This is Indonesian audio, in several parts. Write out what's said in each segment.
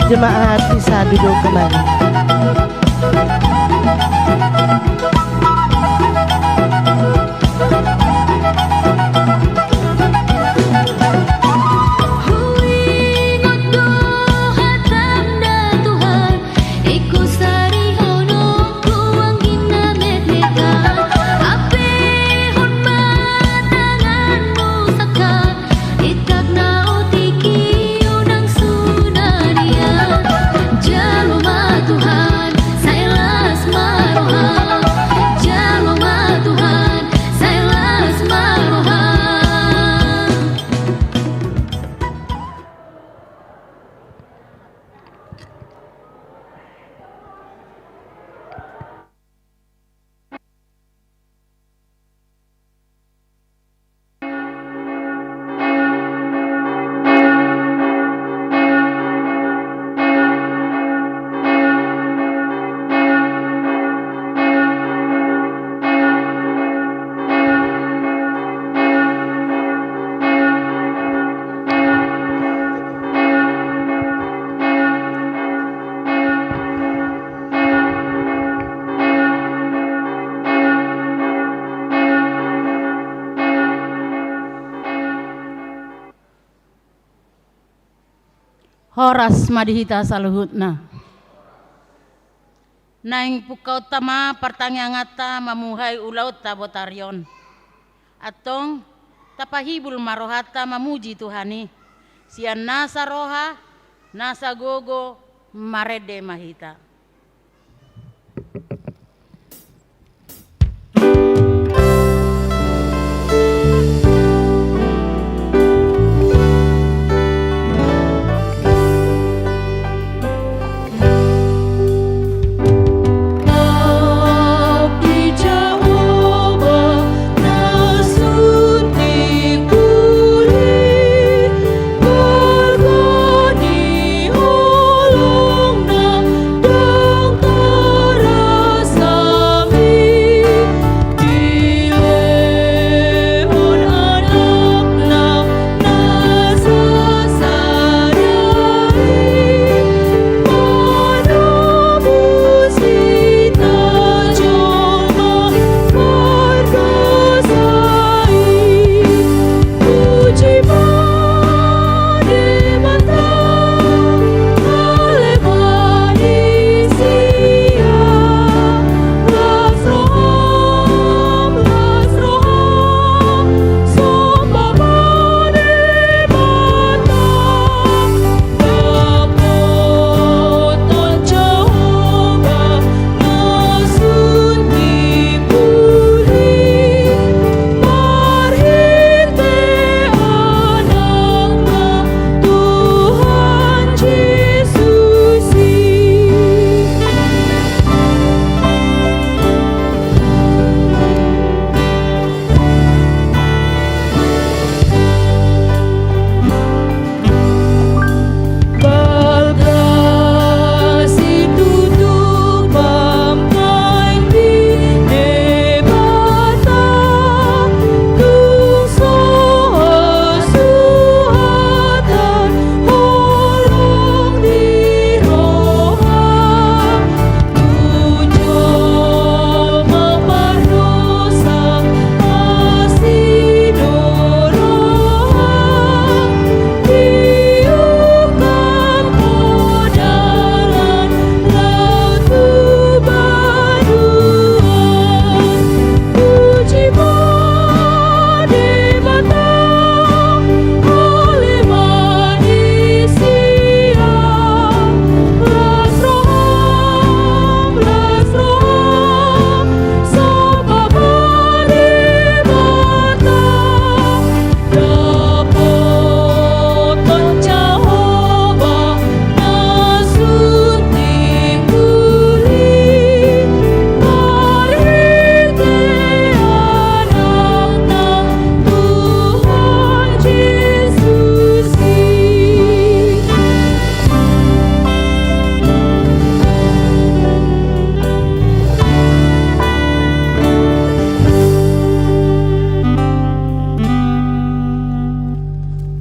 Jemaat bisa duduk kembali. Horas madihita saluhutna. Naing pukau tama pertanyaan ngata mamuhai ulaut tabotarion. Atong tapahibul marohata mamuji Tuhani. Sian nasa roha, nasa gogo, marede mahita.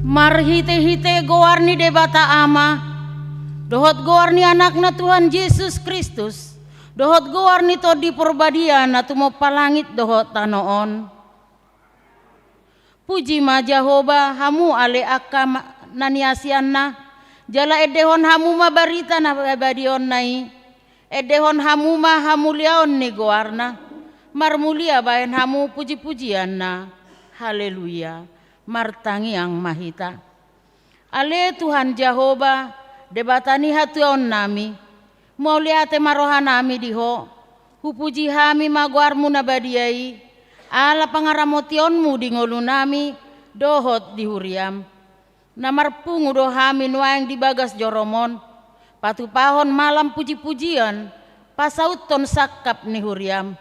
Marhite-hite gowarni debata ama Dohot goar ni anakna Tuhan Yesus Kristus, dohot goar ni to di perbadian na tumo palangit dohot tanoon. Puji ma Jehovah hamu ale akka naniasian na, jala edehon hamu ma barita na badion nai, edehon hamu ma hamuliaon ni goarna, marmulia bayan hamu puji-pujian na, haleluya, martangi ang mahita. Ale Tuhan Jehovah, debatani hatuon nami, mau liate maroha nami diho, hupuji hami maguarmu na badiai, ala pangaramotionmu di ngolu nami, dohot di huriam. Namarpungu do hami nuaing di bagas joromon, patupahon malam puji-pujian, pasauton sakap ni huriam.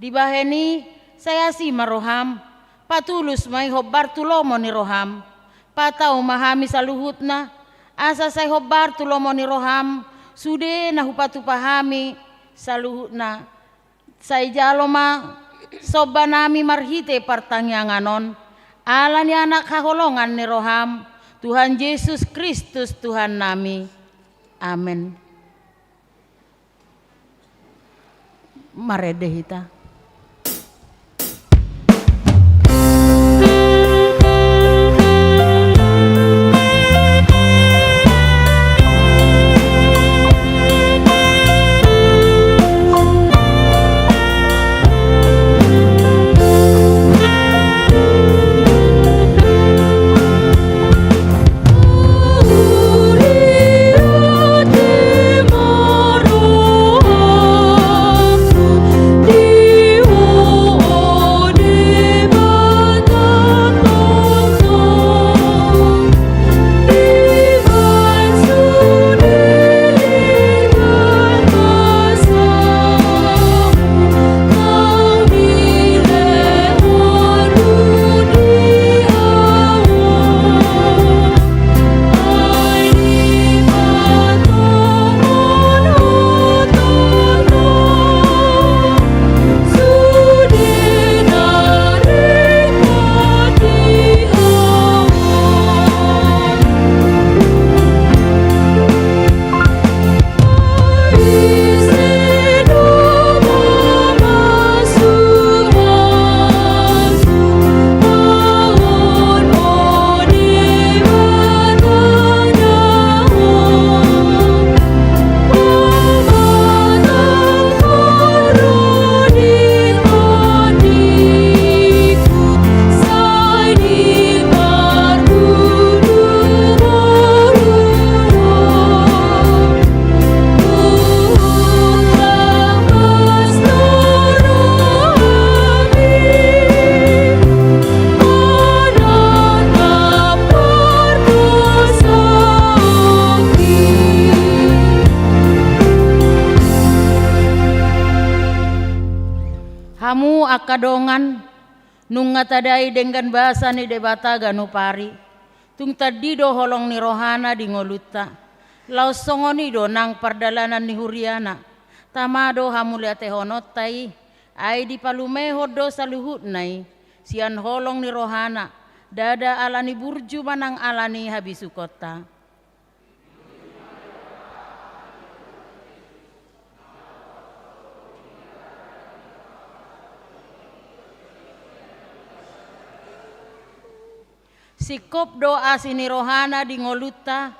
Di baheni saya si maroham, patulus mai hobar tulomo ni roham, patau mahami saluhutna, asa saya hobar tulomo ni roham, sude na hupatupahami saluhutna. Saya jaloma soba nami marhite partangyanganon, ala ni anak haholongan ni roham, Tuhan Yesus Kristus Tuhan nami. Amin. Maredehita. Hamu akadongan nung ngatadai dengan bahasa ni debata ganupari tung tadido holong ni rohana di ngoluta laos songoni do nang pardalanan ni huriana tamado hamu liate honotai ai di palumeho do saluhut nai sian holong ni rohana dada alani burju manang alani habisu kota. Sikop doa sini rohana di ngoluta,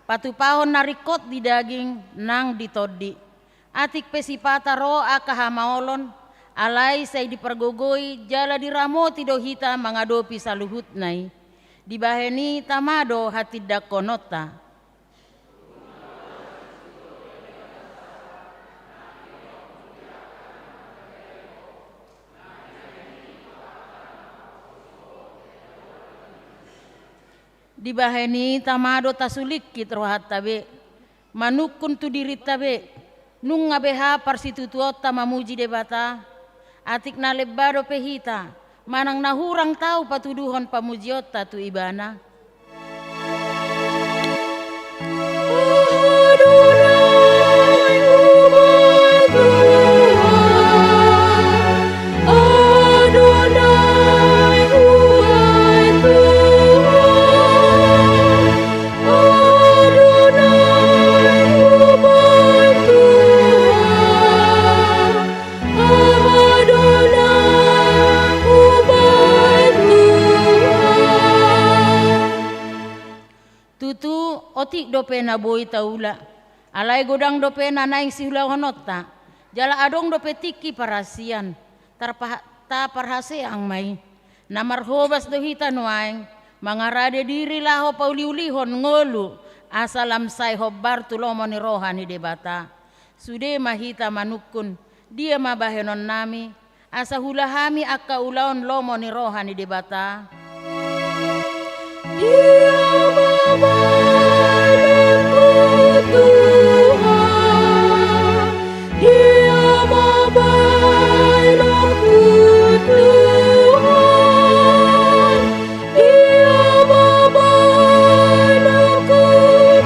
patupahon narikot di daging nang ditodi. Atik pesipata roa kahamaolon, alai say dipergogoi jala diramo tidohita mangadopi saluhut nai. Dibaheni tamado hati dakonota. Dibaheni tamado tasulikit rohat tabe manukun tu diri tabe nung ngabeha parsitutuota mamuji debata atik na lebado pehita manang nahurang tau patuduhon pamujiota tu ibana. Tutu otik dope na boy taula. Alay godang dope na naing sihula honota. Jala adong dope tiki parasian. Ta parhase ang may. Namarhobas dohita nuaing. Mangarade diri laho pauliulihon ngolu. Asalam say hobbar tulomo ni rohani debata. Sude mahita manukun. Dia mabahenon nami. Asa hulahami akka ulaon lomo ni rohani debata. Dia mabahenonku Tuhan. Dia mabahenonku Tuhan. Dia mabahenonku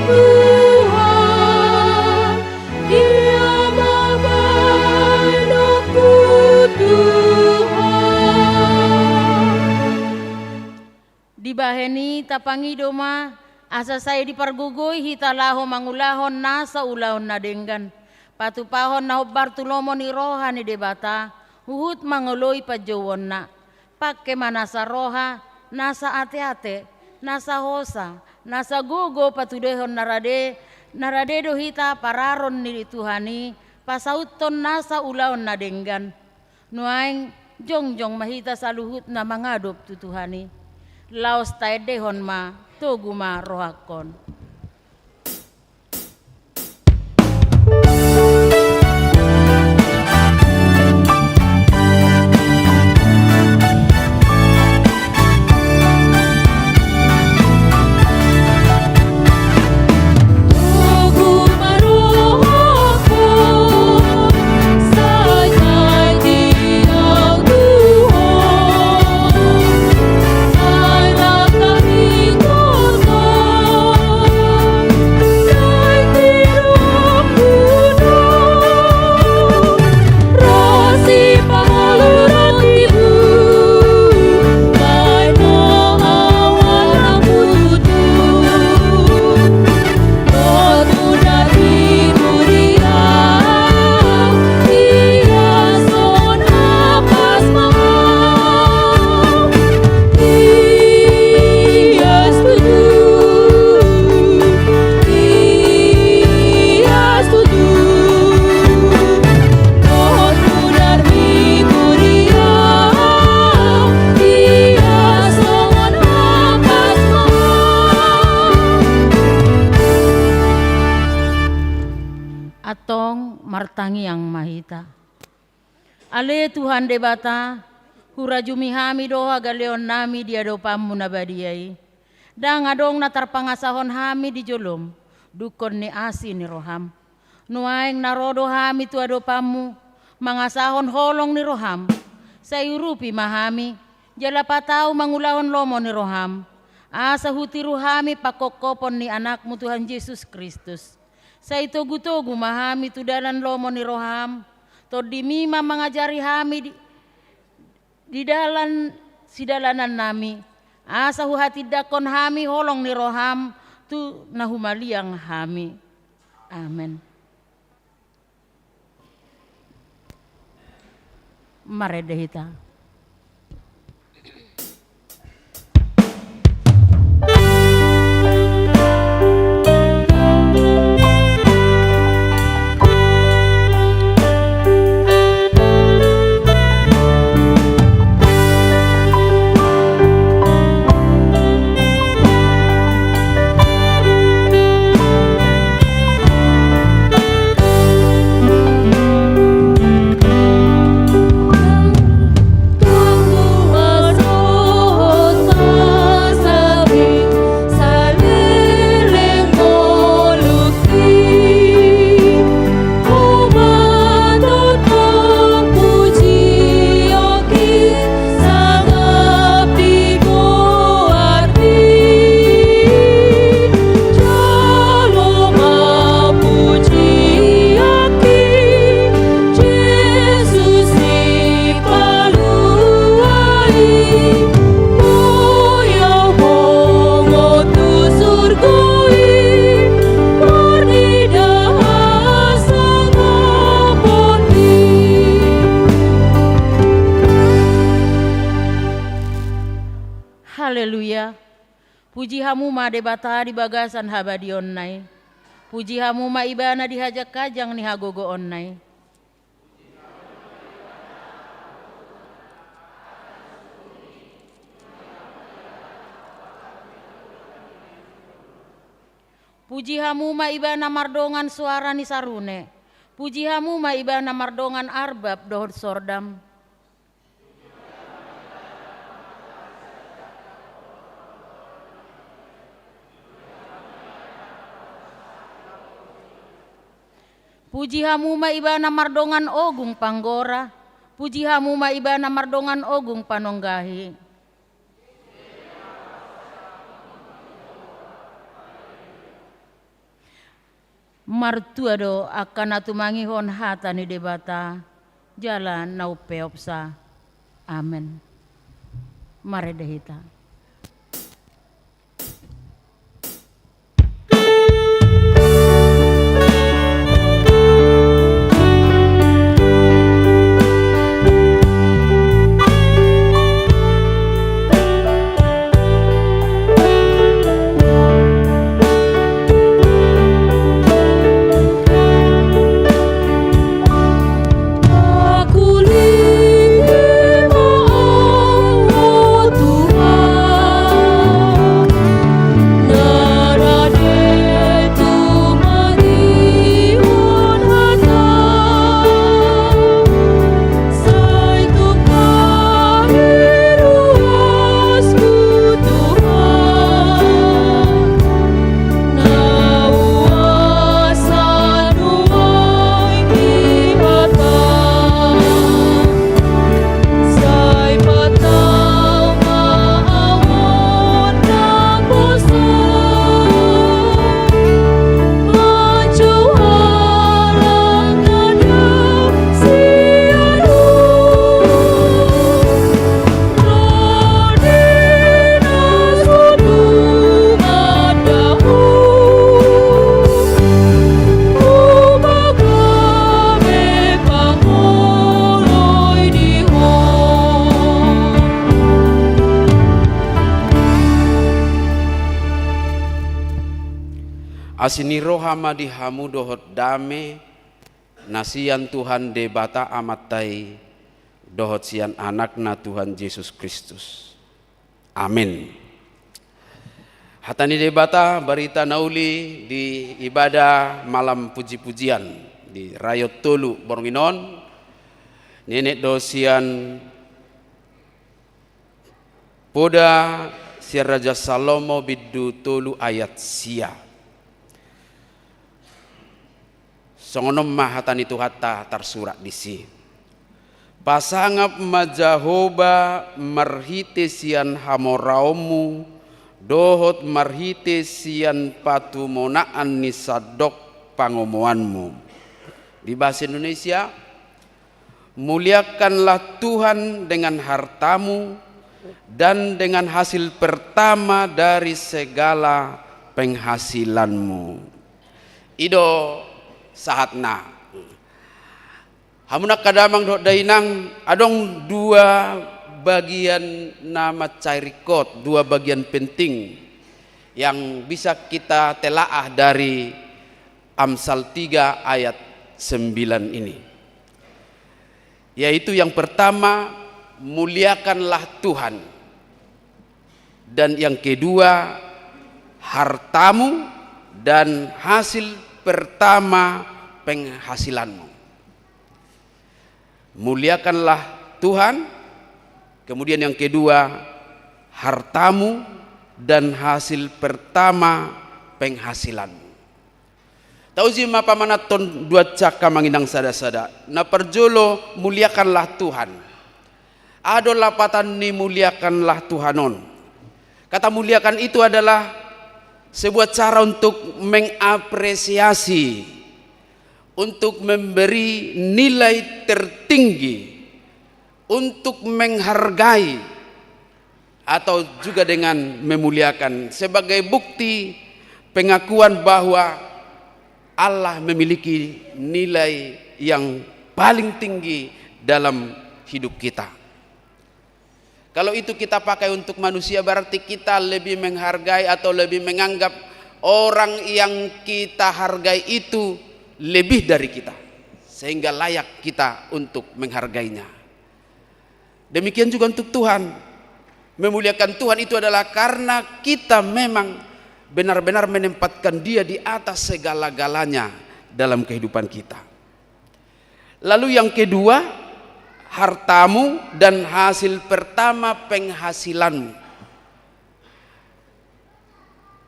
Tuhan. Dia mabahenonku Tuhan. Dibaheni tapangi doma asa saya dipargugoy hitalaho mangulahon nasa ulahon na denggan. Patupahon na hobbar tulomo ni rohani debata. Huhut manguloy pajawon na. Pakke manasa roha, nasa ate-ate, nasa hosa, nasa gugo patudehon narade dohita pararon ni Tuhani, pasauton nasa ulahon na denggan. Nuaing jongjong mahita sa luhut na mangadop tu Tuhani. Laos tayo dehon ma, tuguma rohakon. Atong martangi yang mahita. Ale Tuhan debata, hurajumi hami doha galeon nami dia dopamu nabadiai. Dang adong natarpangasahon hami di jolom, dukon ni asi ni roham. Nuaing narodo hami tu adopamu, mangasahon holong ni roham. Sayurupi mahami, jala patau mangulahon lomo ni roham. Asa hutiru hami pakokopon ni anakmu Tuhan Yesus Kristus. Sa itogu-togu mahami tu dalan lomo ni roham. To dimima mangajari hami di dalan si dalanan nami. Asa huhati dakon hami holong ni roham tu nahumaliang hami. Amen. Maredehita. Puji hamu ma debata di bagasan habadi onnai. Puji hamu ma ibana dihajak kajang ni hagogo onnai. Puji hamu ma ibana mardongan suara ni sarune. Puji hamu ma ibana mardongan arbab dohot sordam. Puji hamu ma ibana mardongan ogung panggora. Puji hamu ma ibana mardongan ogung panonggahi. Martua do akan atumangihon hata ni debata jalan nau peopsa. Amen. Mare dehita. Aku lima Asini rohama di hamu dohot dame nasian Tuhan debata amatai dohot sian anakna Tuhan Yesus Kristus. Amin. Hatani debata berita nauli di ibadah malam puji-pujian di Rayot Tolu Boronginon. Nenek dosian poda siar Raja Salomo bidu tolu ayat sia. Songonom mahatani tu hatta tersurat di si. Pasangap majahoba marhite sian hamoraumu dohot marhite sian patumonaan nisadok pangomoanmu. Di bahasa Indonesia, muliakanlah Tuhan dengan hartamu dan dengan hasil pertama dari segala penghasilanmu. Ido sahatna hamunak kadamang dok dainang adong dua bagian nama cairikot, dua bagian penting yang bisa kita telaah dari Amsal 3 ayat 9 ini, yaitu yang pertama muliakanlah Tuhan, dan yang kedua hartamu dan hasil pertama penghasilanmu. Muliakanlah Tuhan, kemudian yang kedua hartamu dan hasil pertama penghasilanmu. Tauzi mapa manaton dua caka manginang sada-sada na perjolo muliakanlah Tuhan. Ado lapatan ni muliakanlah Tuhanon. Kata muliakan itu adalah sebuah cara untuk mengapresiasi, untuk memberi nilai tertinggi, untuk menghargai, atau juga dengan memuliakan sebagai bukti pengakuan bahwa Allah memiliki nilai yang paling tinggi dalam hidup kita. Kalau itu kita pakai untuk manusia, berarti kita lebih menghargai atau lebih menganggap orang yang kita hargai itu lebih dari kita, sehingga layak kita untuk menghargainya. Demikian juga untuk Tuhan. Memuliakan Tuhan itu adalah karena kita memang benar-benar menempatkan Dia di atas segala-galanya dalam kehidupan kita. Lalu yang kedua, hartamu dan hasil pertama penghasilanmu.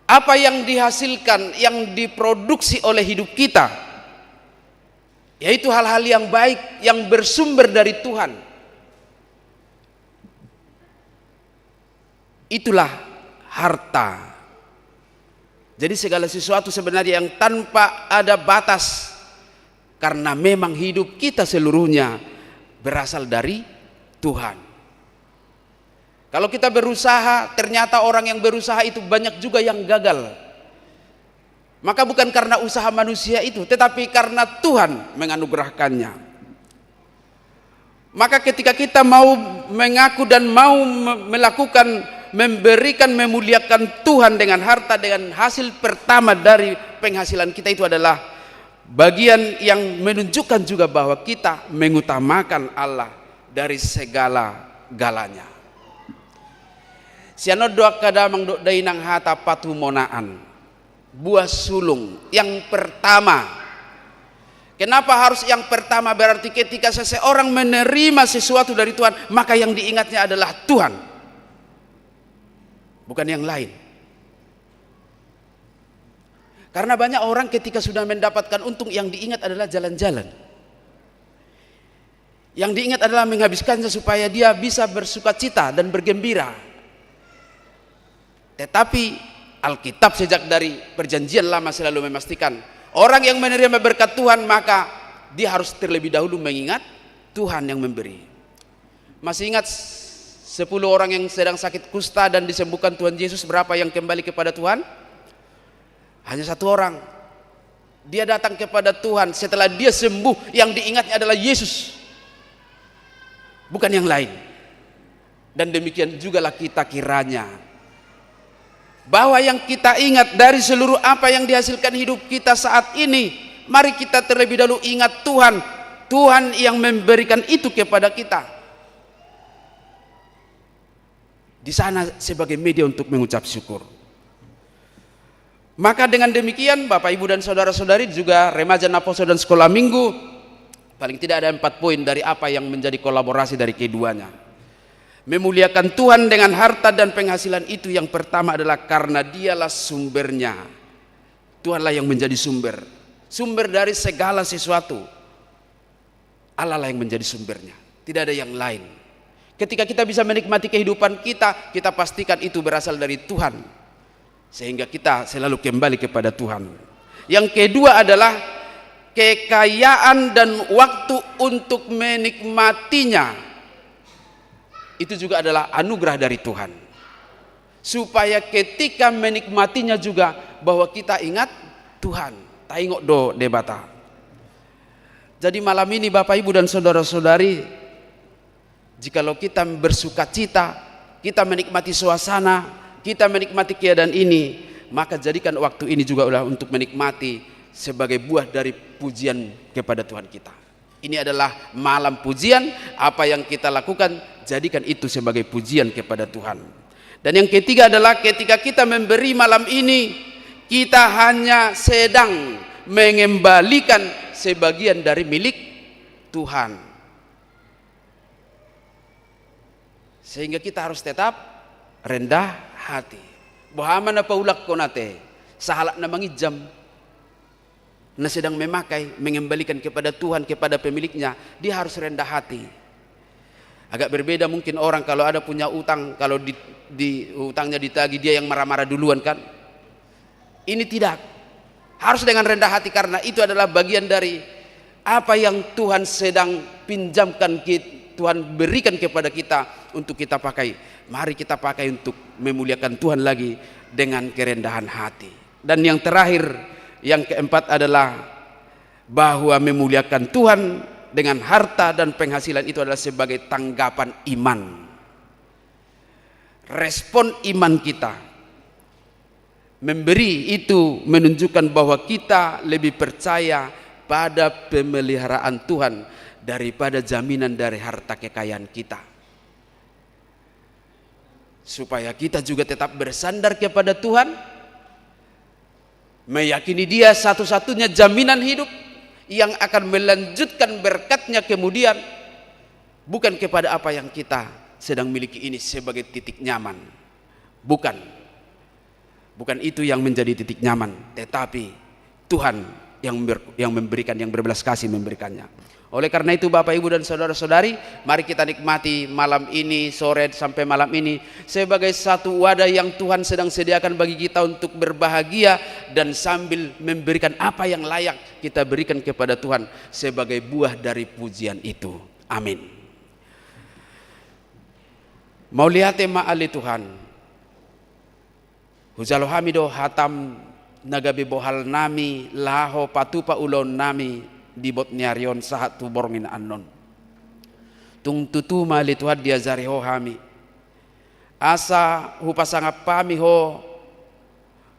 Apa yang dihasilkan, yang diproduksi oleh hidup kita, yaitu hal-hal yang baik yang bersumber dari Tuhan. Itulah harta. Jadi segala sesuatu sebenarnya yang tanpa ada batas, karena memang hidup kita seluruhnya berasal dari Tuhan. Kalau kita berusaha, ternyata orang yang berusaha itu banyak juga yang gagal. Maka bukan karena usaha manusia itu, tetapi karena Tuhan menganugerahkannya. Maka ketika kita mau mengaku dan mau melakukan, memberikan, memuliakan Tuhan dengan harta, dengan hasil pertama dari penghasilan kita, itu adalah bagian yang menunjukkan juga bahwa kita mengutamakan Allah dari segala-galanya. Siano doa kada mangdo dainang hata patu monaan, buah sulung yang pertama. Kenapa harus yang pertama? Berarti ketika seseorang menerima sesuatu dari Tuhan, maka yang diingatnya adalah Tuhan, bukan yang lain. Karena banyak orang ketika sudah mendapatkan untung, yang diingat adalah jalan-jalan. Yang diingat adalah menghabiskannya supaya dia bisa bersukacita dan bergembira. Tetapi Alkitab sejak dari perjanjian lama selalu memastikan, orang yang menerima berkat Tuhan, maka dia harus terlebih dahulu mengingat Tuhan yang memberi. Masih ingat 10 orang yang sedang sakit kusta dan disembuhkan Tuhan Yesus, berapa yang kembali kepada Tuhan? Hanya 1 orang. Dia datang kepada Tuhan setelah dia sembuh, yang diingatnya adalah Yesus, bukan yang lain. Dan demikian jugalah kita kiranya, bahwa yang kita ingat dari seluruh apa yang dihasilkan hidup kita saat ini, mari kita terlebih dahulu ingat Tuhan. Tuhan yang memberikan itu kepada kita. Di sana sebagai media untuk mengucap syukur. Maka dengan demikian Bapak Ibu dan saudara-saudari, juga remaja Naposo dan sekolah minggu, paling tidak ada 4 poin dari apa yang menjadi kolaborasi dari keduanya. Memuliakan Tuhan dengan harta dan penghasilan itu, yang pertama adalah karena Dialah sumbernya. Tuhanlah yang menjadi sumber dari segala sesuatu. Allah lah yang menjadi sumbernya, tidak ada yang lain. Ketika kita bisa menikmati kehidupan kita, kita pastikan itu berasal dari Tuhan, sehingga kita selalu kembali kepada Tuhan. Yang kedua adalah kekayaan dan waktu untuk menikmatinya. Itu juga adalah anugerah dari Tuhan, supaya ketika menikmatinya juga bahwa kita ingat Tuhan. Taingok do debata. Jadi malam ini Bapak Ibu dan saudara-saudari, jikalau kita bersuka cita, kita menikmati suasana, kita menikmati keadaan ini, maka jadikan waktu ini juga adalah untuk menikmati sebagai buah dari pujian kepada Tuhan kita. Ini adalah malam pujian. Apa yang kita lakukan, jadikan itu sebagai pujian kepada Tuhan. Dan yang ketiga adalah ketika kita memberi malam ini, kita hanya sedang mengembalikan sebagian dari milik Tuhan. Sehingga kita harus tetap rendah hati. Bahwa apa ulak konate sahalak na mangijam na sedang memakai, mengembalikan kepada Tuhan, kepada pemiliknya, dia harus rendah hati. Agak berbeda mungkin orang kalau ada punya utang, kalau di utangnya ditagih, dia yang marah-marah duluan kan. Ini tidak, harus dengan rendah hati, karena itu adalah bagian dari apa yang Tuhan sedang pinjamkan, Tuhan berikan kepada kita untuk kita pakai. Mari kita pakai untuk memuliakan Tuhan lagi dengan kerendahan hati. Dan yang terakhir, yang keempat adalah bahwa memuliakan Tuhan dengan harta dan penghasilan itu adalah sebagai tanggapan iman. respon iman kita. Memberi itu menunjukkan bahwa kita lebih percaya pada pemeliharaan Tuhan daripada jaminan dari harta kekayaan kita. Supaya kita juga tetap bersandar kepada Tuhan, meyakini Dia satu-satunya jaminan hidup yang akan melanjutkan berkatnya kemudian, bukan kepada apa yang kita sedang miliki ini sebagai titik nyaman. Bukan itu yang menjadi titik nyaman, tetapi Tuhan yang memberikan, yang berbelas kasih memberikannya. Oleh karena itu Bapak Ibu dan saudara-saudari, mari kita nikmati malam ini, sore sampai malam ini sebagai satu wadah yang Tuhan sedang sediakan bagi kita untuk berbahagia dan sambil memberikan apa yang layak kita berikan kepada Tuhan sebagai buah dari pujian itu. Amin. Mau lihat tema ali Tuhan. Hujalo hamido hatam nagabe bohal nami laho patupa ulon nami dibot nyarion sahat tu borngin anon. Tung tutu mali Tuhan dia zari ho hami. Asa hupasanga pami ho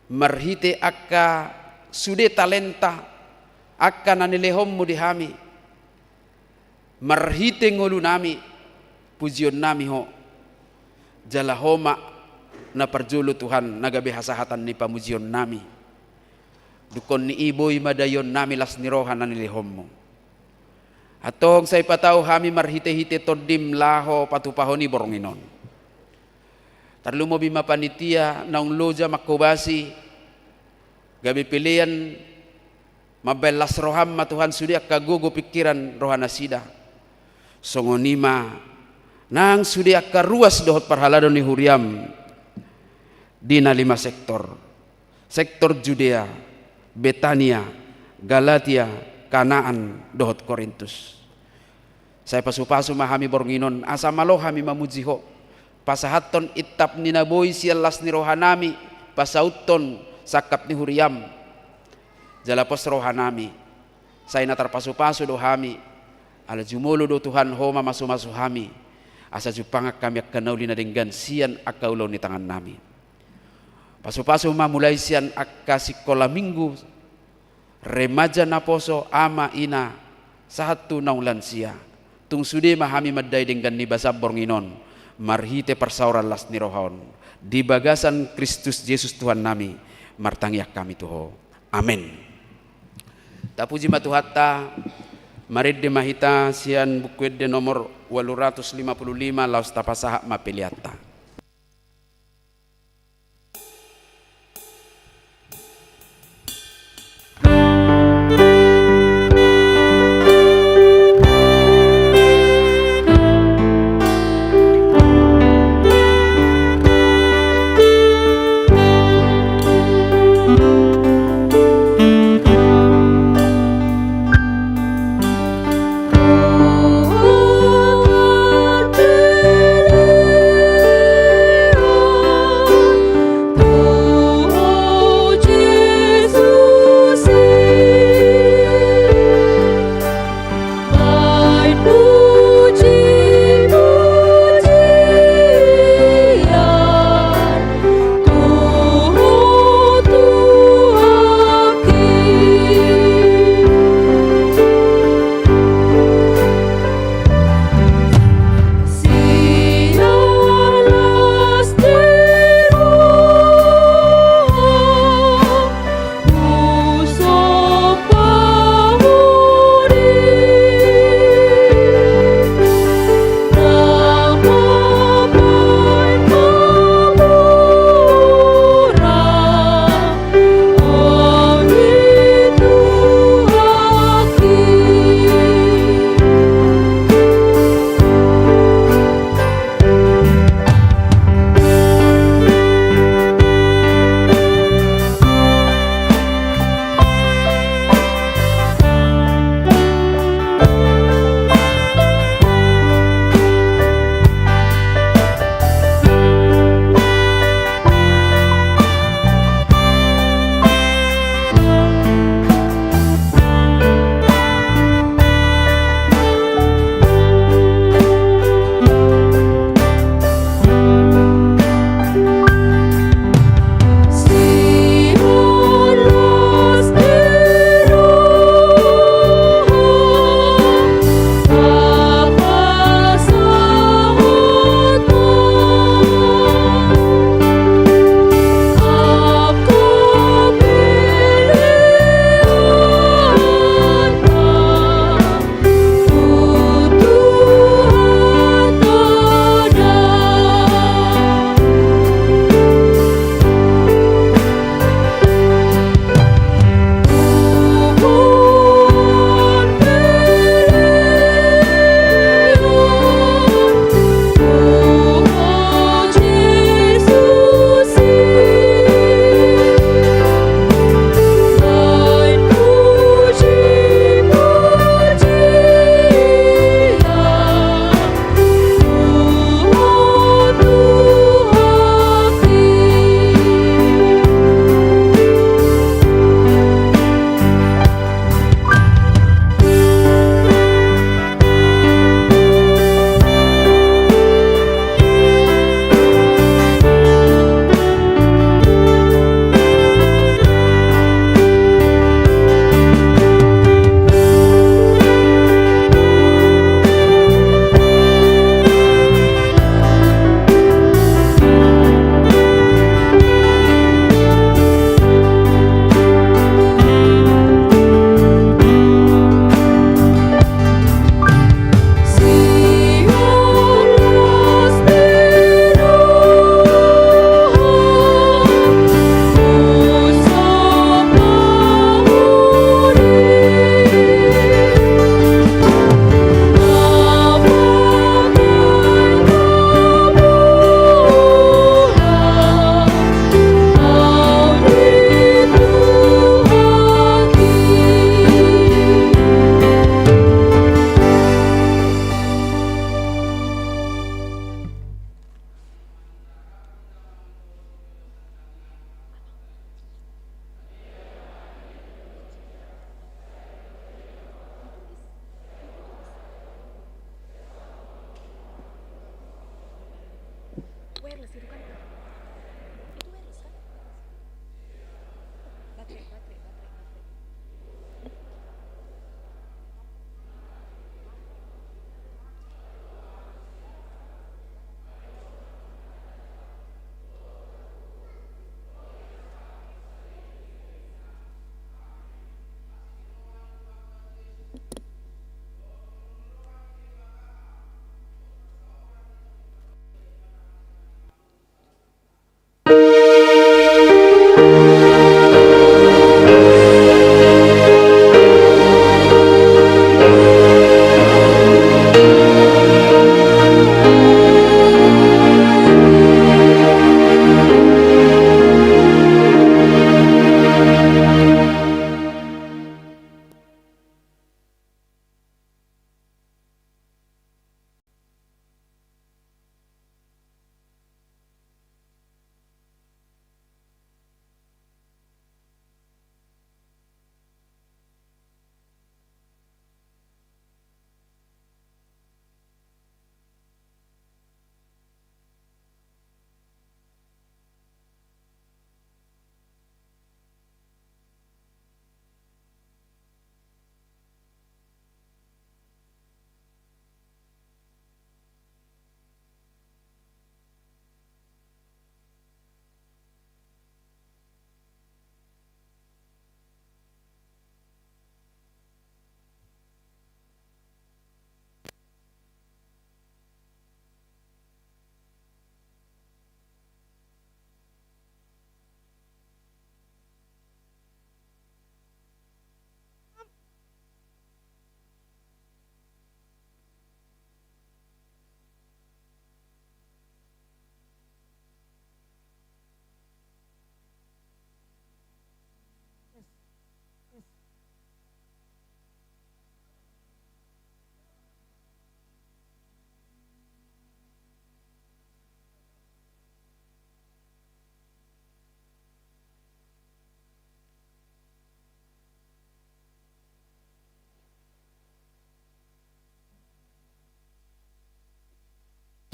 marhite akka sude talenta akka nanilehom mudi hami. Marhite ngolu nami pujion nami ho jalahoma na parjulu Tuhan nagabe hasahatan ni pamujion nami dukon ni iboy madayon nami las nirohan na nilihom mo atong say pataw hami marhite-hite todim laho patupahon ni boronginon tarlumo bima panitia naung loja makubasi gabi pilihan mabelas roham matuhan sudia kagugo pikiran rohana sida songonima nang sudia karuas dohot parhalado ni huriam dina 5 sektor Judea, Betania, Galatia, Kanaan, dohot Korintus. Saya pasu-pasu mahami bornginon asa malo hami mamujiho pasahaton itap ni naboy sialas ni rohanami pasauton sakap ni huriam jalapos rohanami saya natar pasu-pasu do hami ala jumulo do Tuhan homa masu-masu hami asa jupangak kami akanauli na denggan sian akaulo ni tangan nami. Pasu-pasu mamulai sian akka sikola minggu remaja naposo ama ina satu naulan sia tung sude mahami madai dengan ni basab bornginon marhite persauran las nirohon di bagasan Kristus Yesus Tuhan nami martangiak kami tuho. Amin. Tapuji matuhatta marid de mahita sian bukued de nomor 855 laus tapasaha mapeliata. Oh,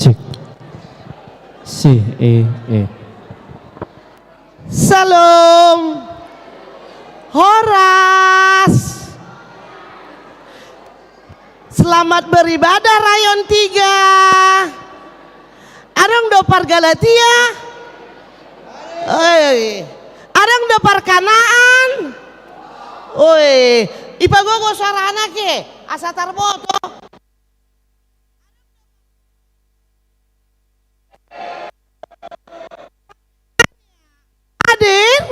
Cek. C, E, E. Salam Horas. Selamat beribadah Rayon 3. Arang dopar Galatia. Oi. Arang dopar Kanaan. Oi. Ipagogo suara anak asa tarboto. Hadir?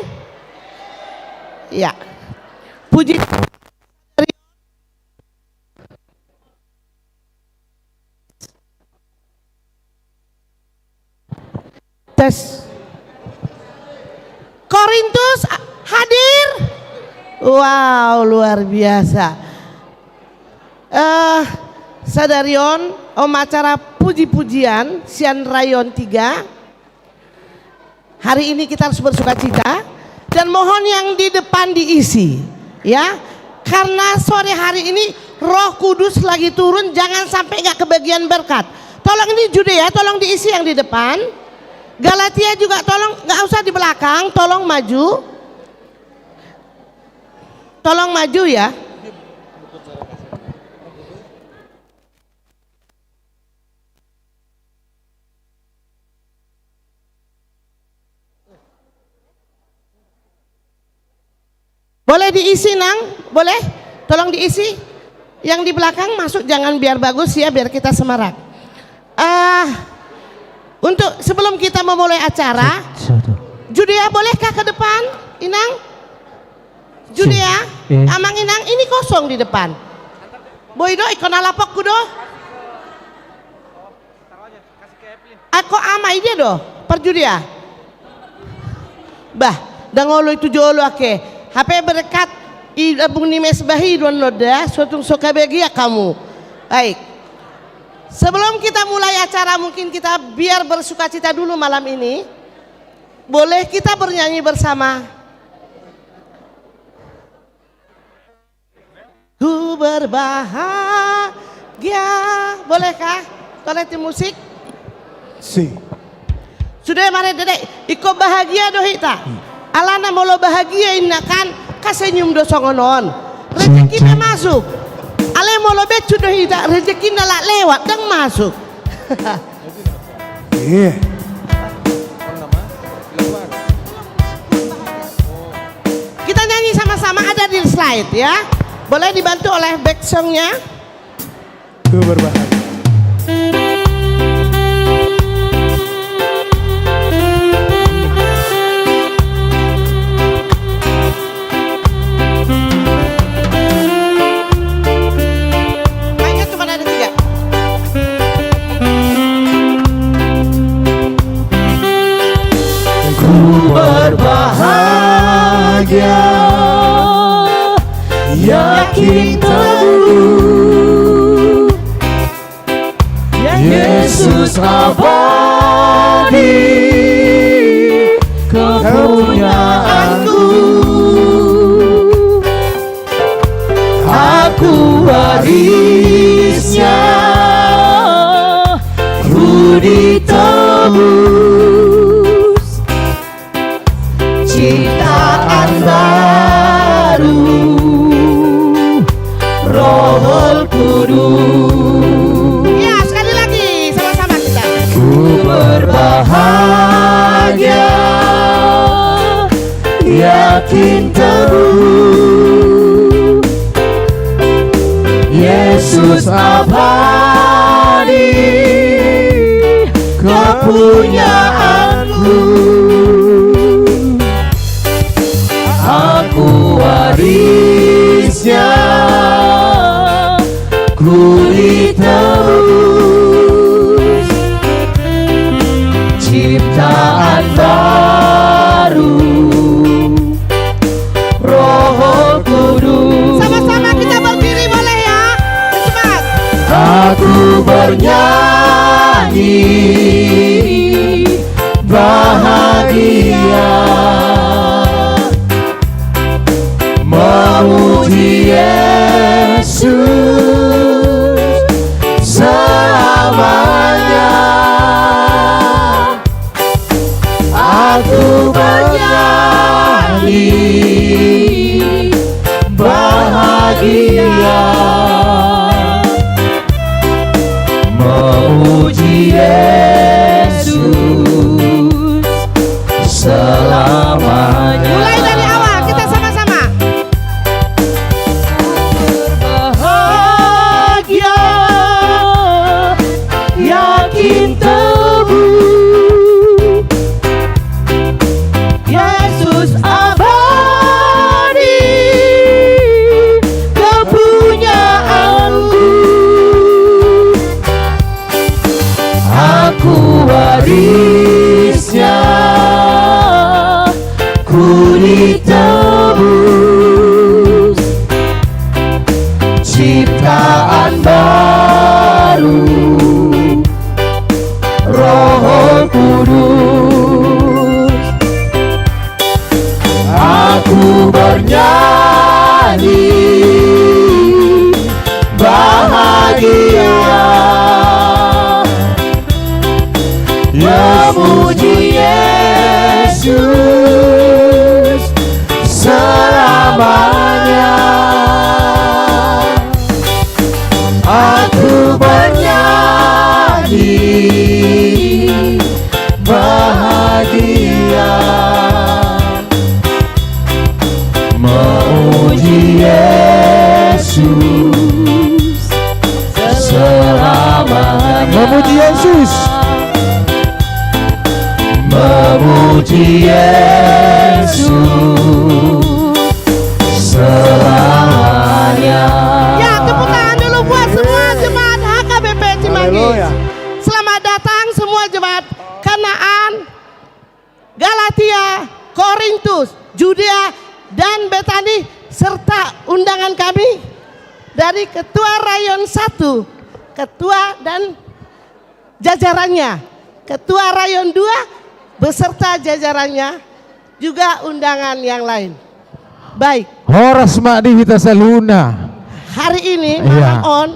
Ya. Puji tes. Korintus hadir? Wow, luar biasa. Sadarion om acara puji-pujian Sian Rayon 3. Hari ini kita harus bersuka cita dan mohon yang di depan diisi ya, karena sore hari ini Roh Kudus lagi turun, jangan sampai nggak kebagian berkat. Tolong ini Judea, tolong diisi yang di depan. Galatia juga tolong nggak usah di belakang, tolong maju, tolong maju ya. Boleh diisi Nang? Boleh? Tolong diisi. Yang di belakang masuk jangan, biar bagus ya, biar kita semarak. Untuk sebelum kita memulai acara, Judea bolehkah ke depan? Inang? Judea? Amang Inang, ini kosong di depan. Boydo ikon alapok kudo. Aku amai dia do, per Judea. Bah, dangolo itu jolo ake. HP berkat Abung Nimes Bahi don loda suatu soka bahagia kamu. Baik. Sebelum kita mulai acara, mungkin kita biar bersuka cita dulu malam ini. Boleh kita bernyanyi bersama? Ku berbahagia. Bolehkah? Tolong tim musik. Si. Sudah mare dedek, iko bahagia doh ita. Alana molo bahagia inna kan kasenyum do songonon. Rezekina masuk. Ale molo becu doh ita, rezekina lak lewat dan masuk. Iya. Kita nyanyi sama-sama, ada di slide ya. Boleh dibantu oleh back songnya. Ku berbahagia. Mainnya cuma ada 3. Ku berbahagia, yakin teguh, Yesus abadi kepunyaanku. Aku warisnya, ku ditebus, ciptaan baru, Roh Kudus. Ya, sekali lagi sama-sama kita. Ku berbahagia, yakin teguh, Yesus abadi kepunyaanku. Aku warisnya, ku ditebus, ciptaan baru, Roh Kudus. Sama-sama kita berdiri boleh ya? Cepat. Aku bernyanyi bahagia, memuji Yesus selamanya. Aku bernyanyi bahagia, memuji Yesus selamanya. Mulai dari awal kita sama-sama. Bahagia, yakin teguh, Yesus abadi kepunyaanku. Aku warisnya, ku ditebus, ciptaan baru, Roh Kudus. Aku bernyanyi bahagia, memuji Yesus selamanya. Aku bernyanyi bahagia, memuji Yesus selamanya. Memuji Yesus, memuji Yesus selamanya. Ya, tepuk tangan dulu buat semua jemaat HKBP Cimanggis. Haleluya. Selamat datang semua jemaat Kanaan, Galatia, Korintus, Judea, dan Betani, serta undangan kami dari Ketua Rayon 1, Ketua dan jajarannya, Ketua Rayon 2 beserta jajarannya, juga undangan yang lain. Baik, Horas Ma'di Vita Saluna. hari ini Iya. Malam On,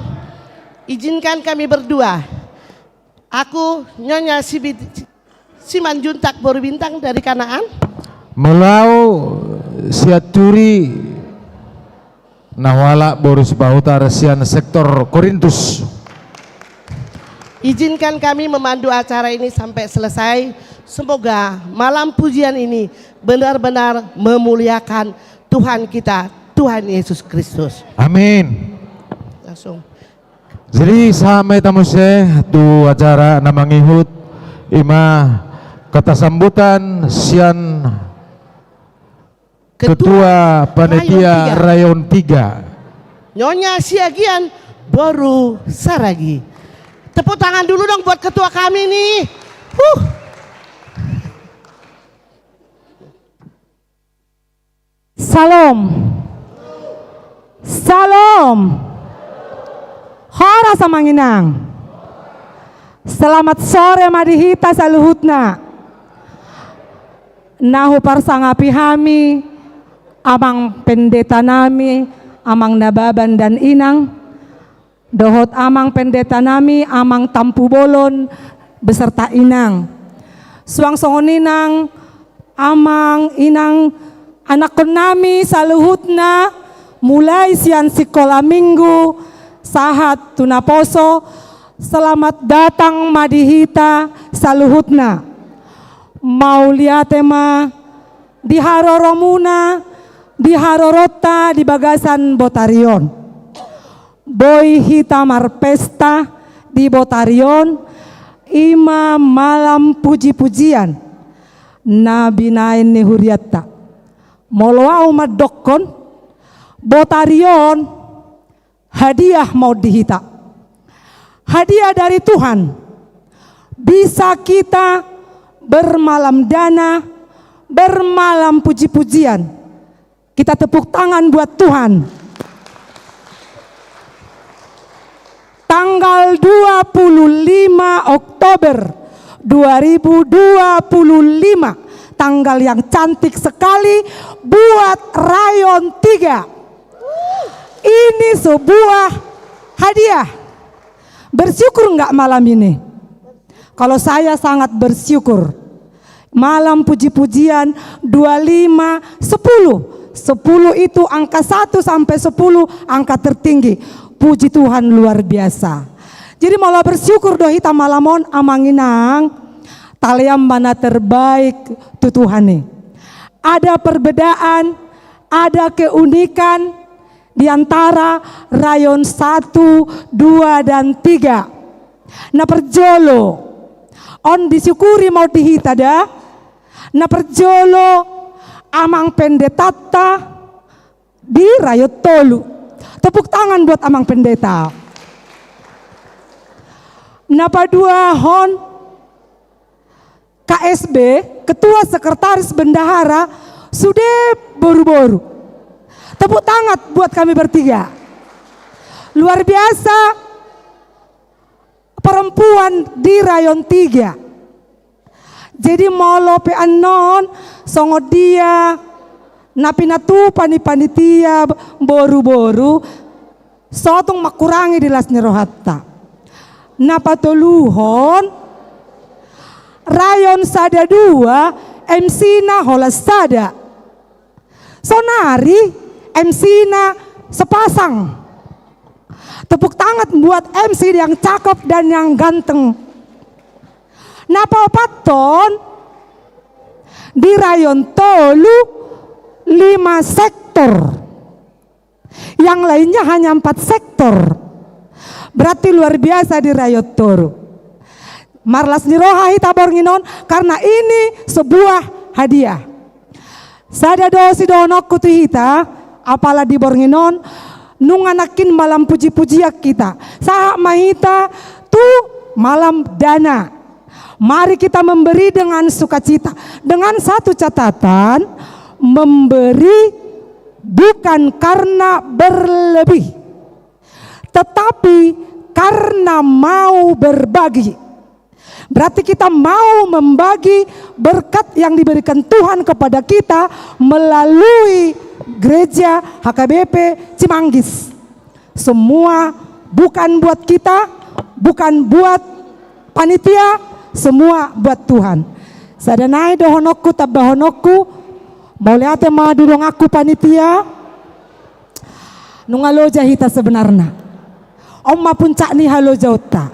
izinkan kami berdua, aku Nyonya Simanjuntak Boru Bintang dari Kanaan. Melau siaturi Nawala Boris Bahuta Resian sektor Korintus. Izinkan kami memandu acara ini sampai selesai. Semoga malam pujian ini benar-benar memuliakan Tuhan kita, Tuhan Yesus Kristus. Amin. Langsung. Jadi sampai tamu tu acara namangihut ima kata sambutan sian Ketua Panitia Rayon 3 Nyonya Siagian Boru Saragi. Tepuk tangan dulu dong buat ketua kami nih. Salam. Salam. Hora samanginang. Selamat sore madihita saluhutna. Nahu parsangapi hami, amang pendeta nami, amang nababan dan inang, dohot amang pendeta nami, amang tampu bolon beserta inang. Suang songoninang, amang inang anak nami saluhutna, mulai sian sekolah minggu, sahat tunaposo, selamat datang madihita saluhutna. Mau lihat tema di Haroromuna, di Harorota, di Bagasan Botarion. Boy hita marpesta di Botarion, ima malam puji-pujian. Nabi nain ni huriatta. Moloau madokon, Botarion, hadiah mau dihita. Hadiah dari Tuhan. Bisa kita bermalam dana, bermalam puji-pujian. Kita tepuk tangan buat Tuhan. Tanggal 25 Oktober 2025, tanggal yang cantik sekali buat Rayon 3. Ini sebuah hadiah. Bersyukur nggak malam ini? Kalau saya sangat bersyukur. Malam puji-pujian 25, 10. 10 itu angka 1 sampai 10 angka tertinggi. Puji Tuhan luar biasa. Jadi malah bersyukur dohita malamon amanginang. Taliam mana terbaik tu Tuhan nih. Ada perbedaan, ada keunikan di antara Rayon 1, 2, dan 3. Nah perjolo on disyukuri mau dihita dah. Nah perjolo amang pendetata di Rayot Tolu. Tepuk tangan buat amang pendeta. Nah padua hon KSB, Ketua Sekretaris Bendahara sudah boru-boru. Tepuk tangan buat kami bertiga. Luar biasa perempuan di Rayon 3. Jadi molo pe anon songo dia napinatu panitia boru-boru sotung makurangi di las nerohatta. Napatoluhon Rayon sada 2 MC na holas sada. Sonari MC na sepasang. Tepuk tangan buat MC yang cakep dan yang ganteng. Napa paton di Rayon Tolu 5 sektor. Yang lainnya hanya 4 sektor. Berarti luar biasa di Rayon Tolu. Marlas nirohahi tabor nginon karena ini sebuah hadiah. Sada dosi donok kutuhita apalah di bornginon nunganakin malam puji-pujiak kita. Sahak mahita tu malam dana. Mari kita memberi dengan sukacita. Dengan satu catatan, memberi bukan karena berlebih, tetapi karena mau berbagi. Berarti kita mau membagi berkat yang diberikan Tuhan kepada kita melalui gereja HKBP Cimanggis. Semua bukan buat kita, bukan buat panitia, semua buat Tuhan. Sadanai dohonokku tabahonokku. Mauliate ma durong aku panitia. Nungaloja hita sebenarnya. Omma puncak ni halo jauta.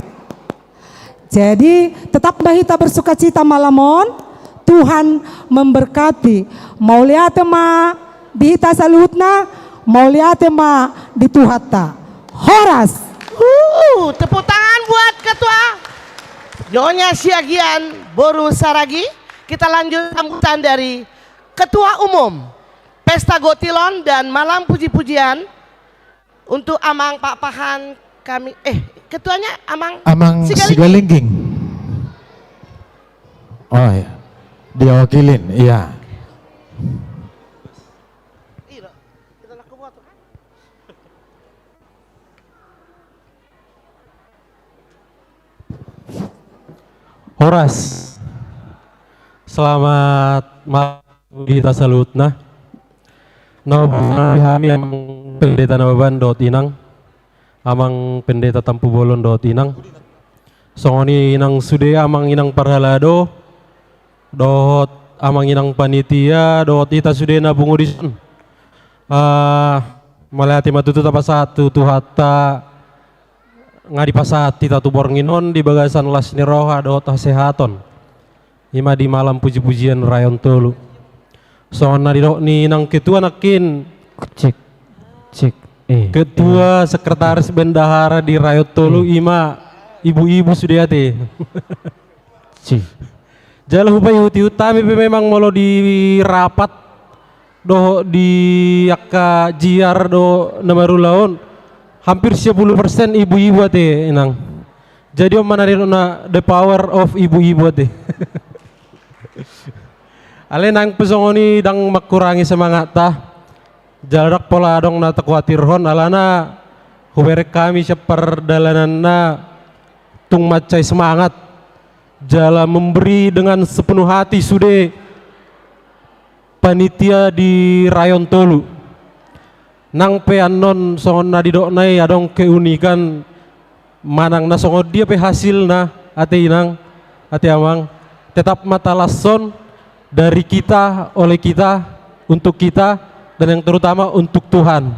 Jadi tetap bahita bersuka cita malamon. Tuhan memberkati. Mauliate ma dihita saluhutna. Mauliate ma dituhata. Horas. Tepuk tangan buat ketua Nyonya Siagian Boru Saragi. Kita lanjut sambutan dari Ketua Umum Pesta Gotilon dan Malam Puji-Pujian untuk Amang Pak Pahan kami. Ketuanya Amang Sigalingging. Oh ya, dia wakilin, iya. Horas, selamat malam kita salutna. Kami amang pendeta Nababan dot inang, amang pendeta Tampu Bolon dot inang. Songoni inang sude amang inang parhalado, dot amang inang panitia, dot ita sude na bungudison. Malati matutu tapa satu tuhata ngadi pasat tita tu bornginon di bagasan las niroha dot sehaton. Ima di malam puji-pujian rayon tolu. Soalnya ni nang ketua nakin Cek. ketua sekretaris bendahara di rayon tolu ima ibu-ibu sudah ate. Cek. Jalan hupai huti utami memang molo di rapat do di akka jiar do namarulaon hampir 10% ibu-ibu ate inang. Jadi om manarina the power of ibu-ibu ate. Ale nang pesongoni dang makurangi semangat ta. Jarak pola dong na takwatirhon alana huberek kami seperdalanan na tung macai semangat jala memberi dengan sepenuh hati sude panitia di rayon tolu. Nang pe anon songon na didoknai adong keunikan manang na songon dia pe hasil na ate inang ate amang tetap mata lason dari kita oleh kita untuk kita dan yang terutama untuk Tuhan.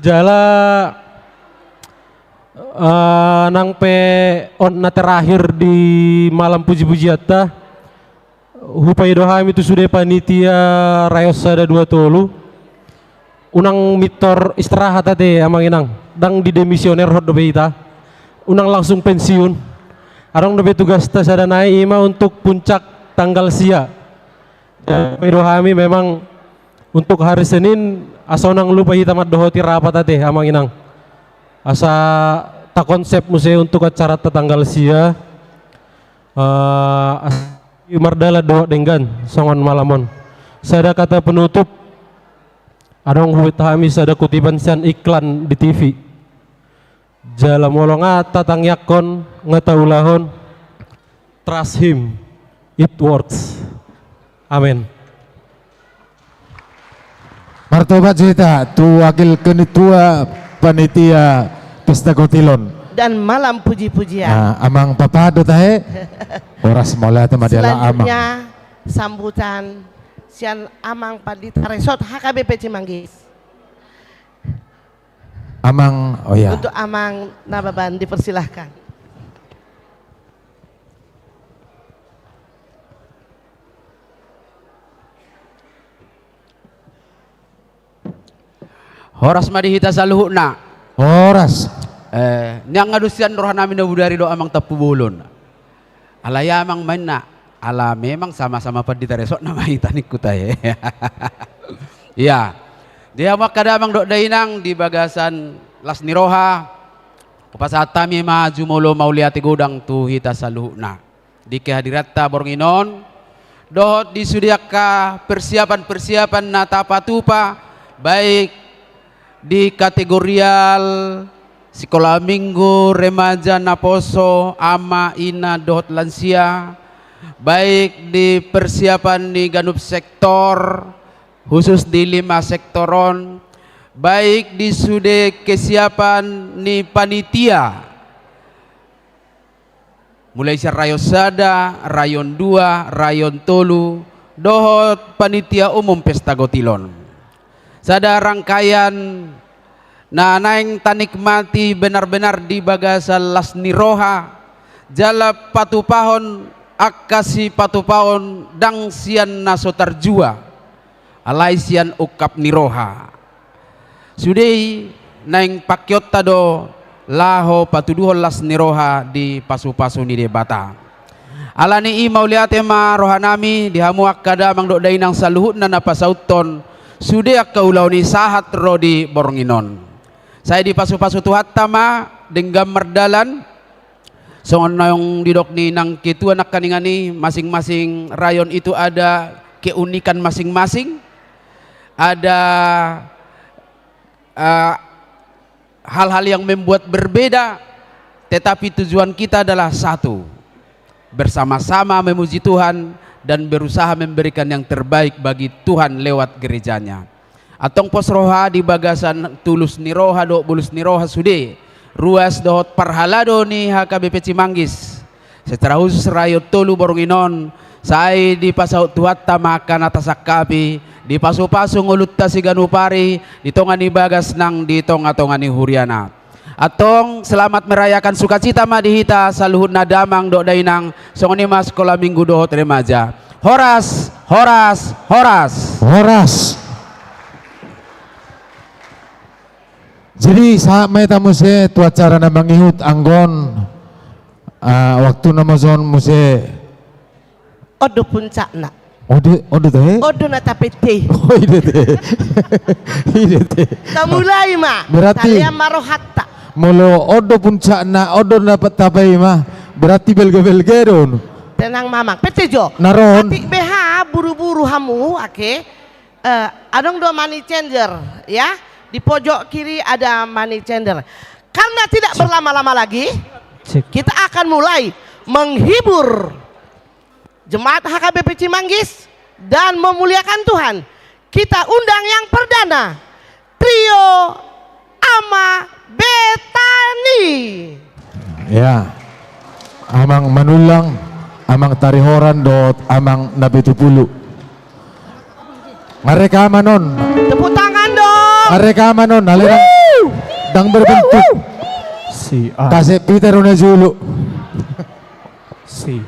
Jala nang pe on na terakhir di malam puji-pujian ta hupai doham itu sudah panitia rayosada 2 tolu unang mitor istirahat ate amang inang dang di demisioner hot dobe ita unang langsung pensiun arong dobe tugas ta sadanai ima untuk puncak tanggal sia. Dohami memang untuk hari Senin asonang lupa hitamat dohoti rapat ate amang inang asa ta konsep museu untuk acara tanggal sia mardala doa denggan songon malamon. Sada kata penutup adong huit hami sada kutipan sian iklan di TV. Jala molong tatang yakon ngataulahon trust him it works. Amin. Martobat cerita tu wakil ketua panitia Pesta Gotilon dan Malam Puji-Pujian. Amang papado tahe oras mola te madela amang. Selanjutnya sambutan sian Amang Pandita Resort HKBP Cimanggis. Amang oh ya. Untuk Amang Nababan dipersilahkan. Horas madihita saluhuna. Horas. Niang ngadusian roh namin na budari do amang Tapu Bolon. Alaya amang main na. Ala memang sama-sama Pandita Resort na mahitanik ko tayo. Ya. Dia makada amang do dainang di bagasan Las Niroha. Kapasatami maju molo mauliati godang tu hita saluhuna. Di kehadirat ta bornginon. Dohot disudiaka persiapan-persiapan na tapatupa baik di kategorial sekolah minggu, remaja, naposo, ama, ina, dohot lansia, baik di persiapan di ganup sektor, khusus di 5 sektoron, baik di sude kesiapan ni panitia mulai rayon sada, rayon 2, rayon tolu, dohot panitia umum pesta gotilon. Sada rangkaian na naing tanikmati benar-benar di bagasal las niroha, jala patupahon akasi patupahon dang sian naso tarjua, alai sian ukap niroha. Sudei naing pakyot tado laho patuduhon las niroha di pasu-pasu ni debata. Alani i mauliate ma rohanami dihamu akkada mangdok dainang saluhut na napasauton sude akka ulau ni sahat rodi boronginon. Saya di pasu-pasu tuhat tama denggam merdalan songon yang didok ni nang kitu anak kaningani masing-masing rayon itu ada keunikan masing-masing, ada hal-hal yang membuat berbeda, tetapi tujuan kita adalah satu, bersama-sama memuji Tuhan dan berusaha memberikan yang terbaik bagi Tuhan lewat gerejanya. Atong pos roha di bagasan tulus ni roha do bulus ni roha sude ruas dohot parhalado ni HKBP Cimanggis secara khusus rayot tolu boronginon saya di pasau tuhat tamakan atas akabi di pasu-pasu ngulut tasiganupari di tongani bagas nang di tonga-tongani huriana. Atong selamat merayakan sukacita madihita saluhut nadamang dok dainang songonima sekolah minggu dohot remaja. Horas, horas, horas. Horas. Jadi saat may tamu se tu acara na mangihut anggon waktu na mazon mo se Odo puncak nak. Odo teh? Odo na tapete. Oh ide teh. Ide teh. Kamulai ma. Berarti Talian marohatta. molo odo puncak na odo dapat tapai mah berarti belge-belge don. Tenang mamang. Pete jo. Naron. Atik BH buru-buru hamu ake. Adong do money changer ya. Di pojok kiri ada money changer. Karena tidak berlama-lama lagi, kita akan mulai menghibur jemaat HKBP Cimanggis dan memuliakan Tuhan. Kita undang yang perdana, trio Ama Betani. Ya, amang manulang, amang tarihoran dot amang nabitupulu. Mereka manon. Tepuk tangan dong. Mereka manon, aliran dang berbentuk. Si A. Kasih Peter una julu. Si.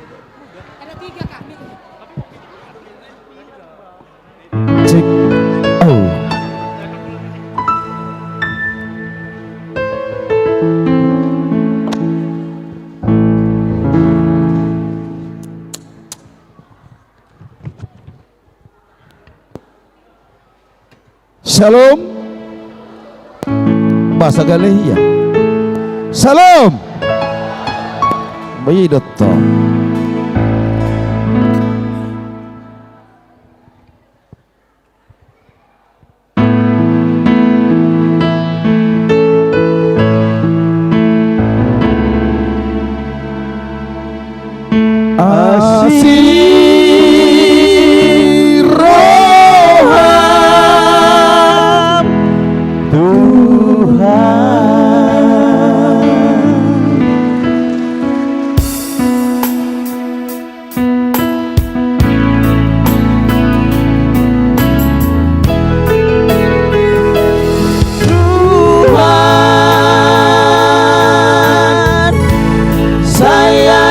Cek. Oh. Shalom. Bahasa Galihia. Shalom. Bayi dokter.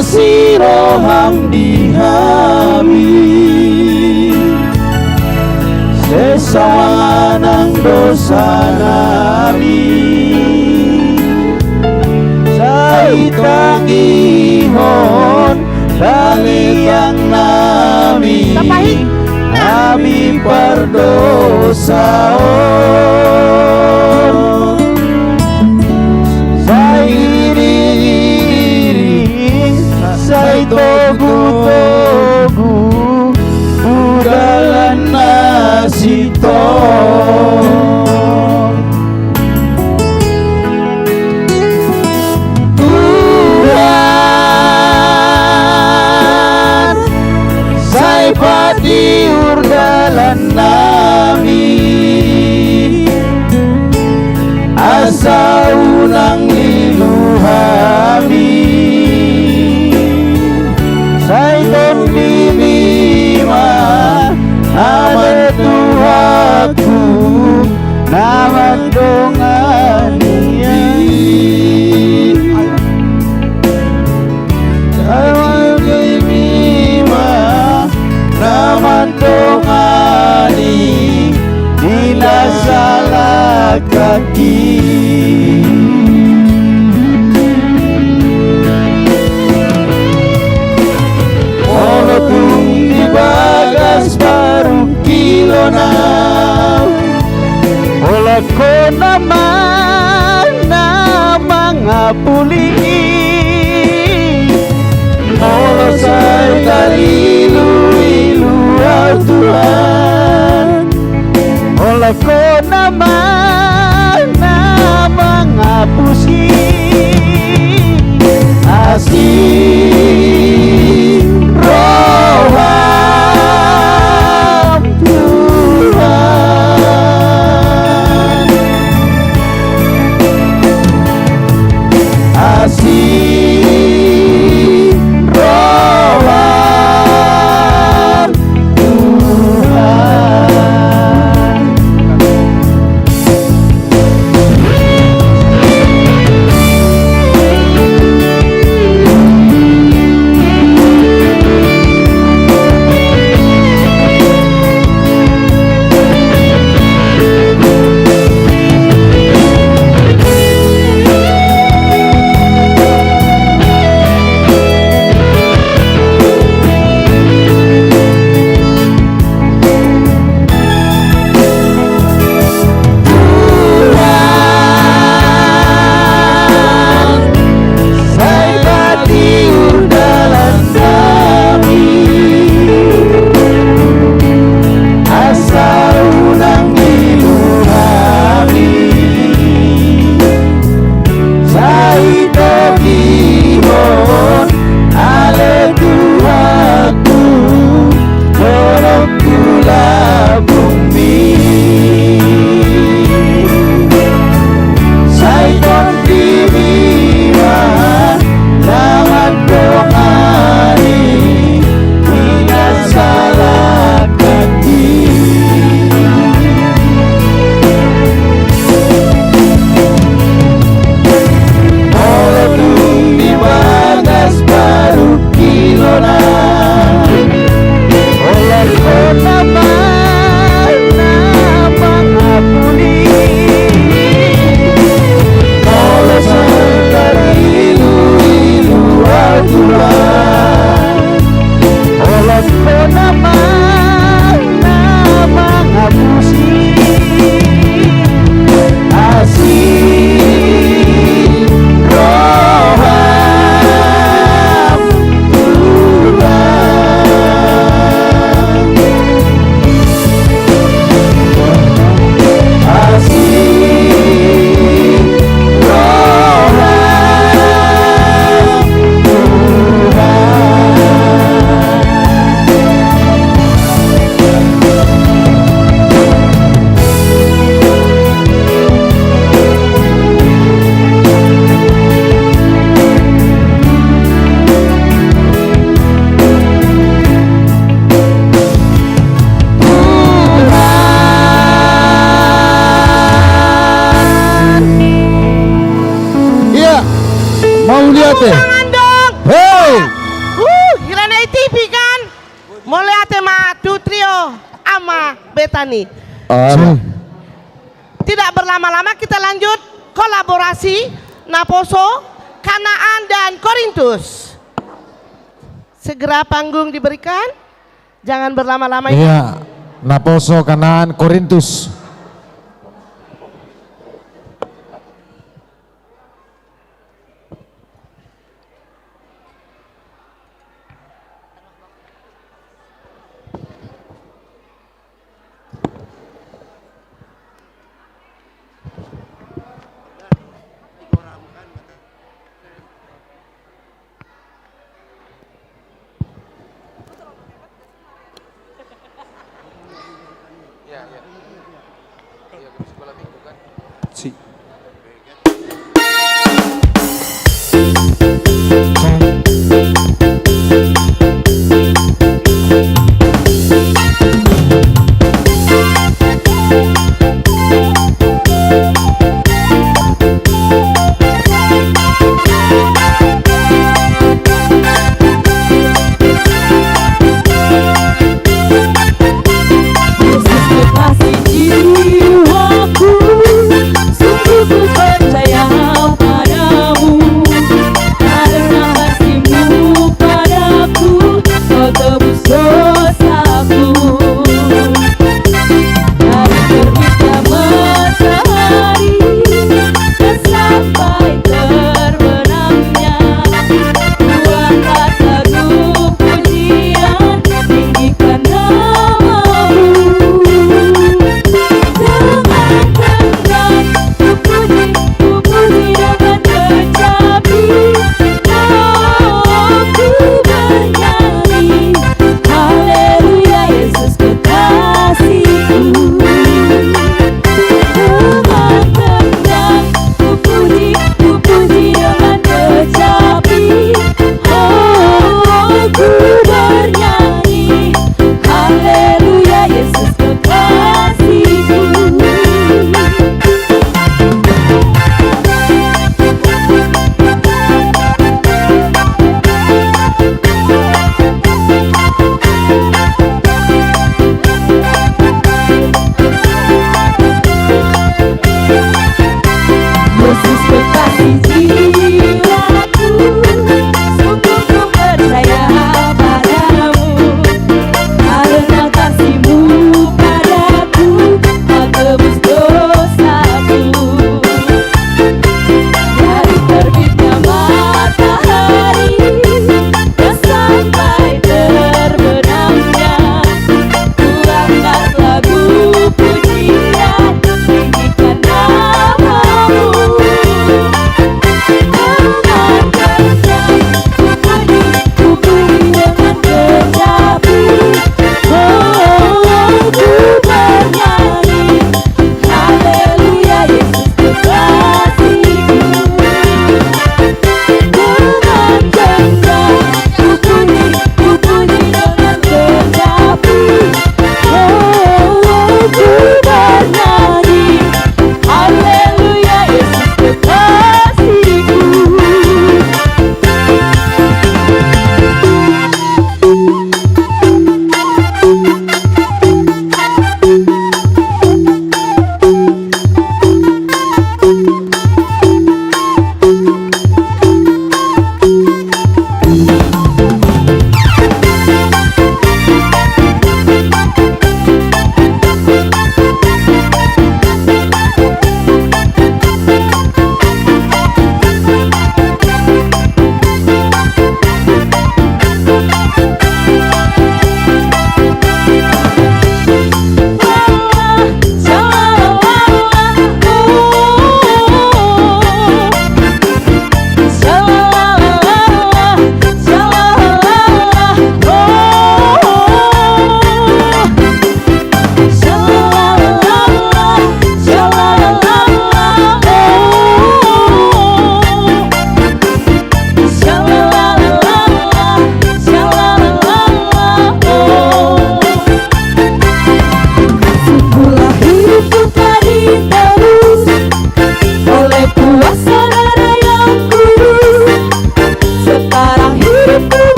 Siroham dihami sesawanang dosa nami saitang ihon kaliang nami nami perdosa say togu-togu budalan nasito Tuhan say pati urdalan nami kaki. Molotung di bagas baru kilona, ola ko naman na mga puli. Molo sa'y kalilu-ilu ang Tuhan, ola ko naman na mga pusi. Asing roham Tuhan, asing roham Tuhan. Mau lihat deh. Tangan dong. Hey, Gila na TV kan? Mau lihat ma Trio ama Betani. Tidak berlama-lama kita lanjut kolaborasi Naposo, Kanaan dan Korintus. Segera panggung diberikan. Jangan berlama-lama. Iya, Naposo, Kanaan, Korintus. Sì. Yesus kekasih jiwaku.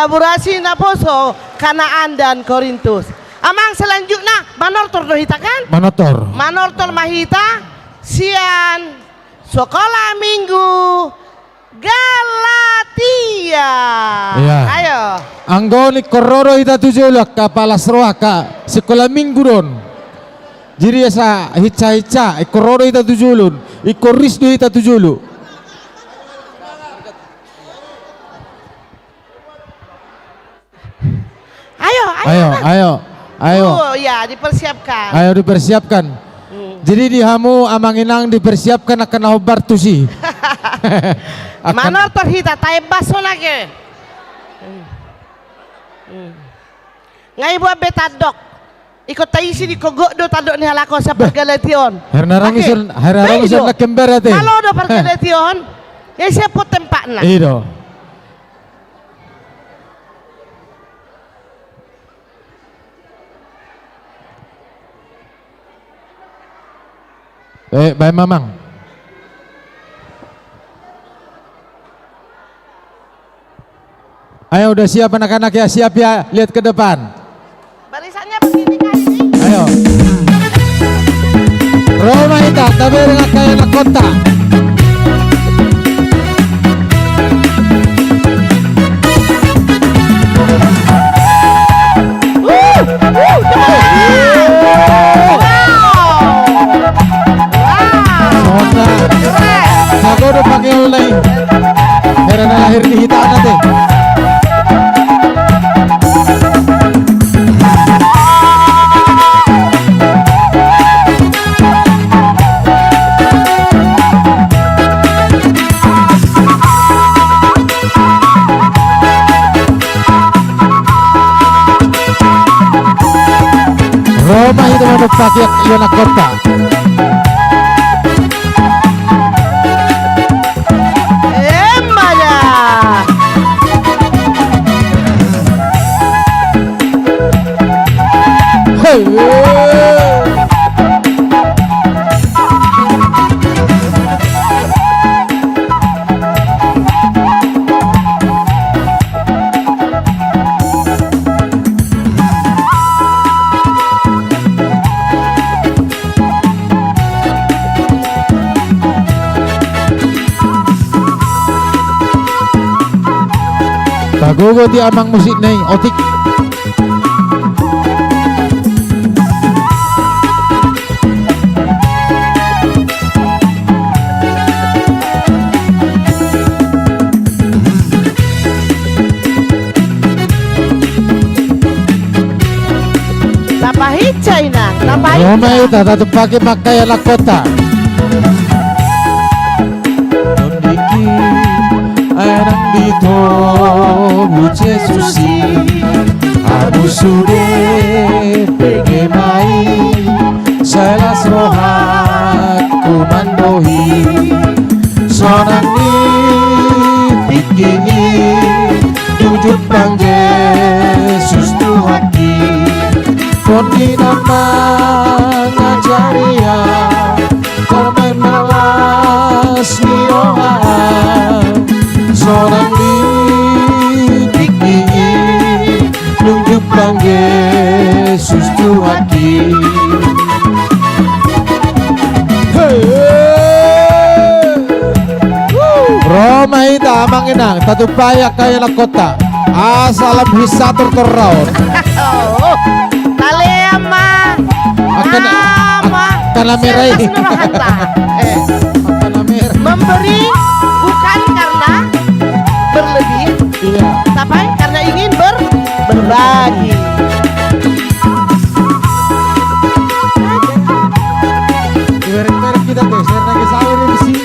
kolaborasi na poso Kanaan dan Korintus. Amang selanjutnya manortor dohita kan? Manortor mahita sian sekolah minggu Galatia. Iya. Ayo. Anggoni kororo ita tujulak ka palasroa ka sekolah minggu don. Jadi sa hica-hica kororo ita tujulun, ikoris do ita tujulu. Ayo. Oh ya, dipersiapkan. Ayo dipersiapkan. Jadi di hamu amanginang dipersiapkan akan obar tusi. Manor terhita tae baso lagi. Ngai buat betadok. Ikut taisi di kogok do tadok ni halako sa pergalation. Hernarang ison na kember ate. Kalau do pergalation, ya siapa tempatna. Iyo. Baik Mamang. Ayo udah siap anak-anak ya, siap ya, lihat ke depan. Barisannya begini kan ini. Ayo. Roma ita, tabi dengan kaya na kota. Aku udah pakai online. Karena lahir di hitam nanti. Roma itu mau pakai Yona kota. Bagogo di amang musik nih, otik. Napahit China, napahit. Roma itu tetap pakai pakaian lakota. Anak dito buce susi abu sude pegemai selas rohat kumandohi sonang ni pikini tujuh pangge sustu hati kondi nama ngajaria korban melas mioha seorang di tinggi nunjuk panggil sustu hati. Roma itu amang inang tatu payak kaya kota asalam hisatur terraun. Taleama akan merai memberi bukan karena berlebih, iya. tapi karena ingin berbagi. Merek-merek kita deh, saya lagi sahur di sini.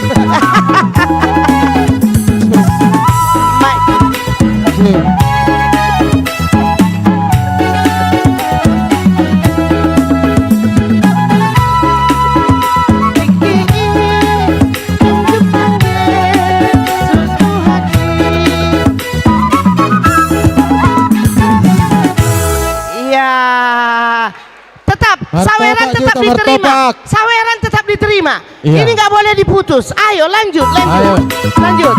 Saweran tetap diterima. Saweran tetap diterima. Iya. Ini nggak boleh diputus. Ayo lanjut. Ayo. Lanjut.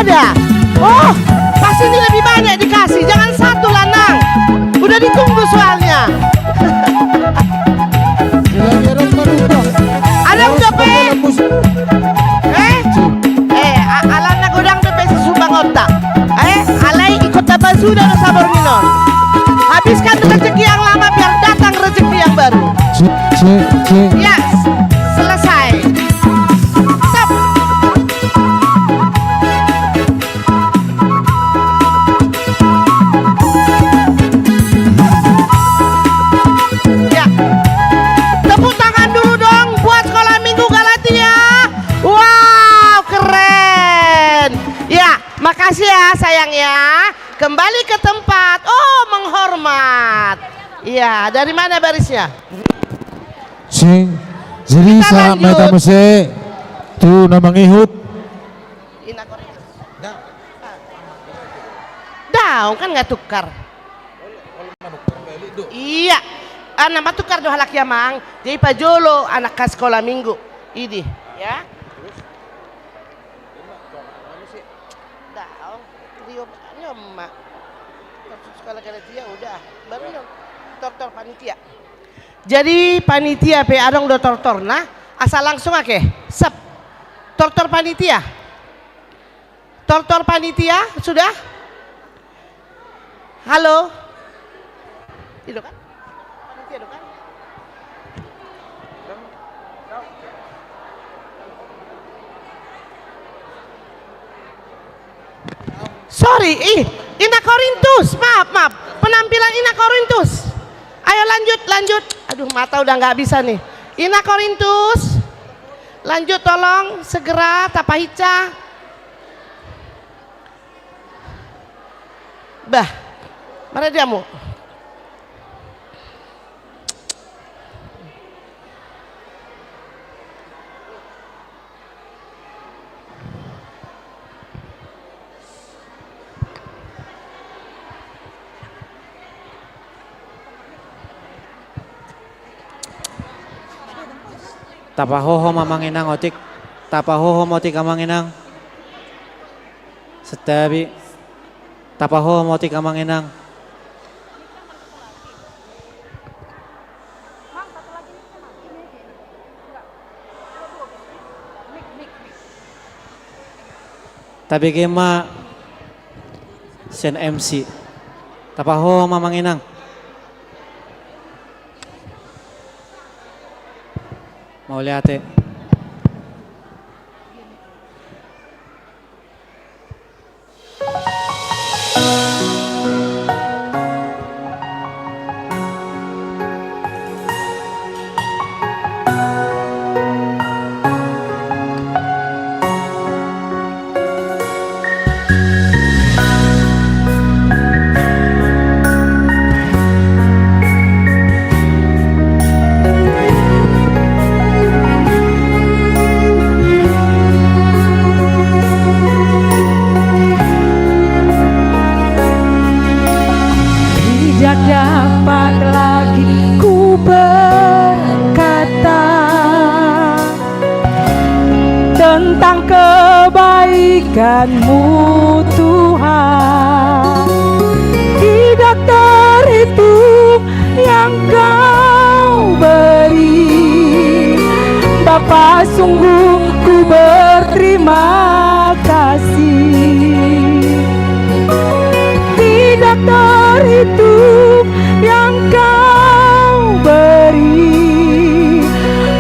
ada. Oh, pasti ini lebih banyak dikasih. Jangan satu lanang. Udah ditunggu soalnya. Ada udah pe. Alana godang pe susubang otak. Alai ikut tabah sudah sabar minon. Habiskan rezeki yang lama biar datang rezeki yang baru. Yes, selesai. Stop. Ya, tepuk tangan dulu dong buat sekolah minggu Galatia. Wow, keren. Ya, makasih ya sayang ya. Kembali ke tempat. Oh, menghormat. Iya, dari mana barisnya? Sing, jadi sa meta mese tu namang ihut. Daun kan nggak tukar. Iya, nama tukar doa laki mang. Jadi Pak Jolo anak ke sekolah minggu. Ini, ya. Daun, Rio nyoma. Sekolah Galatia udah, baru tortor panitia. Jadi panitia pe adong do tortor nah asal langsung ake sep tortor panitia sudah halo itu kan panitia itu kan sorry Ina Korintus maaf penampilan Ina Korintus. Ayo lanjut. Aduh mata udah nggak bisa nih. Ina Korintus. Lanjut tolong segera Tapahica. Bah. Mana diamu? Tapahoho mamanginang otik, tapahoho motik amanginang, setabi, tapahoho motik amanginang. Tapi kema sen MC, tapahoho mamanginang. Mau lihat ya. tentang kebaikan-Mu Tuhan. Tidak terhitung yang Kau beri, Bapa, sungguh ku berterima kasih. Tidak terhitung yang Kau beri,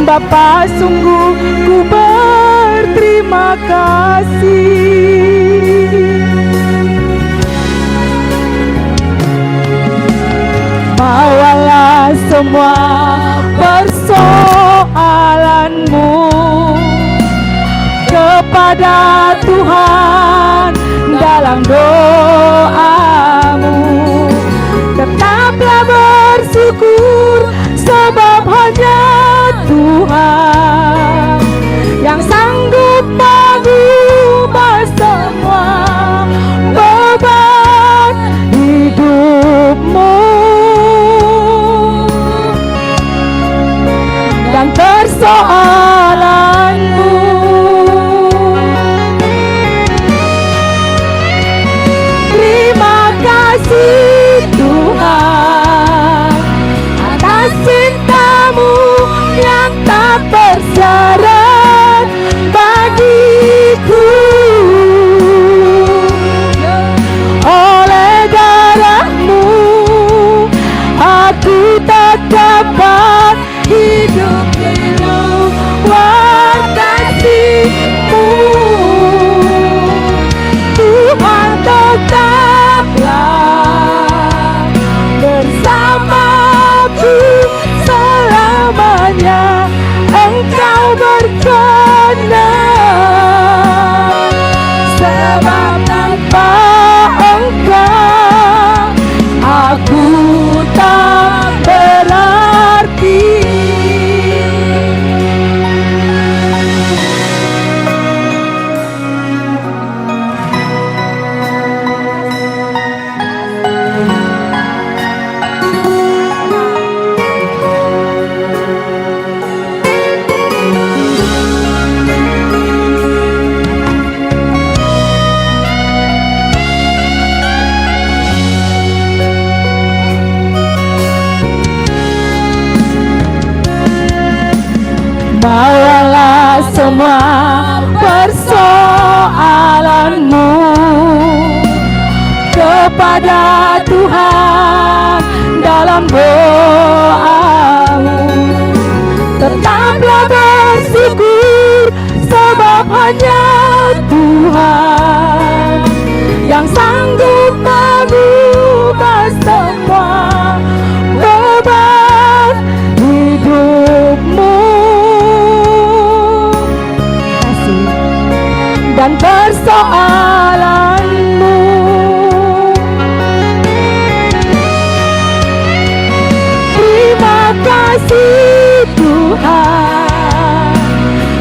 Bapa, sungguh ku berterima kasih. Bawalah semua persoalanmu kepada Tuhan dalam doamu. Tetaplah bersyukur sebab hanya Tuhan yang sanggup mengubah semua beban hidupmu dan persoalanmu. Tuhan, atas cintamu yang tak bersyarat bagiku. Oleh darahmu aku tak dapat hidup di luar kasih-Mu. Tuhan, tetaplah bersamaku selamanya. Engkau berkenan, sebab tanpa Engkau aku tak berarti. Bawalah semua persoalanmu kepada Tuhan dalam doamu. Tetaplah bersyukur, sebab hanya Tuhan yang sanggup mengubah semua beban hidupmu dan persoalanmu. Terima kasih Tuhan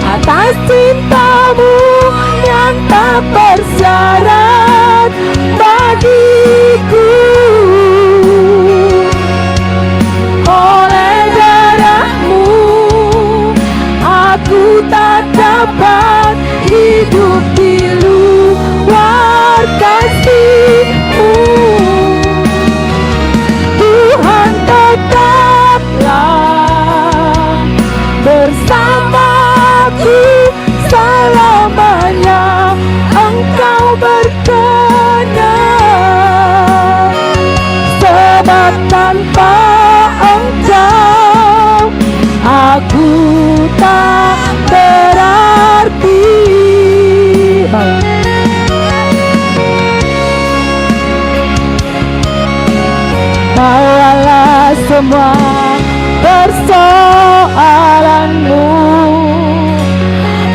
atas cintamu yang tak bersyarat bagiku. Oleh darahmu aku tak dapat hidup di luar kasih-Mu. Tuhan, tetaplah bersamaku selamanya. Engkau berkenan, sebab tanpa Engkau aku tak berarti. Bawalah semua persoalanmu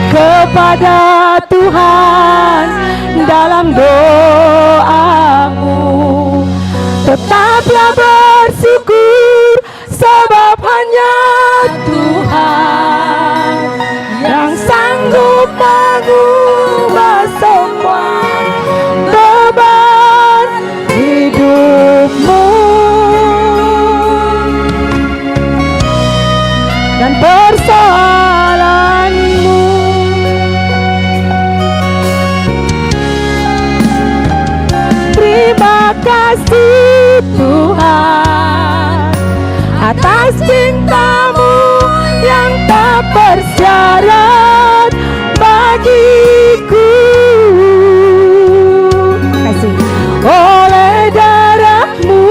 kepada Tuhan dalam doamu. Tetaplah bersyukur, sebab hanya Tuhan yang sanggup mengubah semua beban hidupmu dan persoalanmu. Terima kasih Tuhan atas cintamu yang tak bersyarat bagiku. Oleh darahmu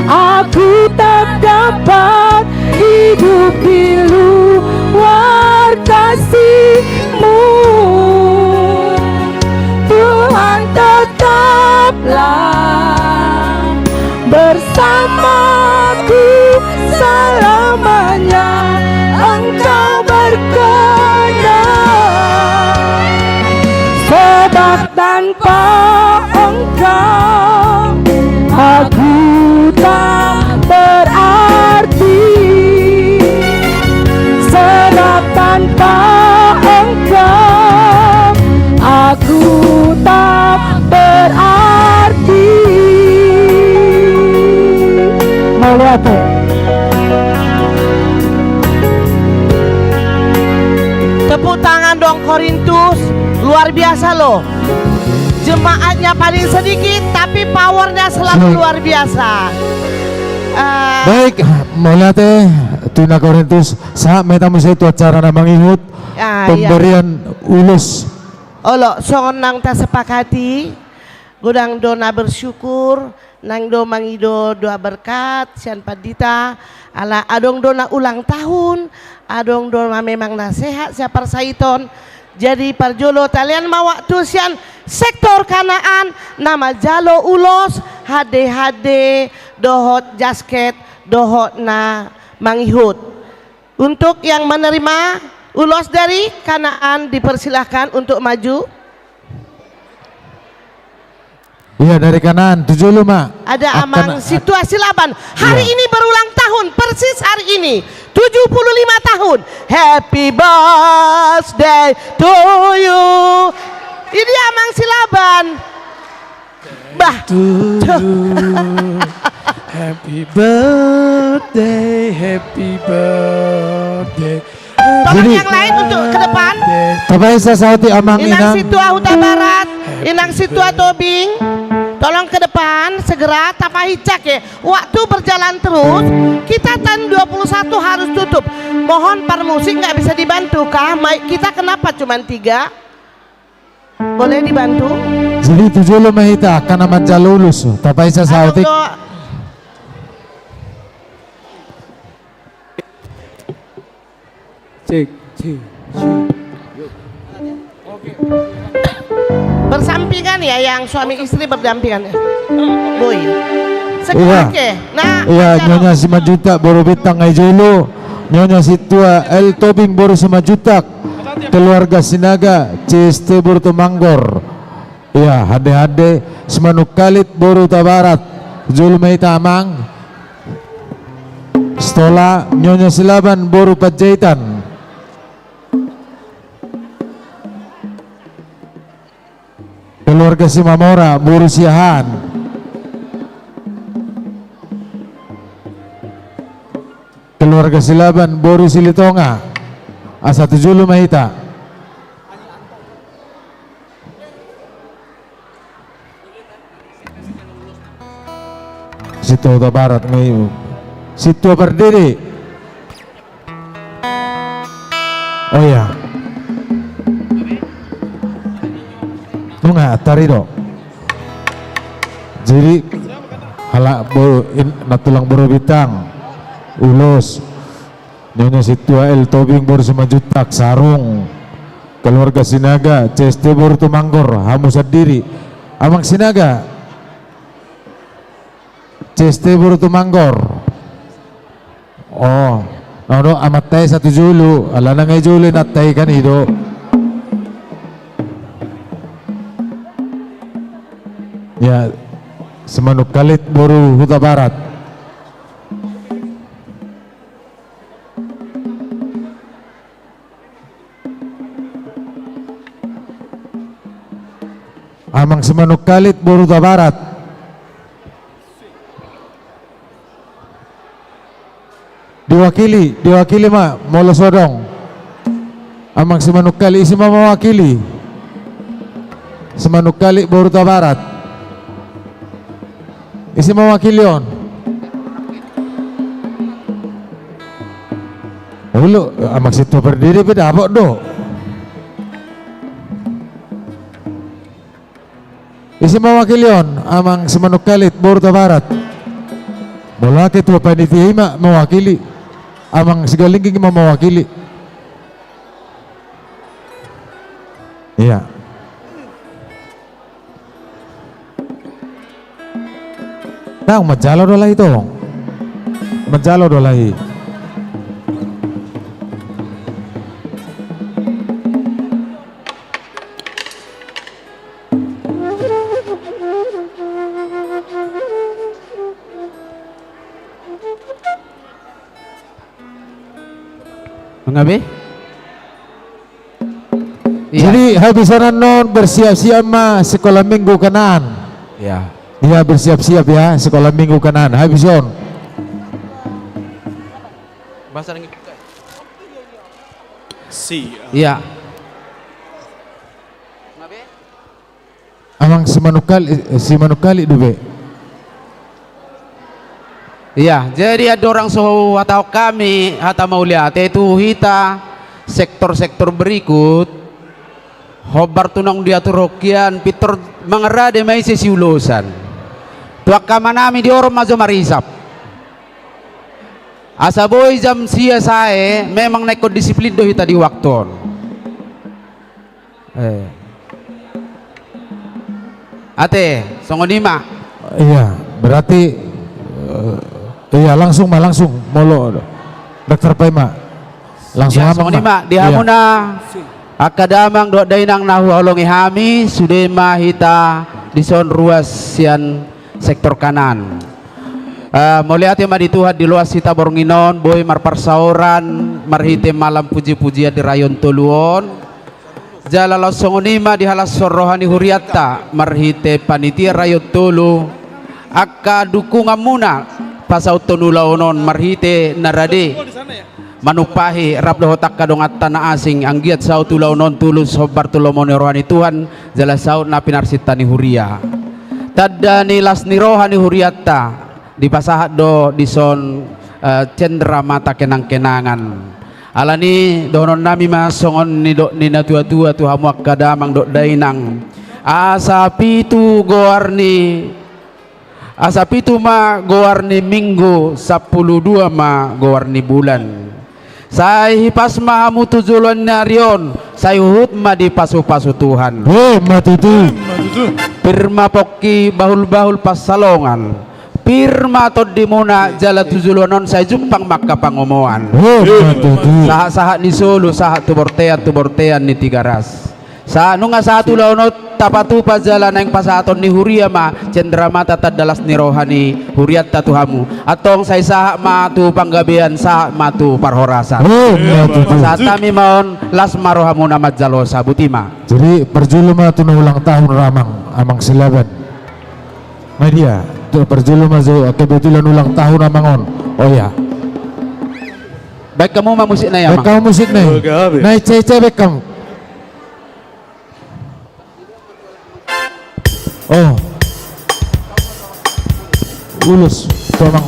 aku tak dapat hidup di luar kasih-Mu. Tuhan, tetaplah bersamaku selamanya. Engkau berkenan, sebab tanpa Engkau aku tak berarti. Sebab tanpa Engkau aku tak berarti. Mau lihat tuh? Tepuk tangan dong Korintus, luar biasa loh. Jemaatnya paling sedikit tapi powernya selalu luar biasa. Baik, mulai teh Tuna Korintus saat metamu itu acara namang ihut pemberian ulus. Olo sonang tak sepakati, gudang dona bersyukur, nang do mangido doa berkat, sian padita, ala adong dona ulang tahun, adong dona memang nasehat siapa saiton. Jadi parjolo talian mau waktu sian sektor Kanaan nama jalo ulos hade dohot jasket dohot na mangihut. Untuk yang menerima ulos dari Kanaan dipersilahkan untuk maju. Iya dari Kanaan 75. Ada amang situasi laban. Hari ini berulang tahun persis hari ini 75 tahun. Happy birthday to you. Ini amang silaban. Bah. Happy birthday, happy birthday. Tolong yang lain untuk ke depan. Tapai sasauti amang Inang inang. Situa Huta Barat, Inang Situa Tobing. Tolong ke depan segera tapai cak ya. Waktu berjalan terus, kita tahun 21 harus tutup. Mohon para musik nggak bisa dibantu kah? Kita kenapa cuma 3? Boleh dibantu? Jadi 75 hita karena manjalulus. Tapai sasauti. Cek. Bersampingan ya, yang suami istri berdampingan ya. Boy. Iya. Sekali nah. Iya, nyonya 5 juta baru bintang ngai jolo. Nyonya Situa El Tobing baru 5 juta. Keluarga Sinaga CST baru Manggor. Iya, hade Semanuk Kalit baru Barat. Julu Mahita Amang. Stola Nyonya Silaban baru Pajaitan. Keluarga Simamora baru Siahan. Keluarga Silaban baru Silitonga. Asa 75 hita. Situ Huta Barat ngayu. Situ berdiri. Oh ya. Nunga tarido. Jadi halak baru natulang baru bitang. Ulos. Nyonya Situa El Tobing baru 5 juta sarung. Keluarga Sinaga CST baru Manggor hamu sendiri. Amang Sinaga CST baru Manggor. Oh, no amat tay 1 julu. Ala na ngay julu natay kan ido. Ya, Semanuk Kalit baru Huta Barat. Amang Semanuk Kalit baru Huta Barat. Diwakili mak Molo Sodong. Amang Semanuk Kalit isi mewakili. Semanuk Kalit baru Huta Barat. Isi mewakili on. Ulu amak situ berdiri beda apa do. Isi mewakili on amang Semanuk Kalit baru Huta Barat. Bola ketua panitia ima mewakili. Amang Sigalingking mau mewakili. Iya. Nah, majalo dolai itu. Majalo dolai. Mengabe? Jadi habisan non bersiap-siap mah sekolah minggu Kanaan. Ya. Iya bersiap-siap ya sekolah minggu Kanaan. Habison. Bahasa nang Si. Iya. Amang mang si manukali dube. Iya, jadi ada orang so atau kami hata mau lihat itu hita sektor-sektor berikut hobar tunang diatur hokian pitor mengerade mai sesi ulusan tuak kamanami di orang mazo marisap asa boy jam sia sae memang neko disiplin do hita di wakton ate songonima. Iya, berarti iya langsung molo Dokter Paima langsung ya, amang ma di hamuna akadamang do dainang nahu olongi hami sudema hita dison ruas sian sektor kanan moliati ma di Tuhan di luas hita boronginon boy marparsauran marhite malam puji-pujian di rayon Tuluon jalala songonima di halas rohani huriatta marhite panitia rayon Tulu akka dukungan muna pasau tonulaonon marhite narade manupahi rabdo hotak kadong at tanah asing anggiat sau tulaunon tulus hobar tulomone rohani Tuhan jala saut na pinarsitani huria tadda nilas ni rohani huriatta di pasahat do dison cendera mata kenang-kenangan alani donon nami masongon ni do ni natua-tua tuhamu akadamang do dainang asa pitu goarni ma gowarni minggu 12 ma gowarni bulan saya hipas mahamu tujulan narion saya uhut ma di pasu-pasu Tuhan matutu firma poki bahul-bahul pasalongan firma tod dimuna jala tujulonon saya jumpang maka pangomoan sahat-sahat ni Solo sahat tubortean ni Tigaras sa nunga satu launot tapatu pajalan yang pasaton ni huria ma cendera mata tadalas ni rohani huriat tatuhamu atong say saha matu panggabian saha matu parhorasan saat kami maon las marohamu nama jalosa butima jadi perjuluma tu ulang tahun ramang amang silaban media tu perjuluma zo kebetulan ulang tahun amangon oh ya baik kamu mah musik na ya baik kamu musik na naik cece baik kamu oh ulus tolong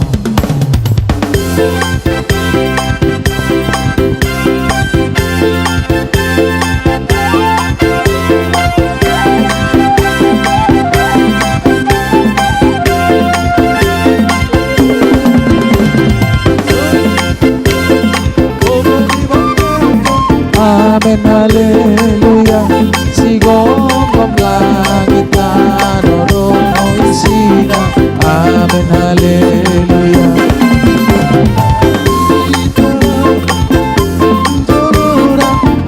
amin haleluya sigong langit sina amin haleluya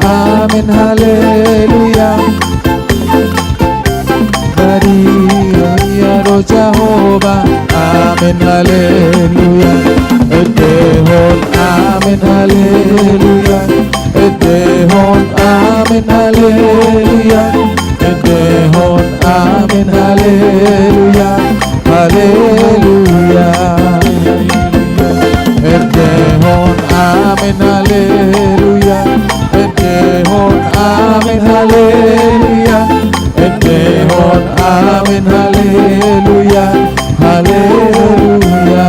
amin haleluya dari ya roh Jehovah amin haleluya edehon amin haleluya edehon amin haleluya edehon amin haleluya haleluya edehon amin haleluya edehon amin haleluya edehon amin haleluya haleluya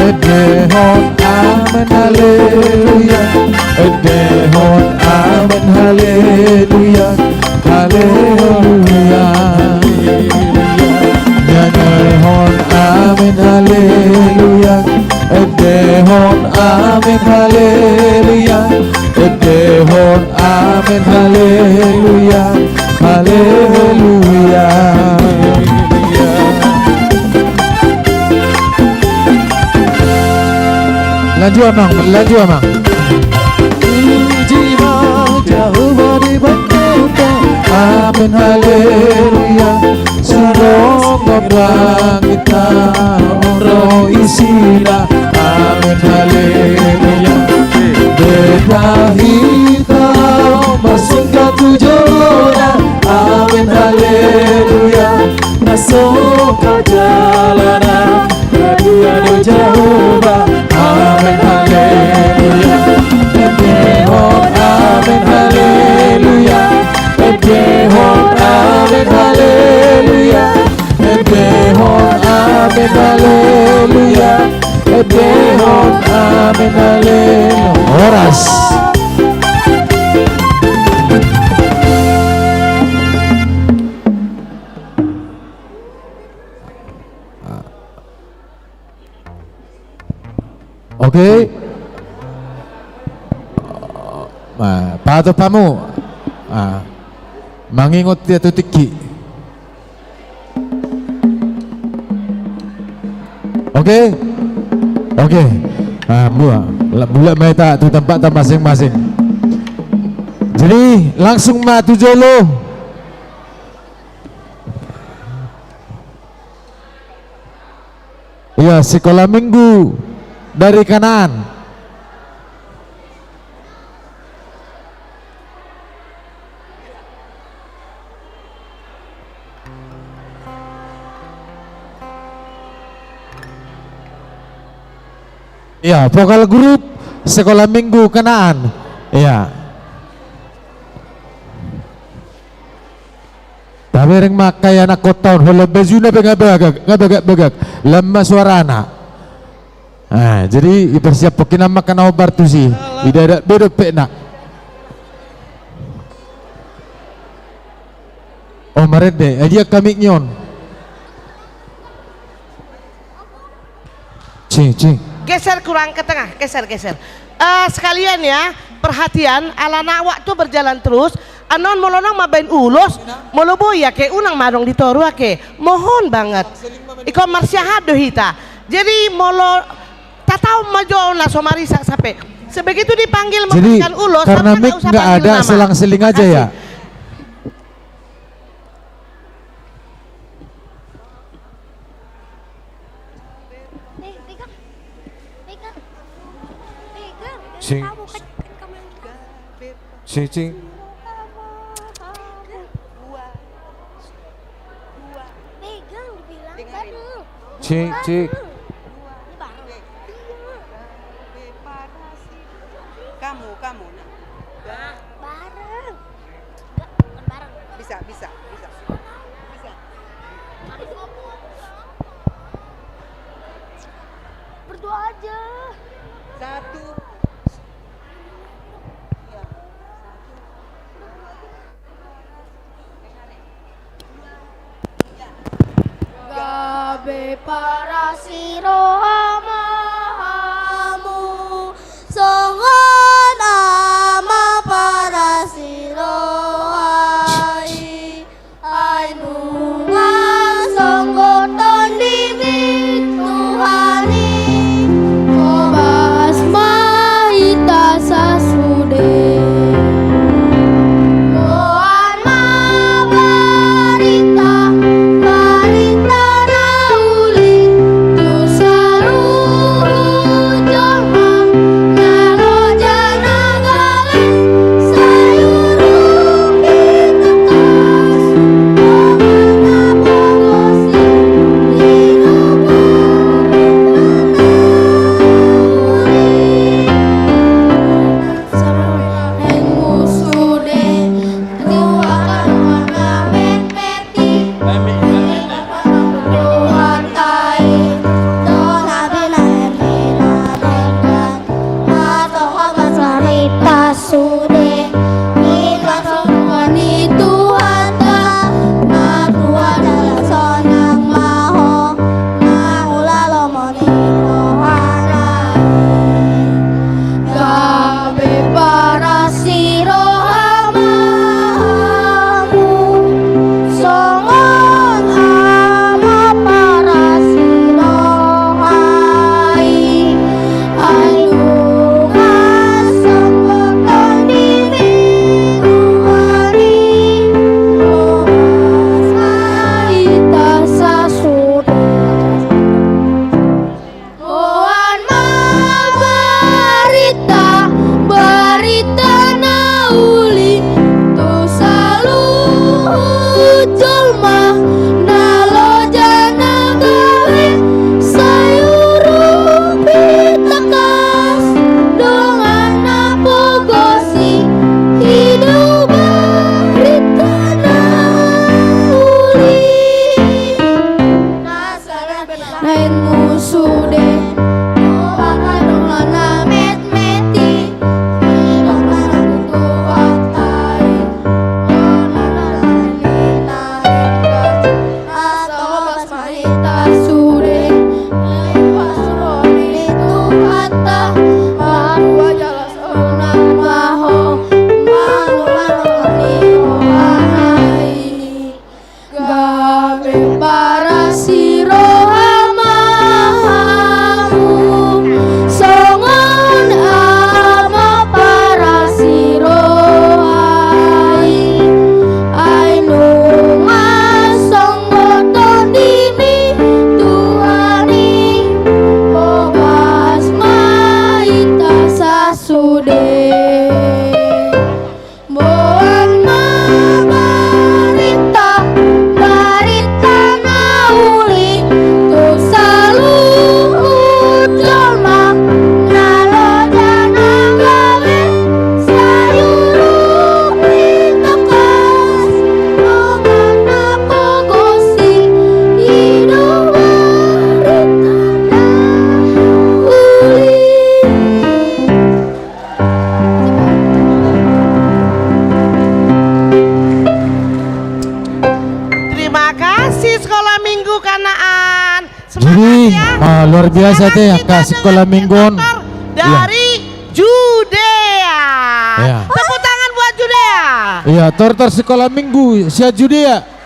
edehon amin haleluya edehon amin haleluya haleluya edehon amin haleluya edehon amin haleluya edehon amin haleluya haleluya laju amang kita roh isina amin haleluya beda hitam masingkat tujuan amin haleluya masuk ke jalanan kedua Jehovah amin haleluya Dehon amin haleluya Dehon amin haleluya Dehon amin haleluya Dehon amin haleluya Horas Oke. Pato pamu. Mangingot dia tutiki. Oke. Oke. Bulat meta tu tempat masing-masing. Jadi langsung matu jolo. Ya, sekolah minggu dari Kanaan. Ya, vokal grup sekolah minggu Kanaan. Ya. Tapi ring makai anak kota hole baju na begak lama suara anak. Nah, jadi bersiap pokoknya makan obar tu sih. Tidak ada beda peknak. Oh merede, dia kami nyon. Cing. Geser kurang ke tengah, geser. Sekalian ya, perhatian, alana waktu berjalan terus. Anon molonong mabain ulos, molobo ya ke unang marong ditoru ke. Mohon banget. Iko marsyahado hita. Jadi molo tatau majo na somarisa sampai. Sebegitu dipanggil memberikan ulos, karena mik nggak ada selang-seling aja ya. Cing. Cik. Kamu bareng. Bisa. Berdoa aja. Satu. Gabe para sirohamamu songon ama para sirohai ainunga songgoton dibit Tuhani obas mahita sasude Moan mabarita di Jadi luar biasa teh yang ke sekolah mingguan dari Judea. Ya. Tepuk tangan buat Judea. Iya, tortor sekolah minggu sia Judea.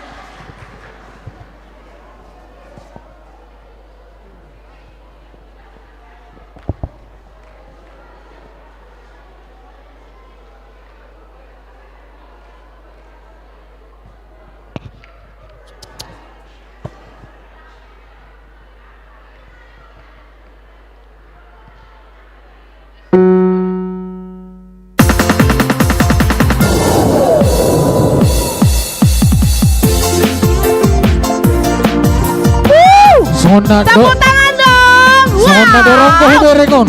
Tepuk tangan dong. Sona dorong ko hiberekon.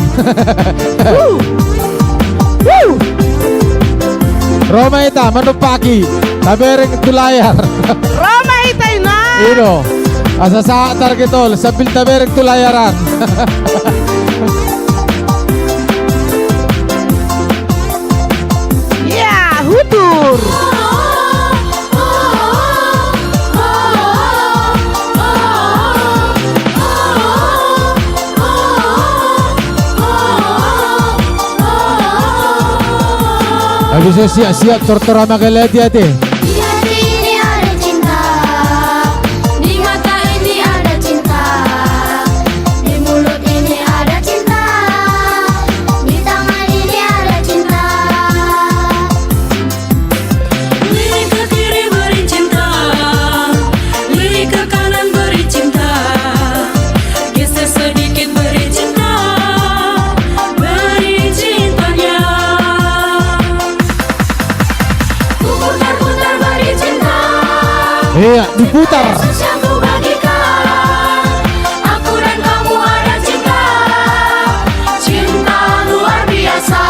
Roma ita manupaki tabereng itu layar. Roma ita ina. Ino asa saat targetol sambil tabereng itu layaran. Ya, hutur. Bisa siap-siap tortor sama kalian hati-hati. Di hati ini ada cinta, di mata ini ada cinta, di mulut ini ada cinta, di tangan ini ada cinta. Lirik ke kiri beri cinta, lirik ke kanan beri cinta, geser sedikit beri cinta, beri cintanya. Putar-putar beri cinta. Iya, diputar. Yesus yang ku bagikan, aku dan kamu ada cinta, cinta luar biasa.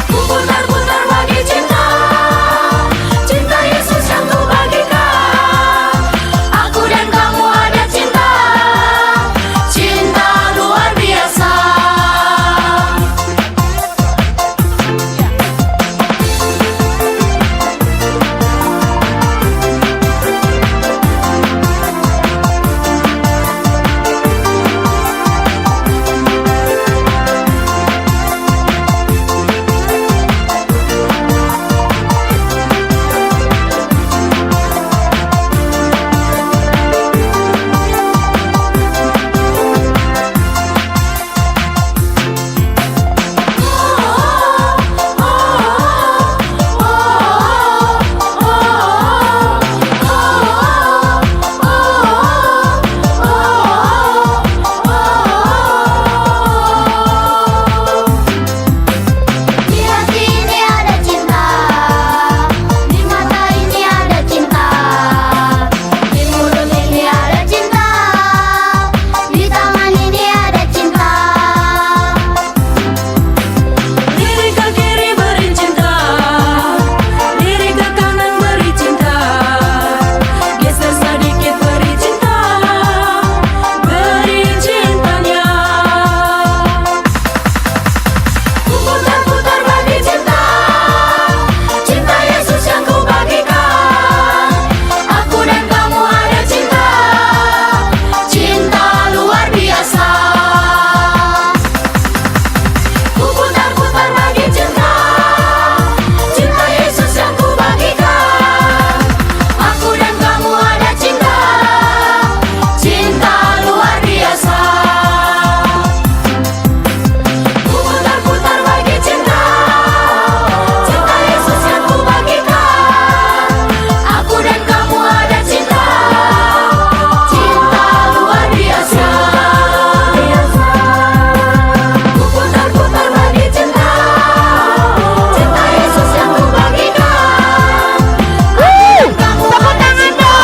Ku putar-putar bagi cinta, cinta Yesus yang ku bagikan, aku dan kamu ada cinta, cinta luar biasa. Di hati ini ada cinta, di mata ini ada cinta, di mulut ini ada cinta, di tangan ini ada cinta. Lirik ke kiri beri cinta, lirik ke kanan beri cinta, geser sedikit beri cinta, beri cintanya. Ku putar-putar bagi cinta, cinta Yesus yang ku bagikan, aku dan kamu ada cinta, cinta luar biasa. Ku putar-putar bagi cinta, cinta Yesus yang ku bagikan, aku dan kamu ada cinta, cinta luar biasa. Ku putar-putar bagi cinta, cinta Yesus yang ku bagikan, aku dan kamu ada cinta, cinta luar biasa. Ku putar-putar bagi cinta, cinta Yesus yang ku bagikan, aku dan kamu ada cinta,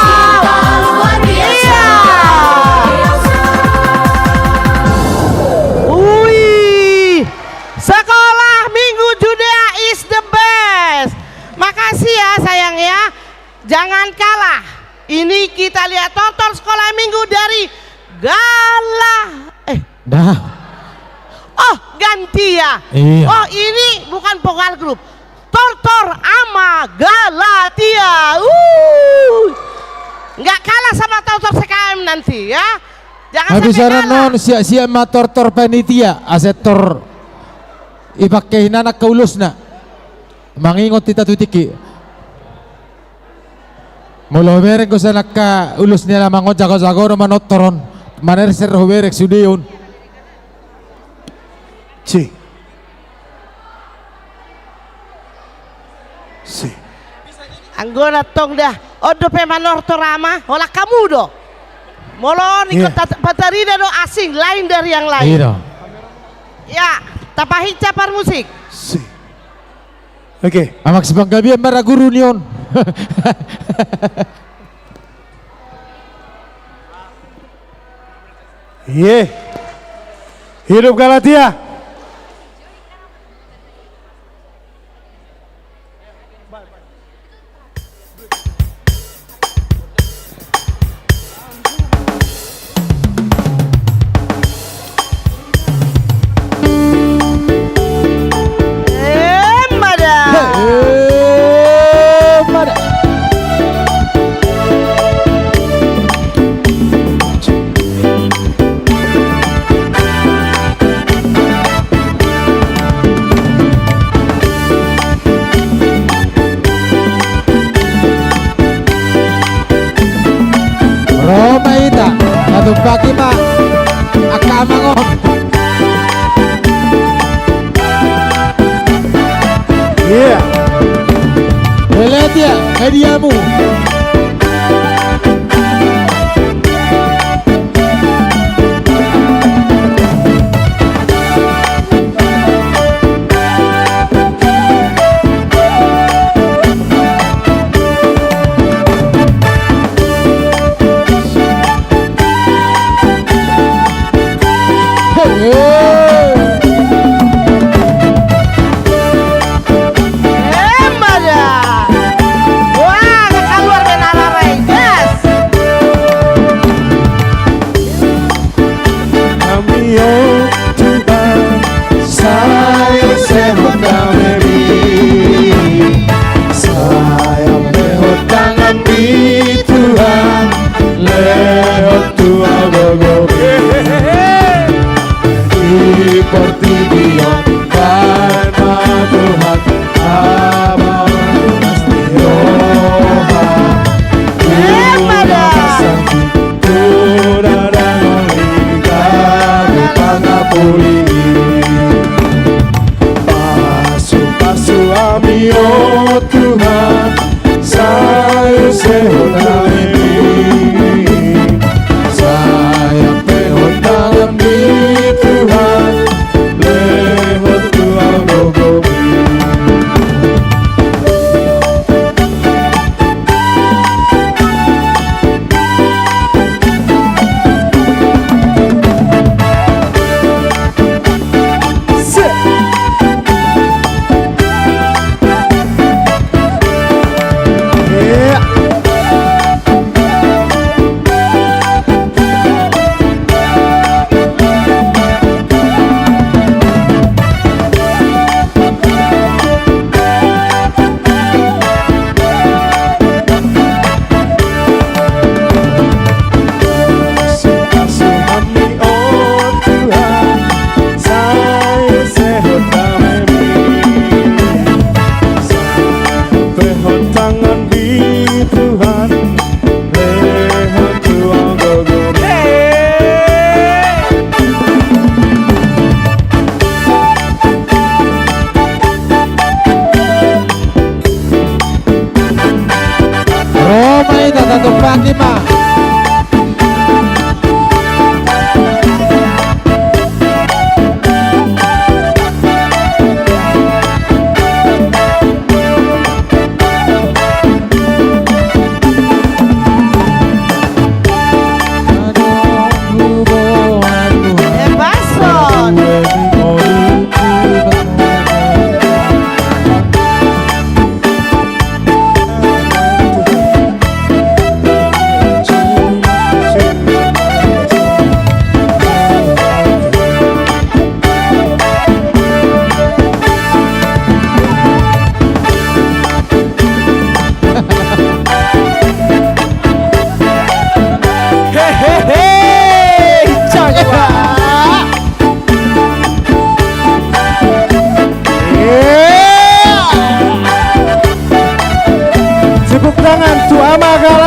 cinta luar biasa. Wih, sekolah minggu Judea is the best. Makasih ya sayang ya. Jangan kalah. Ini kita lihat tonton sekolah minggu dari Dah. Oh ganti ya. Iya. Oh ini bukan vokal grup. Tortor ama Galatia. Nggak kalah sama Tautor CKM nanti ya. Jangan Habis sampai sana kalah. non sia-sia mator panitia asetor ipakai anak keulus na mangingot tita tutiki mula humerek ko sa naka ulus nila mangot jago-jago na manotoron maner ser humerek sudiyon Si. Si. Anggona tong dah. Odo pe manor torama, hola kamu do. Molon ikut patarida do asing lain dari yang lain. Iya. Ya, tapahin capar musik. Si. Oke. Amak si panggabi ang maraguru niyon. Ye. Hidup Galatia. Roma ita, natumpaki ma, akamangon. Yeah. Beletia, hadiahmu.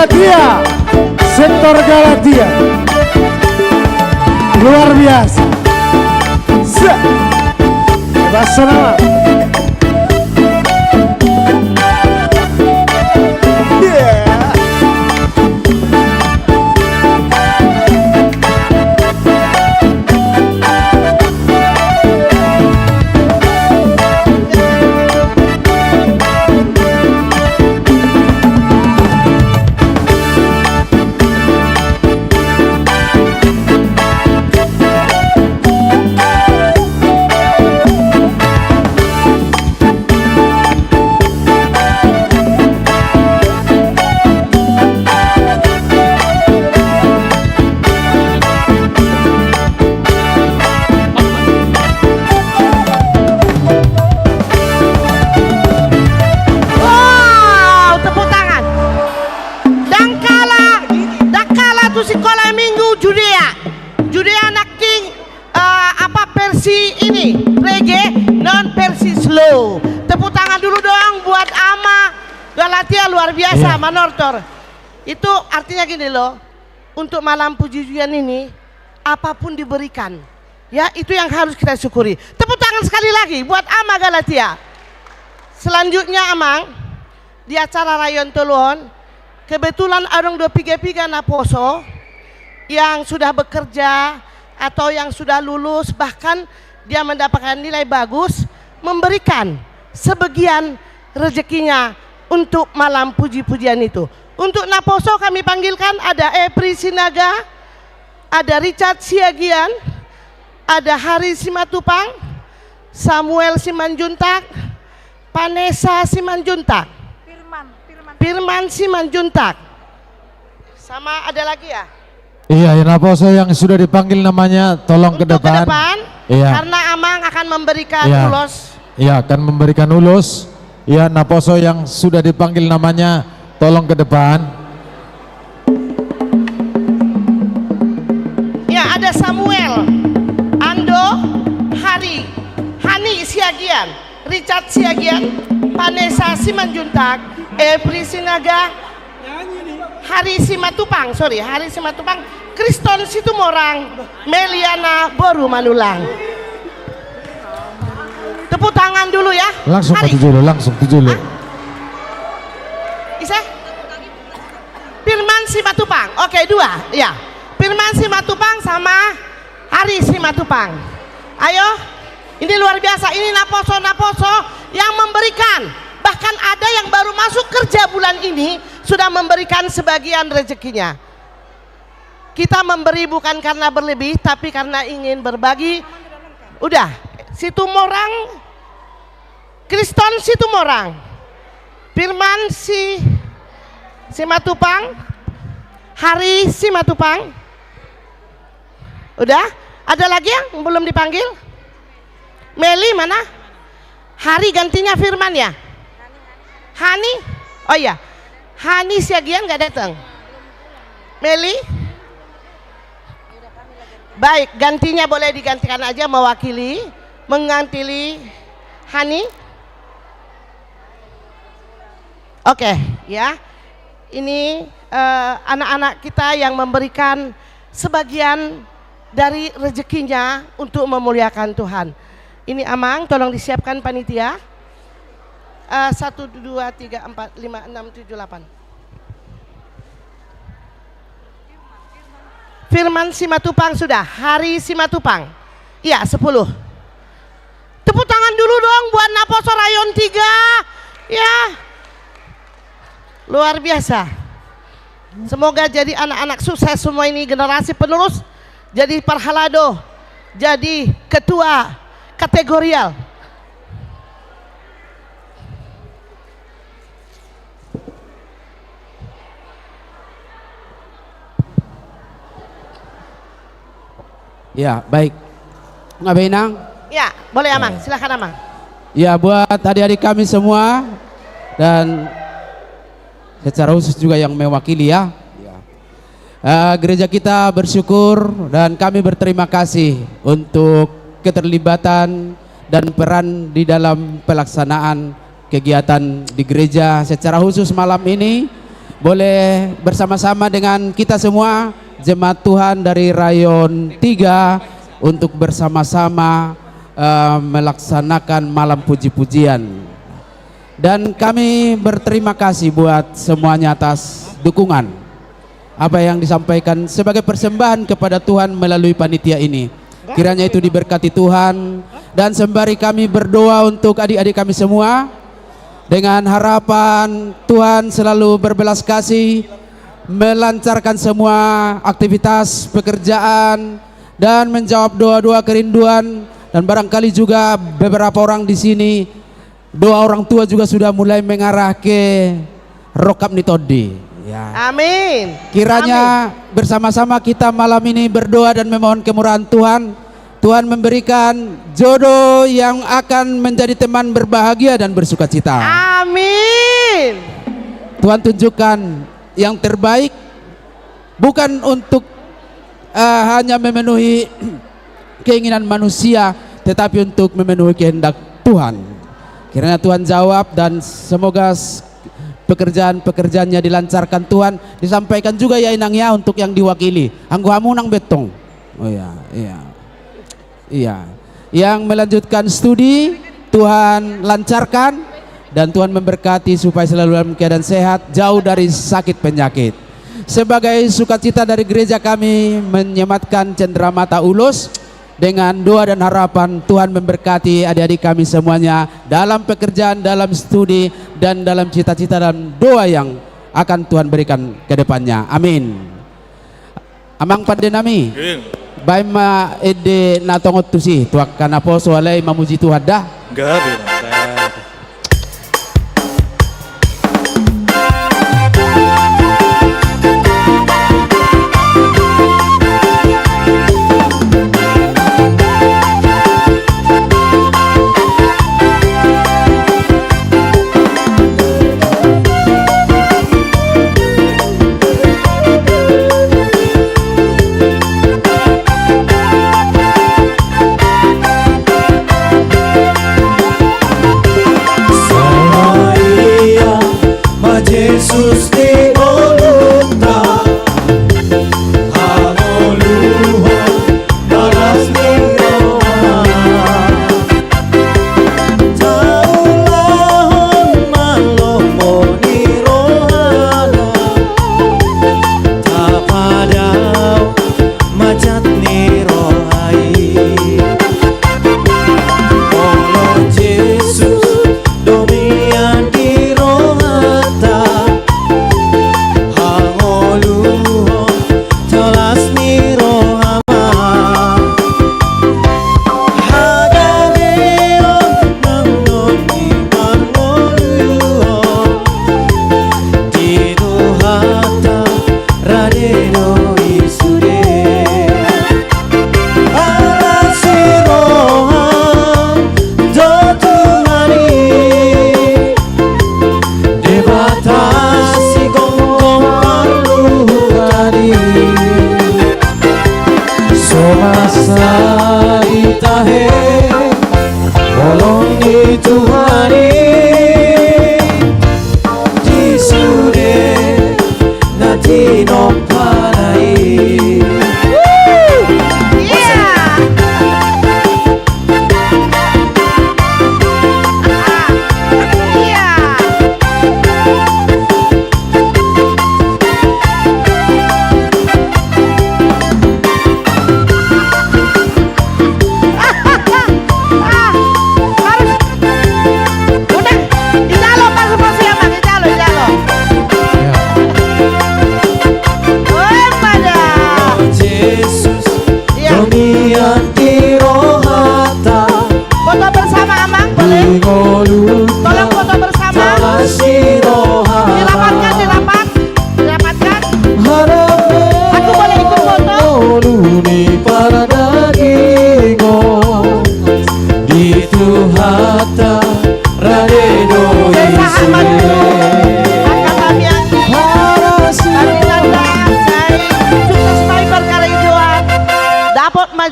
Galatia, sektor Galatia. Luar biasa. Basana. Tepuk tangan dulu dong buat Ama Galatia, luar biasa, Manortor. Itu artinya gini loh, untuk malam puji-pujian ini apapun diberikan, ya itu yang harus kita syukuri. Tepuk tangan sekali lagi buat Ama Galatia. Selanjutnya Amang, di acara Rayon Toluon, kebetulan orang 2 na poso yang sudah bekerja atau yang sudah lulus, bahkan dia mendapatkan nilai bagus, memberikan sebagian rezekinya untuk malam puji-pujian itu. Untuk Naposo kami panggilkan ada Epri Sinaga, ada Richard Siagian, ada Hari Simatupang, Samuel Simanjuntak, Vanessa Simanjuntak, Firman Simanjuntak, sama ada lagi ya? Iya, Naposo yang sudah dipanggil namanya tolong ke depan. Iya. Karena Amang akan memberikan ulos. Iya, akan memberikan ulos. Ya, Naposo yang sudah dipanggil namanya tolong ke depan. Ya, ada Samuel, Ando, Hari, Hani Siagian, Richard Siagian, Vanessa Simanjuntak, Epri Sinaga, Hari Simatupang, Kriston Situmorang, Meliana Boru Manulang. Tepuk tangan dulu ya. Langsung tujuh dulu. Bisa? Firman Simatupang. Oke, 2. Ya. Firman Simatupang sama Hari Simatupang. Ayo. Ini luar biasa. Ini Naposo yang memberikan. Bahkan ada yang baru masuk kerja bulan ini sudah memberikan sebagian rezekinya. Kita memberi bukan karena berlebih, tapi karena ingin berbagi. Udah, Situmorang, Kriston Situmorang, Firman Simatupang, Hari Simatupang. Udah, ada lagi yang belum dipanggil? Meli mana? Hari gantinya Firman ya? Hani? Oh iya, Hani Siagian gak datang. Meli? Baik, gantinya boleh digantikan aja mewakili, mengantili Hani. Oke, ya. Ini anak-anak kita yang memberikan sebagian dari rezekinya untuk memuliakan Tuhan. Ini Amang, tolong disiapkan panitia. 1, 2, 3, 4, 5, 6, 7, 8. Firman Simatupang sudah, Hari Simatupang. Iya, 10. Tepuk tangan dulu dong buat Naposo Rayon 3. Ya. Luar biasa. Semoga jadi anak-anak sukses semua ini, generasi penerus, jadi parhalado, jadi ketua kategorial. Ya, baik. Nggak Benang? Ya, boleh Amang, silakan Amang. Ya, buat adik-adik kami semua dan secara khusus juga yang mewakili ya. Gereja kita bersyukur dan kami berterima kasih untuk keterlibatan dan peran di dalam pelaksanaan kegiatan di gereja. Secara khusus malam ini boleh bersama-sama dengan kita semua jemaat Tuhan dari Rayon 3 untuk bersama-sama melaksanakan malam puji-pujian. Dan kami berterima kasih buat semuanya atas dukungan apa yang disampaikan sebagai persembahan kepada Tuhan melalui panitia ini. Kiranya itu diberkati Tuhan, dan sembari kami berdoa untuk adik-adik kami semua dengan harapan Tuhan selalu berbelas kasih melancarkan semua aktivitas pekerjaan dan menjawab doa-doa kerinduan. Dan barangkali juga beberapa orang di sini doa orang tua juga sudah mulai mengarah ke rokap nitodi. Ya. Amin. Kiranya bersama-sama kita malam ini berdoa dan memohon kemurahan Tuhan. Tuhan memberikan jodoh yang akan menjadi teman berbahagia dan bersukacita. Amin. Tuhan tunjukkan yang terbaik, bukan untuk hanya memenuhi keinginan manusia, tetapi untuk memenuhi kehendak Tuhan. Kiranya Tuhan jawab, dan semoga pekerjaan-pekerjaannya dilancarkan Tuhan. Disampaikan juga ya inang ya untuk yang diwakili anggo hamunang betong. Oh ya, iya. Iya, yang melanjutkan studi Tuhan lancarkan, dan Tuhan memberkati supaya selalu dalam keadaan sehat, jauh dari sakit penyakit. Sebagai sukacita dari gereja kami menyematkan cenderamata ulus dengan doa dan harapan Tuhan memberkati adik-adik kami semuanya dalam pekerjaan, dalam studi, dan dalam cita-cita dan doa yang akan Tuhan berikan ke depannya. Amin. Amang pandenami. Baik ma ede natongot tu si tuak kana po soalay mamuji Tuhan dah. Gabi. Jesus di olunta Hallelujah balas ningoa Taulahon malomo ni rohana Tapadaw macat ni rohai Olo Jesus domian di rohata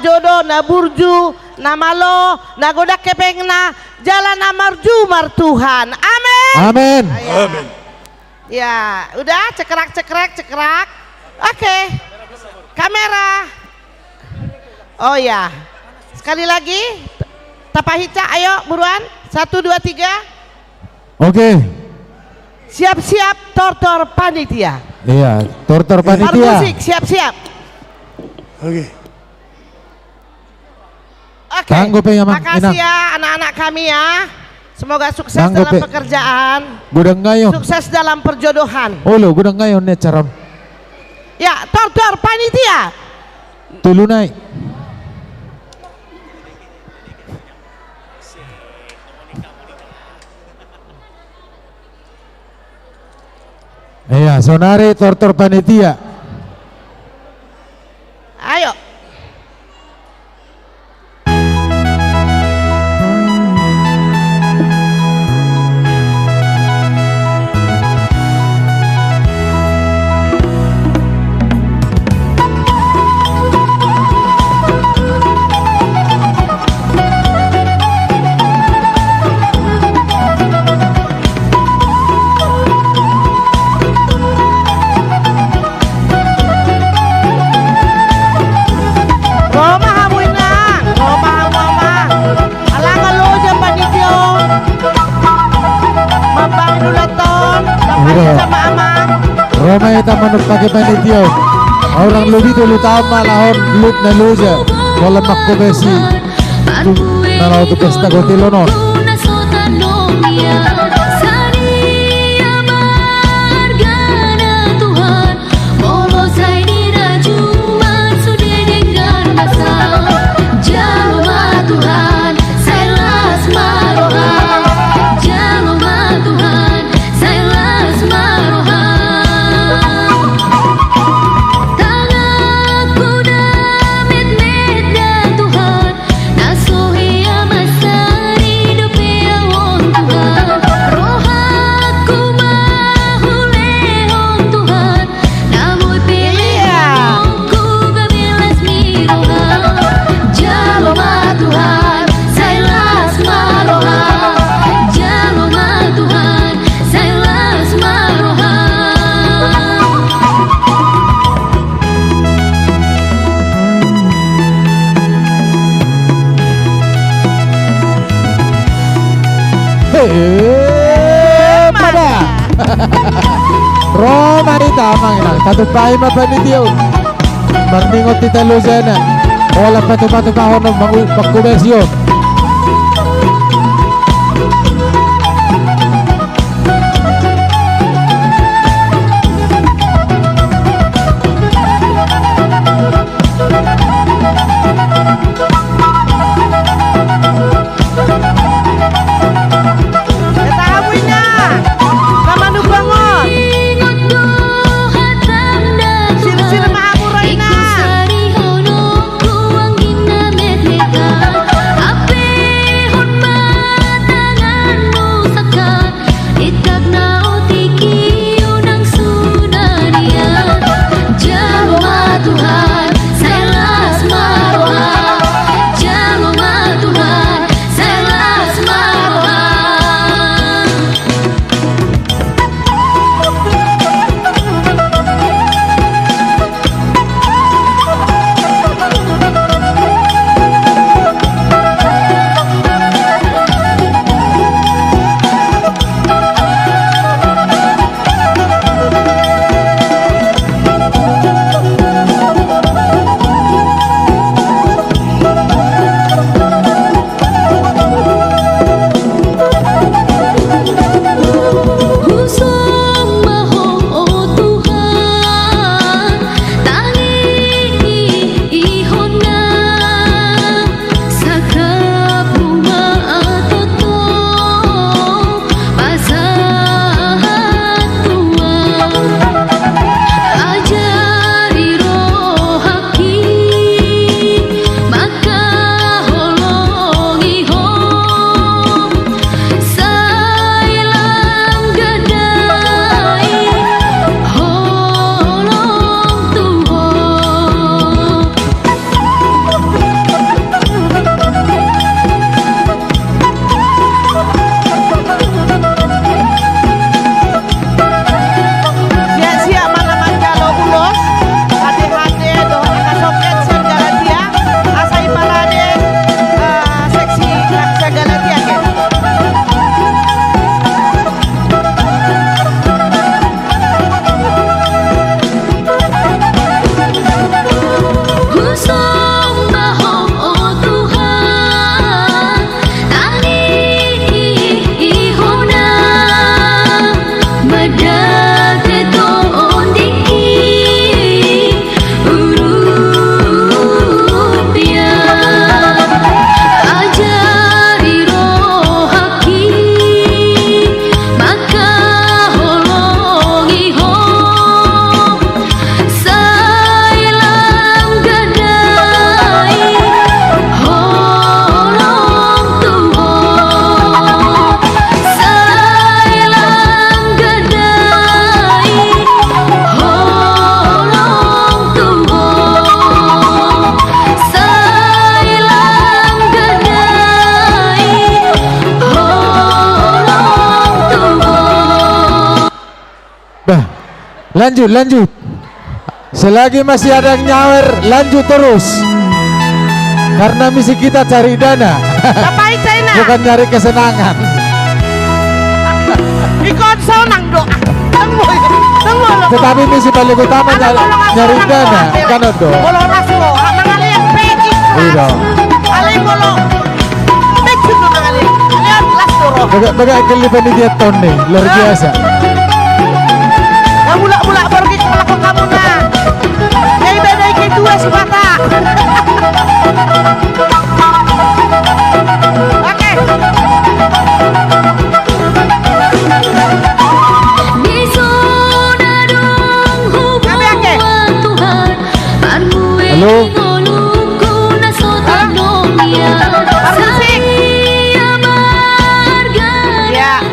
Jodoh na burju na malo na godak kepeng na jalan amarju mar Tuhan. Amin. Amin. Amin. Ya, udah cekerak. Oke. Kamera. Oh ya. Sekali lagi. Tapahica, ayo buruan. 1, 2, 3. Oke. Siap-siap tortor panitia. Iya, tortor Par panitia. musik, siap-siap. Oke. Oke. Tanggup ya, Mang. Makasih Inang. ya anak-anak kami ya. Semoga sukses Tanggup, dalam Pe. pekerjaan. Gudang ngayon. Sukses dalam perjodohan. Oh lo, gudang ngayon nih caram. Ya, tortor panitia. Tulunay. Iya, sonari tortor panitia. Ayo. Roma itu manut pakai panitia. Orang lebih dulu tama lahon lut na luja. Wala makobesi. Nalau tu pesta gotilono. Pada Roma ita manginang tatupai mapanitiu marningot tita luzana wala patu-patu kahon magkubesyo. Apa Dah, lanjut. Selagi masih ada yang nyawer, lanjut terus. Karena misi kita cari dana, bukan nyari kesenangan. Ikut senang doa. Tetapi misi paling utama nyari dana, kan do. Bolo rasko, mangali yang pegi. Iya. Alay bolo. Pegi no mangali. Lihat lastoro. Baga kelipan dia ton nih, luar biasa. Yang mula pergi ke belakang kamu nah. Yang beda ikan dua si mata. Oke. Halo. Ya.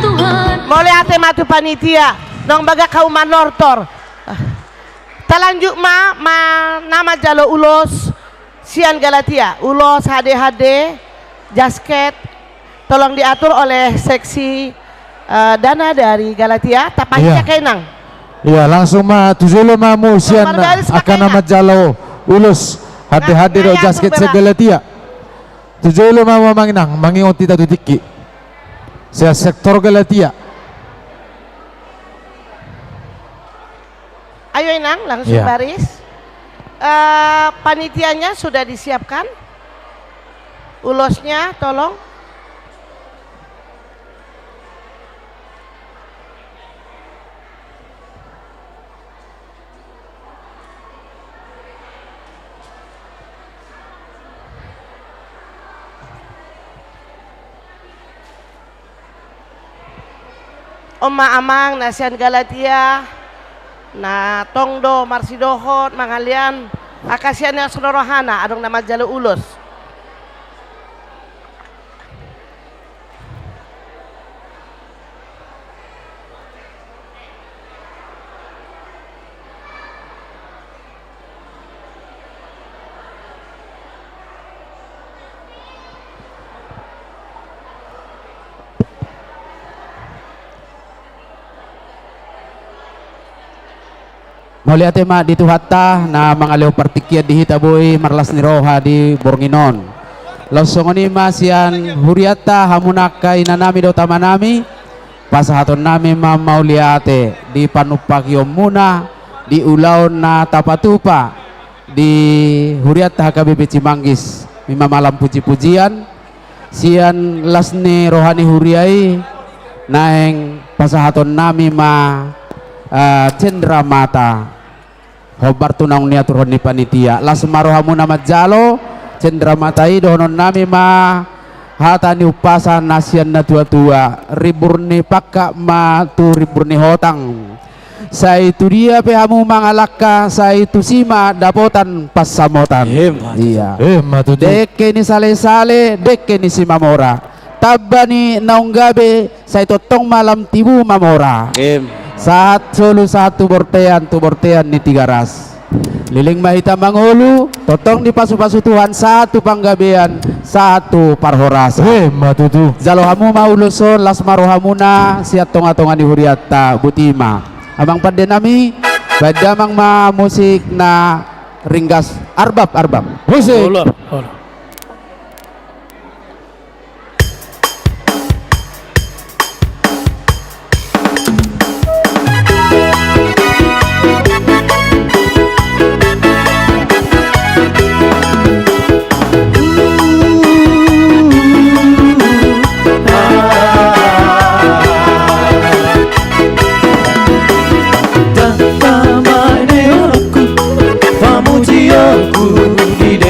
Mulai ate matu panitia. Nong baga kau manortor. Talanjuk nama jalo ulos Sian Galatia. Ulos HD jasket tolong diatur oleh seksi dana dari Galatia. Tapahnya kenang. Iya, langsung tujulo mamu Sian akan nama jalo ulos HD do jasket Galatia. Tujulo mamu manginang mangingon tita tutiki. Saya sektor Galatia. Ayo Inang, langsung baris. Panitianya sudah disiapkan. Ulosnya tolong. Oma Amang, Nasian Galatia, na Tongdo, Marsidohot, Mangalian, Akasian yang Sonorohana, adong nama Jalo Ulos. Mulia tema di Tuhata na mga leo partikia di Hitaboy marlas ni Roha di Bornginon. Langsung ni masian huriata hamunaka inanami do tamanami pasahaton nami mamauliate di panupakyo muna di ulaon na tapatupa di huriata HKBP Cimanggis mima malam puji-pujian sian lasni rohani huriai naeng pasahaton nami ma cendera mata hobar tunang niatur ni panitia lasmaro hamuna majalo cendera matai dohonon nami ma hatani upasan nasian na tua-tua riburni pakka ma tu riburni hotang sa itu dia pe hamu mangalaka sa itu sima dapotan pas samotan iya deke ni sale-sale deke ni si mamora tabani naunggabe sa itu tong malam tibu mamora saat solo satu bortean tu bortean ni tiga ras liling mahita mangulu totong di pasu-pasu Tuhan satu panggabean satu parhorasa matutu jalo hamu mauluson las marohamuna siat tonga-tonga ni huriata butima abang pada nami badamang ma musik na ringgas arbab musik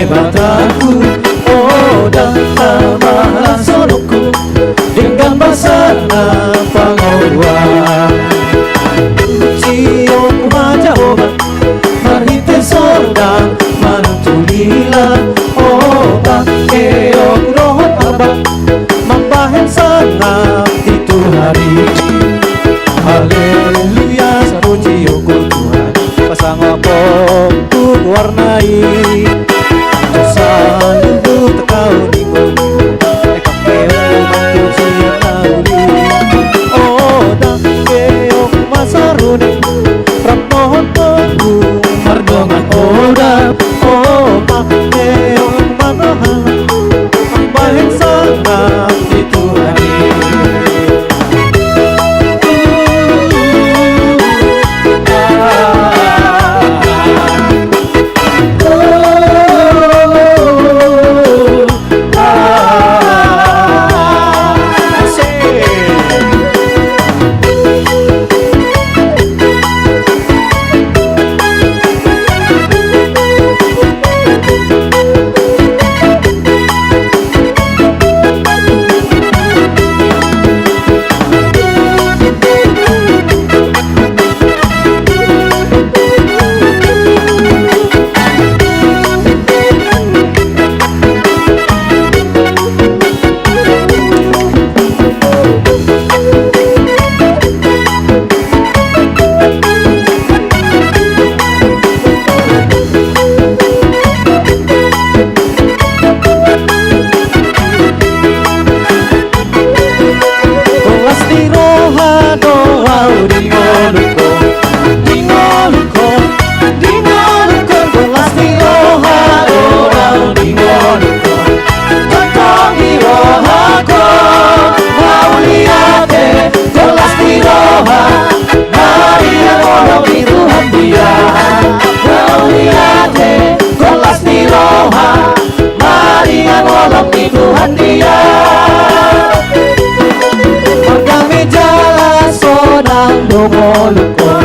mataku, oh datang malah sonoku dengan basana pangawa cium majaoba marhite sordang manutulila oh bakeok rohot abak mambahen sangat itu hari haleluya puji syukur Tuhan pasang apok ku warnai saludu tekau ningo ekapeo mantu siang nauli oh dak keok masarune lukon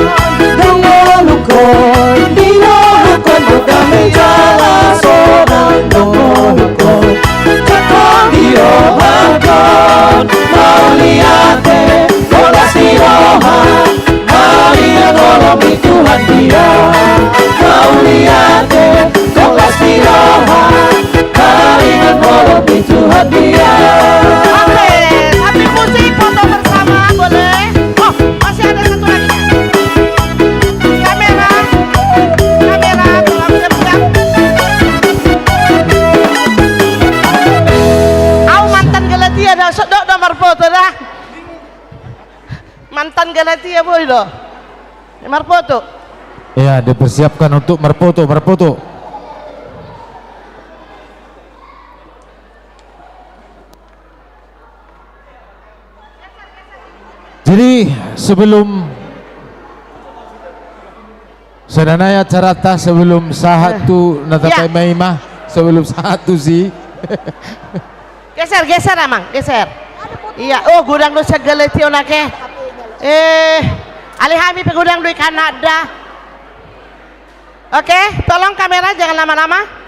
dongo lukon dino lukon bukan menjala sonang dongo lukon cakon dirohakan mauliate kolas dirohan Maria tolong Tuhan dia mauliate kolas dirohan Maria tolong Tuhan dia. Oke, tapi musik foto bersama boleh? Oh, masih ada satu lagi. Kamera, tolong siap-siap. Au mantan Galatia dah, sedok nomor foto dah. Mantan Galatia boy doh. Nomor foto. Ya, dipersiapkan untuk merfoto. Jadi sebelum Sadanaya carata sebelum sahatu natapai maimah sebelum sahatu sih. Geser amang, geser. Iya, oh gudang do Galatia nake. Alihami pegudang do Kanada. Oke, tolong kamera jangan lama-lama.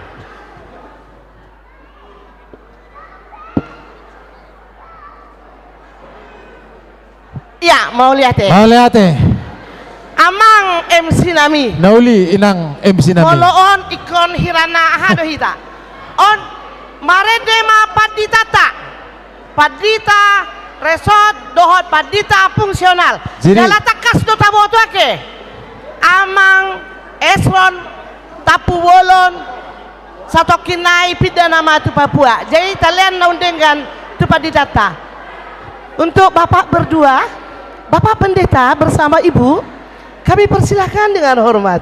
Ya, mau lihat Amang MC nami. Nauli inang MC nami. Moloon ikon hirana hado hita. On maredema padita resort dohot padita fungsional. Jala takas do taboto ake. Amang Esron tapu wolon satu kinai pidana matu Papua. Jadi kalian naundengan tu padita. Untuk bapak berdua, bapak pendeta bersama ibu, kami persilahkan dengan hormat.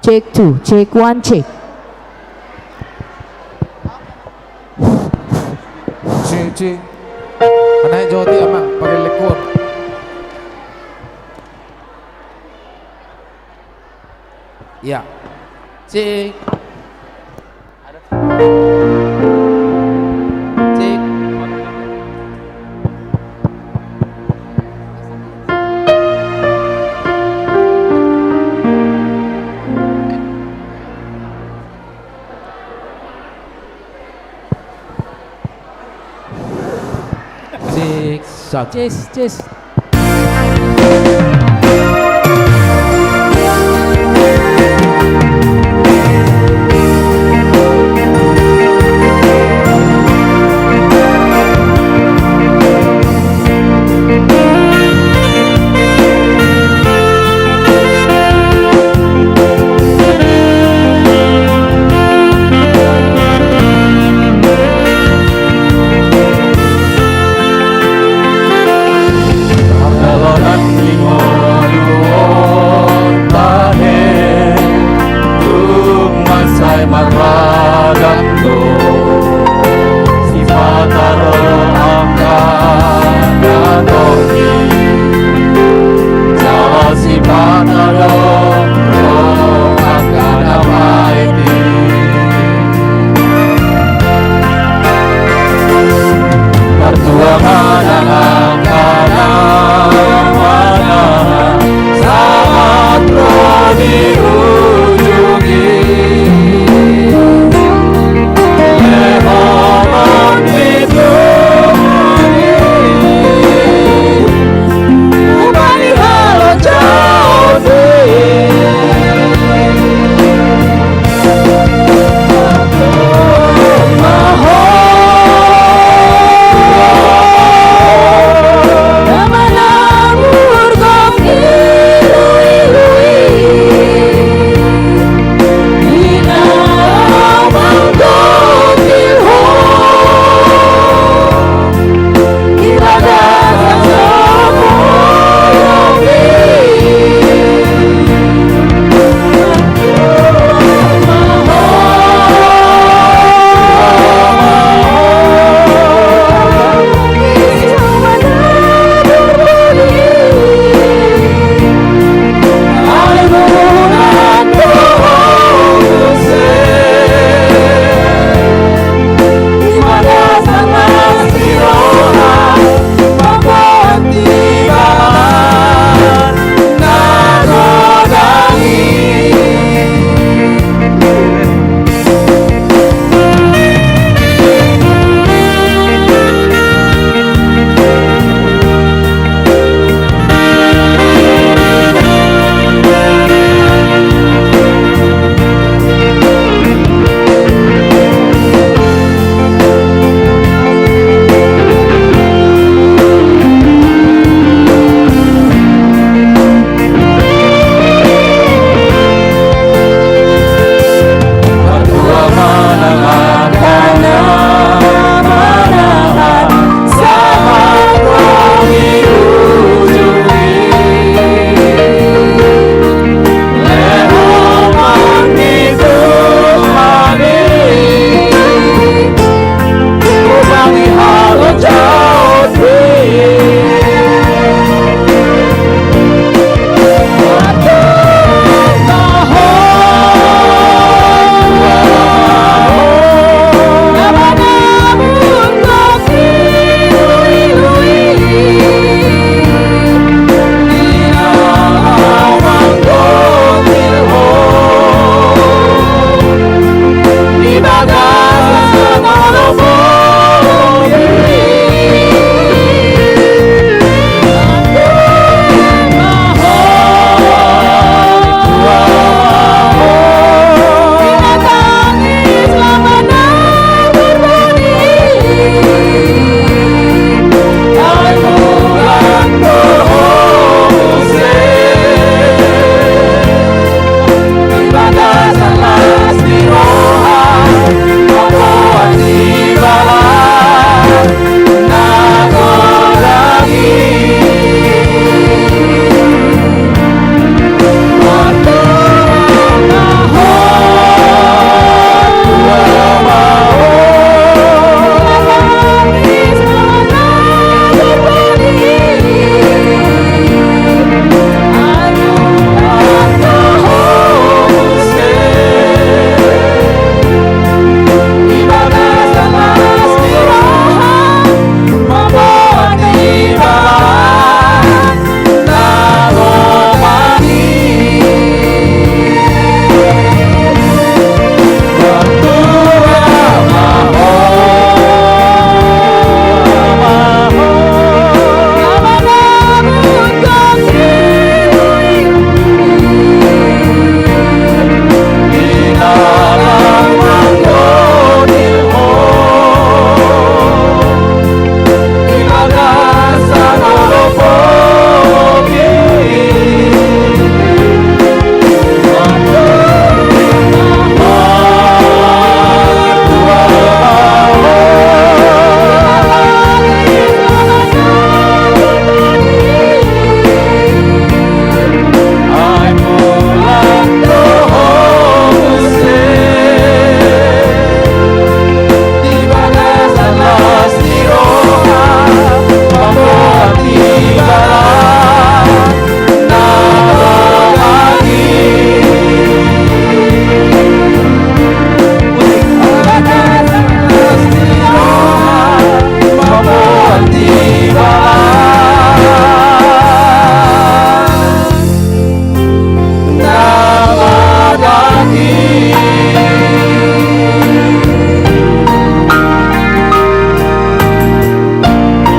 Cek 2, cek 1, cek. Cik. Anak joti amang pakai lekor. Ya. Cik. Cik. Cis.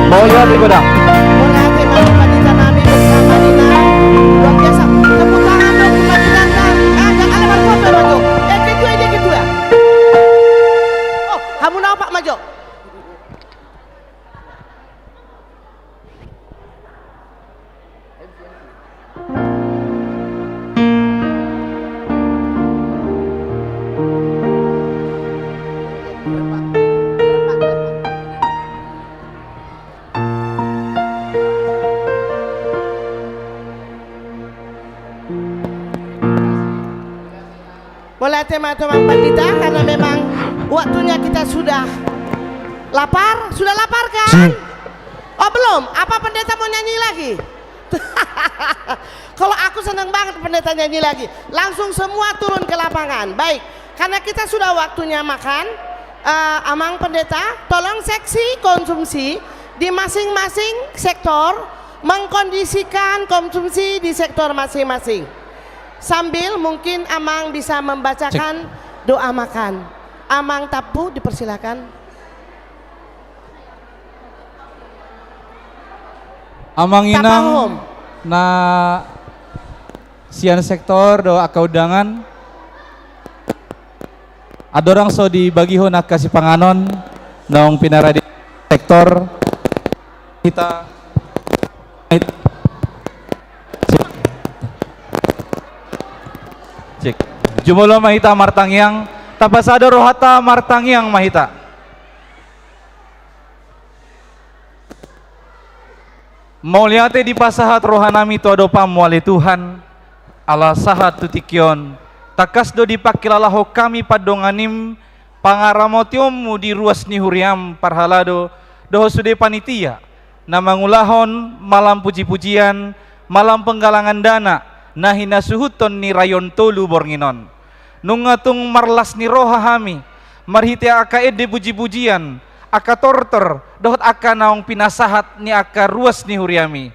Mau lihat di godang. Boleh hati Mama Pandita Nami bersama Nina. Luar biasa. Tepuk tangan dong Pandita Nami. Jangan lewat foto maju. Kedua ini kedua. Oh, kamu nawa Pak maju. Boleh teman-teman Pandita, karena memang waktunya kita sudah lapar. Sudah lapar kan? Oh belum? Apa pendeta mau nyanyi lagi? Kalau aku senang banget pendeta nyanyi lagi. Langsung semua turun ke lapangan. Baik, karena kita sudah waktunya makan. Amang pendeta, tolong seksi konsumsi di masing-masing sektor, mengkondisikan konsumsi di sektor masing-masing. Sambil mungkin Amang bisa membacakan doa makan. Amang Tapu dipersilakan. Amang inang na sian sektor doa kaudangan. Adorang so dibagi ho nak kasih panganon naong pinara di sektor kita cek jumulo mahita martangyang tapasado rohata martangyang mahita mauliate di pasahat rohanami todo pamuali Tuhan ala sahat tutikyon takas do dipakilalaho kami padonganim pangaramotiommu di ruas ni huriam parhalado doho sude panitia na mangulahon malam puji-pujian malam penggalangan dana nahina suhuton ni rayon tolu bornginon nungatung marlas ni roha hami marhite aka ede puji-pujian aka tortor dohot aka naong pinasahat ni aka ruas ni huriami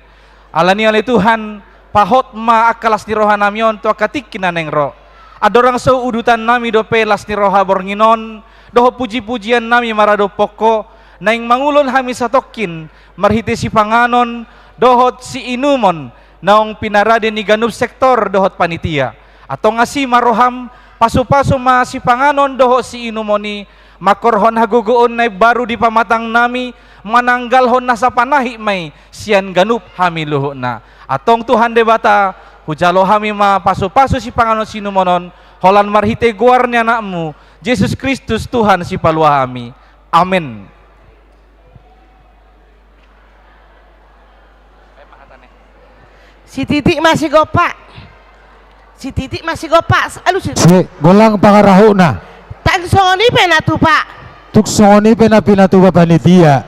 alani ale Tuhan pahot ma akalas ni roha namion to aka tikin naneng ro adorang so udutan nami do pelas ni roha bornginon doho puji-pujian nami marado poko naing mangulon hami satokin marhite si panganon dohot si inumon naong pinarade ni ganup sektor dohot panitia atau ngasi maroham pasu-pasu ma si panganon dohot si inumoni makorhon hagugoon na baru di pamatang nami mananggalhon na sa panahi may siyan ganup hami luho na atong Tuhan debata hujalo hami ma pasu-pasu si panganon sinumonon holan marhite guarnya nakmu Yesus Kristus Tuhan si palwa hami amin. Si Titik masih gopak. Si Titik masih gopak. Aduh si golang pangaraho na. Tak songoni pena tu Pak. Tuk songoni pena pinatu panitia.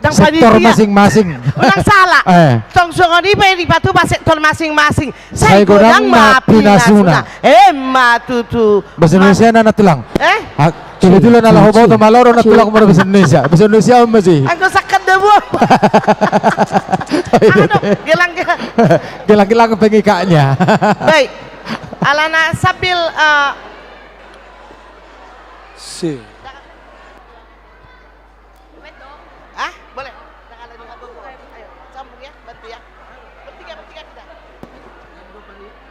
Sektor masing-masing. Ulang salah. Tong songoni pena di patu sektor masing-masing. Saya godang ma pinasuna. Matutu. Bahasa Indonesia na natulang. Kebetulan ala hobo to maloro natulang mo bahasa Indonesia. Bahasa Indonesia masih. Angko sakit debu. Gelang-gelang pengikanya. Baik. Alana sambil si. Boleh. Jangan lagi ngadu. Ayo, sambung ya, bantu ya. Bertiga kita.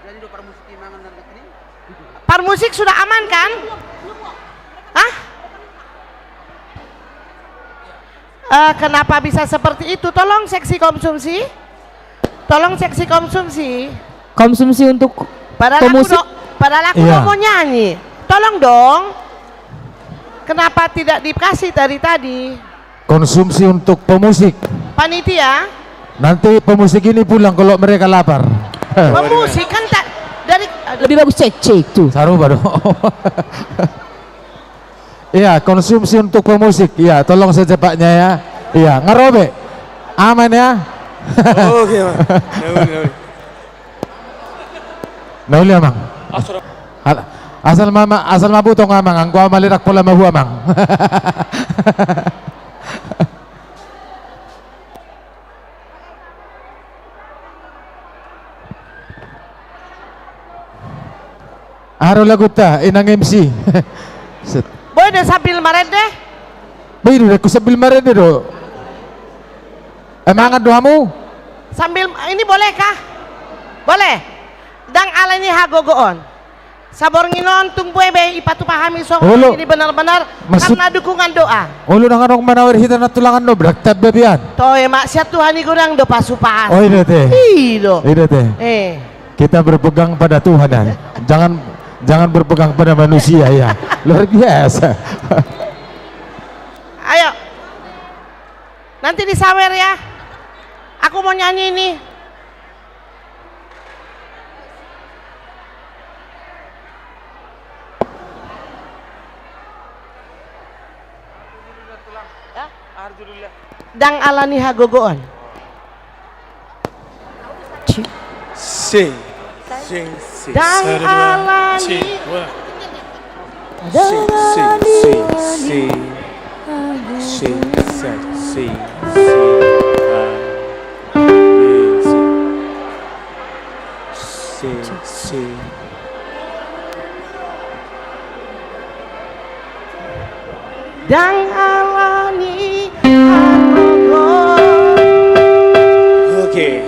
Jadi do parmusik mangan dan ini. Parmusik sudah aman kan? Hah? Kenapa bisa seperti itu? Tolong seksi konsumsi. Konsumsi untuk pemusik. Padahal aku mau nyanyi. Tolong dong. Kenapa tidak dikasih dari tadi? Konsumsi untuk pemusik. Panitia. Nanti pemusik ini pulang kalau mereka lapar. Pemusik kan tak dari. Lebih bagus cek tuh. Saruba dong. Iya, konsumsi untuk pemusik. Iya, tolong secepatnya ya. Iya, ngerobe. Aman ya. Oke, Bang. Nauli amang. Asal mabutong amang, ang kuha malirak pula mahu amang. Araw lagu ta, inang MC. Boy deh sambil marede. Boy deh, aku sambil marede do. Emangan doamu? Sambil ini bolehkah? Boleh. Dang ala ini hagogoon. Sabor nginon tung buebe ipatu pahami song ini benar-benar karena dukungan doa. Ulu nangan orang manawir hita na tulangan no braktab bebian. Toh maksiat Tuhan ini kurang do pasupas. Oh ini teh. Iyo. Ini teh. Kita berpegang pada Tuhan ya. Jangan berpegang pada manusia ya. Luar biasa. Ayo. Nanti disawer ya. Aku mau nyanyi ini. Dang alani hagogoon. Sing. Dang alani. Dang alani hagogoon. Okay.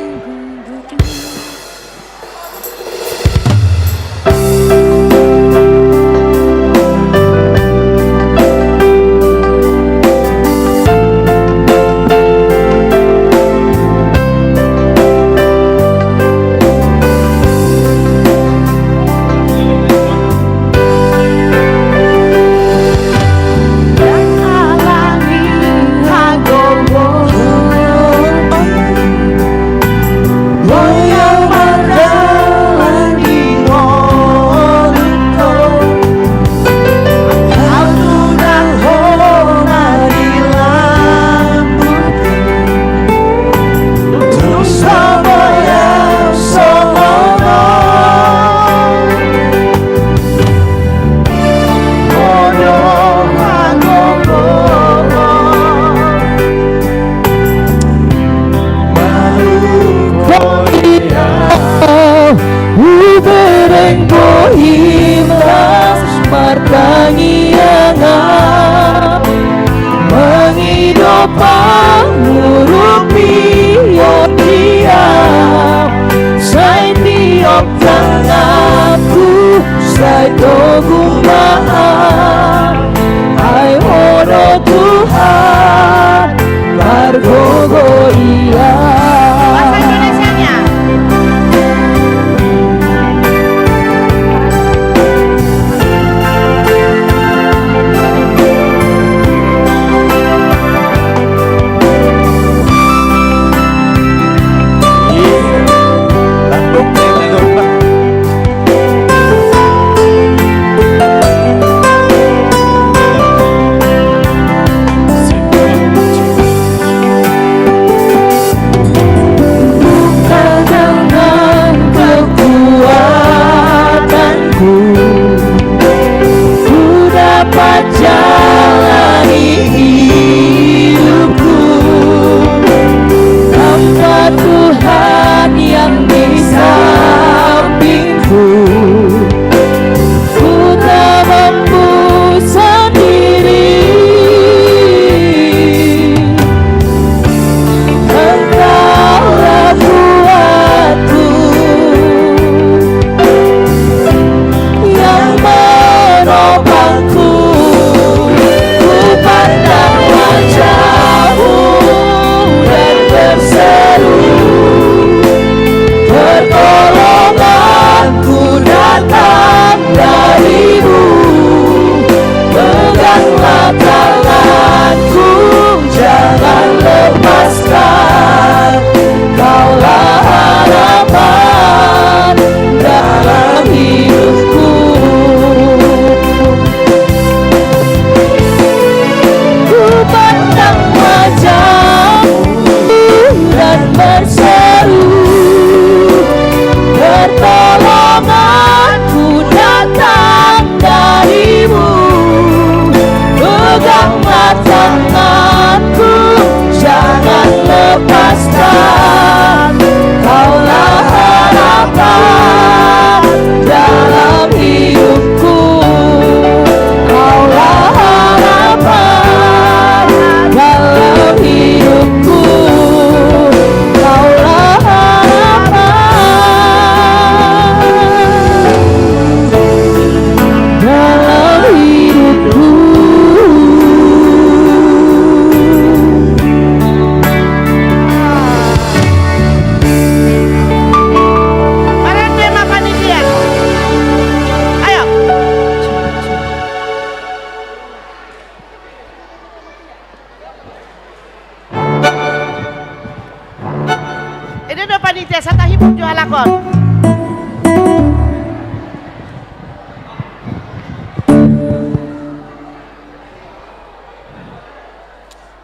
Ini udah panitia satahipun jual lakon.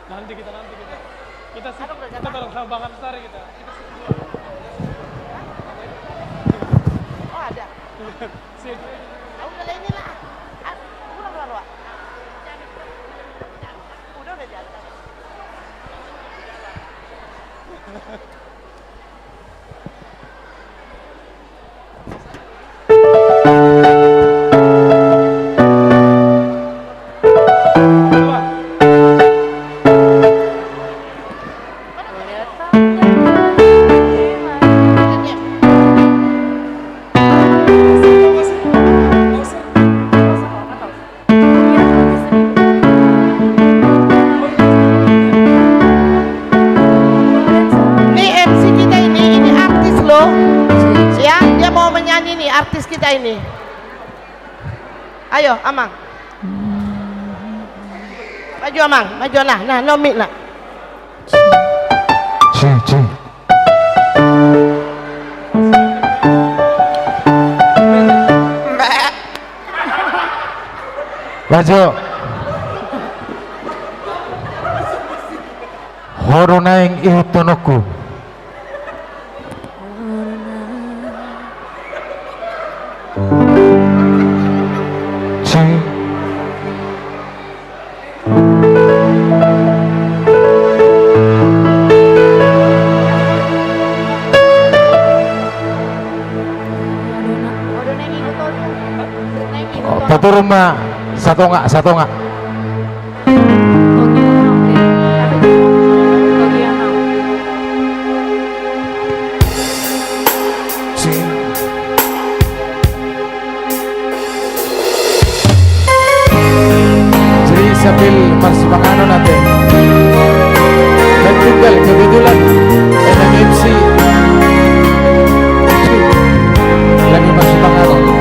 Nanti kita bareng sama Bang Ansari kita. Oh ada. Udah ini lah. Udah keluar Wak. Udah jalan. Artis kita ini. Ayo, Amang. Maju Amang, maju nah, nomik nak. Cing. Maju. Horo naing ihtonoku. Turun mah satu enggak. Jadi sambil masih makanan nanti dan tinggal kebetulan MC lagi masih makanan.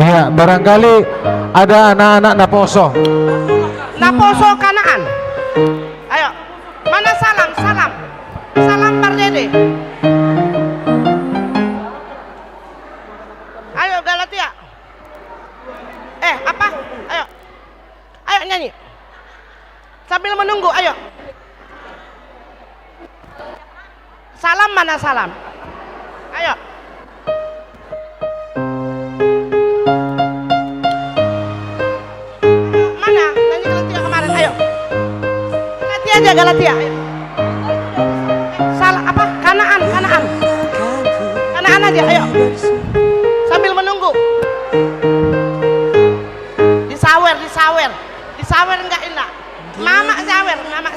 Ya, barangkali ada anak-anak Naposo. Naposo Kanaan. Ayo, mana salam? Salam, salam Pardede. Ayo Galatia. Apa? Ayo, ayo nyanyi. Sambil menunggu, ayo. Salam mana salam? Ayo. Mana? Nyanyi Galatia kemarin, ayo. Galatia aja, Galatia. Ayo. Salah apa? Kanaan, Kanaan. Kanaan aja, ayo. Sambil menunggu. Disawer, disawer. Disawer enggak enak. Mama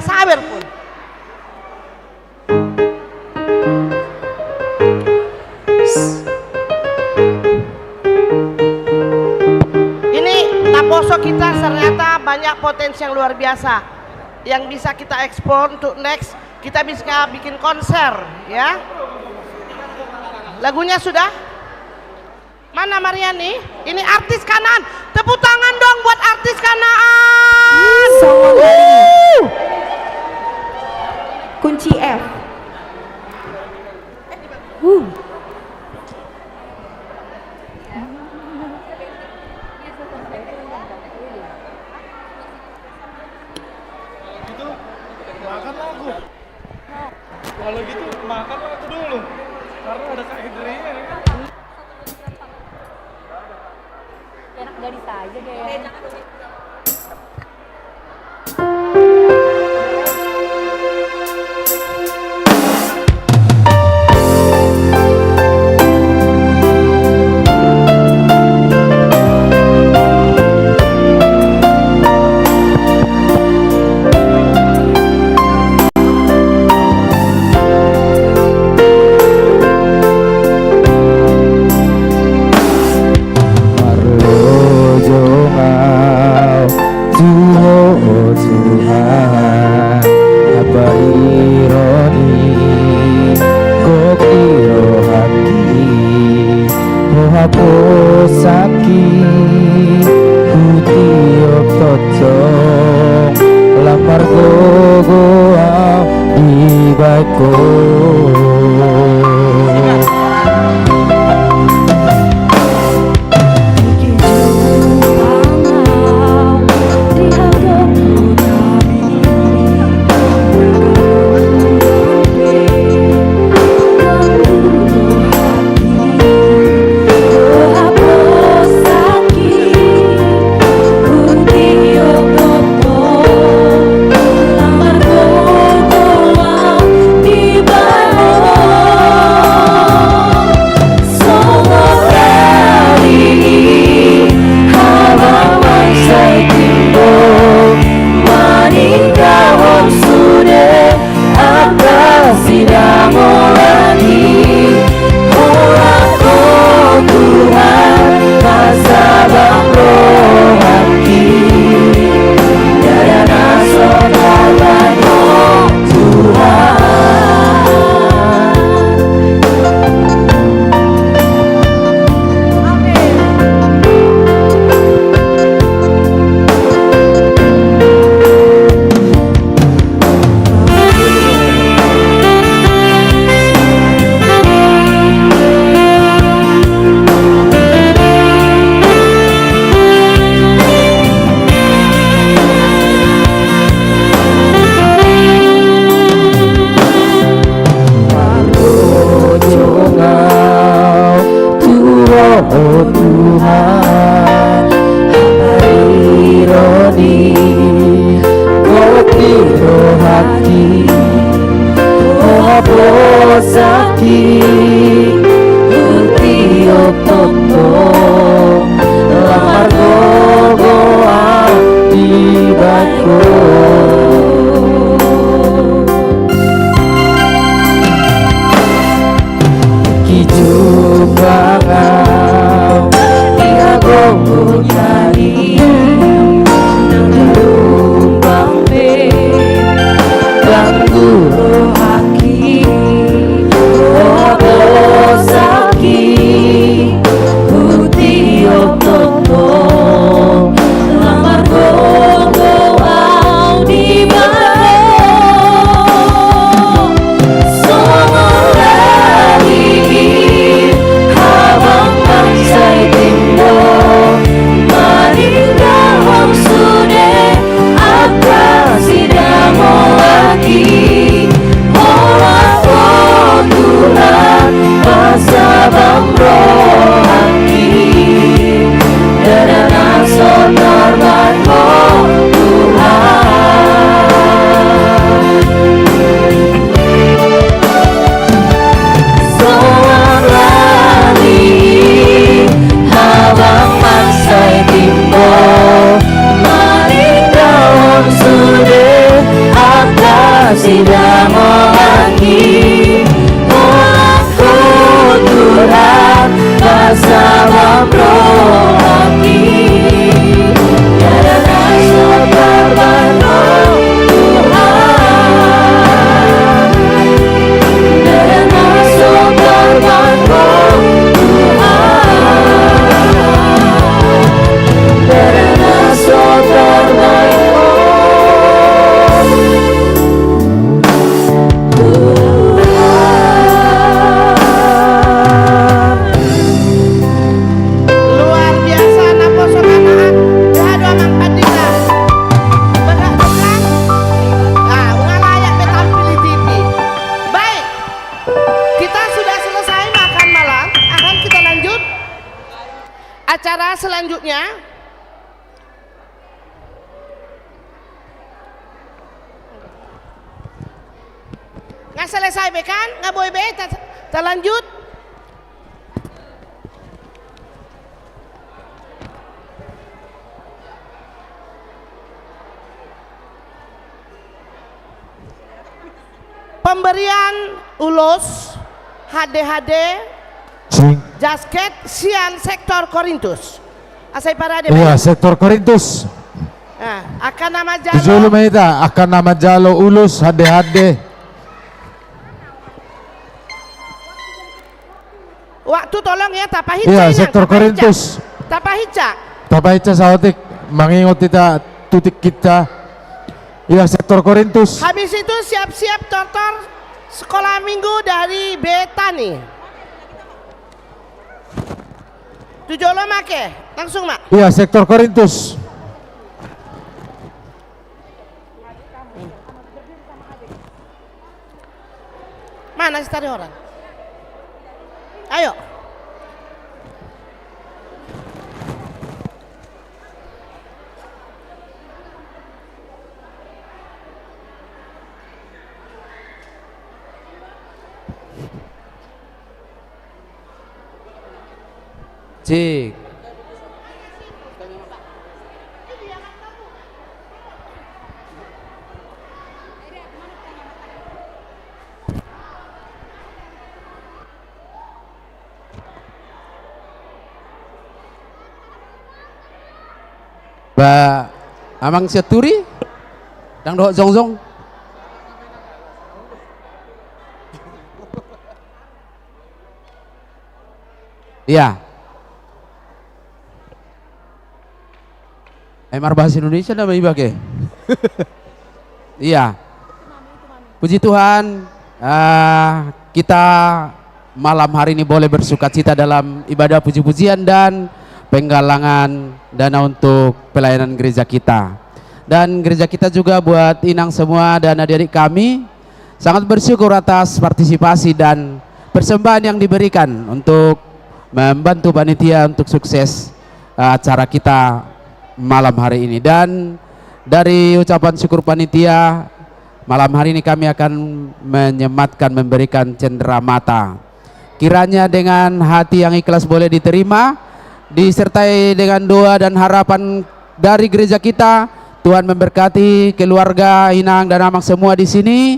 sawer pun. Ini Naposo kita ternyata banyak potensi yang luar biasa yang bisa kita ekspor untuk next. Kita bisa bikin konser, ya. Lagunya sudah? Mana Mariani? Ini artis Kanaan. Tepuk tangan dong buat artis Kanaan. Kunci F. Makan lagu. Kalau gitu makan lagu dulu. Karena ada Kak Hidrinya ya kan. Enak gadis aja deh. Bangku haki, oh acara selanjutnya. Nggak selesai be kan? Nggak boleh be, kita lanjut. Pemberian ulus HDHD Jasket Sian Sektor Korintus. Asai parade. Iya, Sektor Korintus. Nah, akan nama jalo. Julu Maita akan nama jalo ulus HDHD. Waktu tolong ya tapahica. Iya, Sektor Korintus. Tapahica. Tapahica saotik mengingat kita tutik kita. Iya, Sektor Korintus. Habis itu siap-siap tortor sekolah minggu dari Betani. Tujuh lo make, langsung mak. Iya, Sektor Korintus. Mana si tadi orang? Ayo. Cik. Ba amang siaturi dang doh zong. Iya. Emar bahasa Indonesia nama ibake. Iya. Puji Tuhan, kita malam hari ini boleh bersuka cita dalam ibadah puji-pujian dan penggalangan dana untuk pelayanan gereja kita. Dan gereja kita juga buat inang semua dan adik-adik kami sangat bersyukur atas partisipasi dan persembahan yang diberikan untuk membantu panitia untuk sukses acara kita malam hari ini. Dan dari ucapan syukur panitia malam hari ini kami akan menyematkan memberikan cenderamata. Kiranya dengan hati yang ikhlas boleh diterima, disertai dengan doa dan harapan dari gereja kita. Tuhan memberkati keluarga Inang dan Amang semua di sini.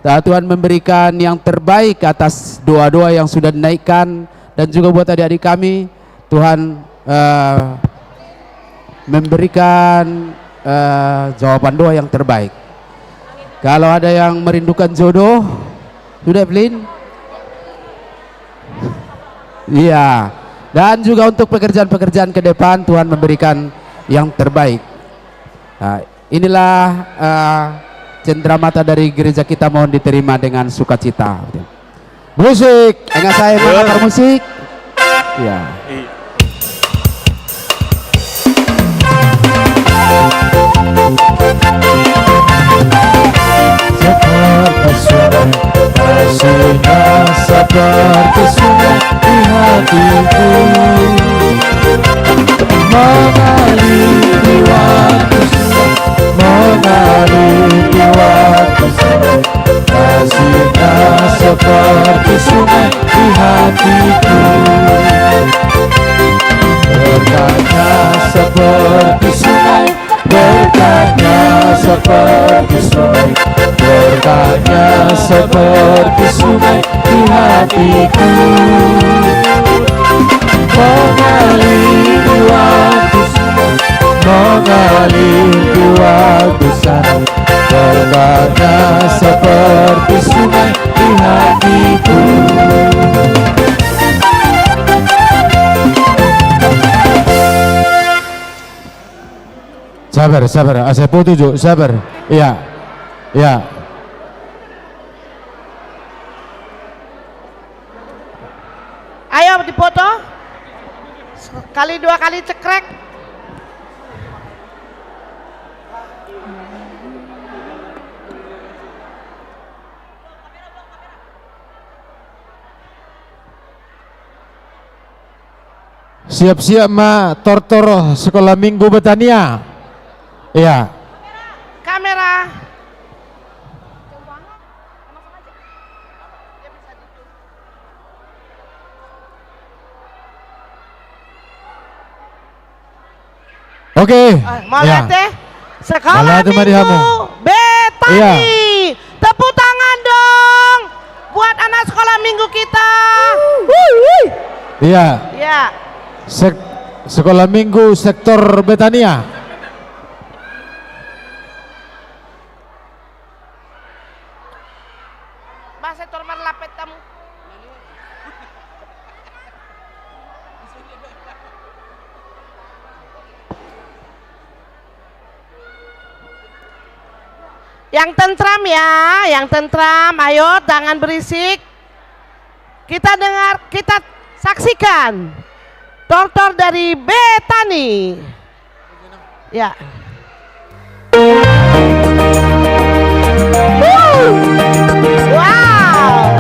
Tuhan memberikan yang terbaik atas doa-doa yang sudah dinaikkan, dan juga buat adik-adik kami Tuhan memberikan jawaban doa yang terbaik. Kalau ada yang merindukan jodoh, sudah Evelyn? Iya. Dan juga untuk pekerjaan-pekerjaan ke depan Tuhan memberikan yang terbaik. Nah, inilah cenderamata dari gereja kita, mohon diterima dengan sukacita. Musik, enggak saya mengatar musik. Ya. Seperti sungai, kasihnya seperti sungai di hatiku, mengalir di waktu sungai, mengalir di waktu sungai. Kasihnya seperti sungai di hatiku, berkatnya seperti sungai, berkatnya seperti sungai, berkatnya seperti sungai di hatiku, mengalir di waktu sungai, mengalir di waktu sana. Berkatnya seperti sungai di hatiku. Sabar, sabar, saya tuju, sabar. Iya, iya. Ayo dipoto. Kali dua kali cekrek. Siap-siap ma tortor sekolah minggu Betania. Iya. Kamera. Oke. Mau lihat deh. Sekolah Malah itu mari minggu hamu. Betani. Iya. Tepuk tangan dong buat anak sekolah minggu kita. Iya. Iya. Sekolah minggu sektor Betania. Bahasa sektor merlapet kamu. Yang tentram ya, yang tentram, ayo jangan berisik. Kita dengar, kita saksikan tortor dari Betani. Ya. Wow.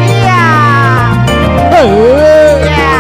Iya. Iya.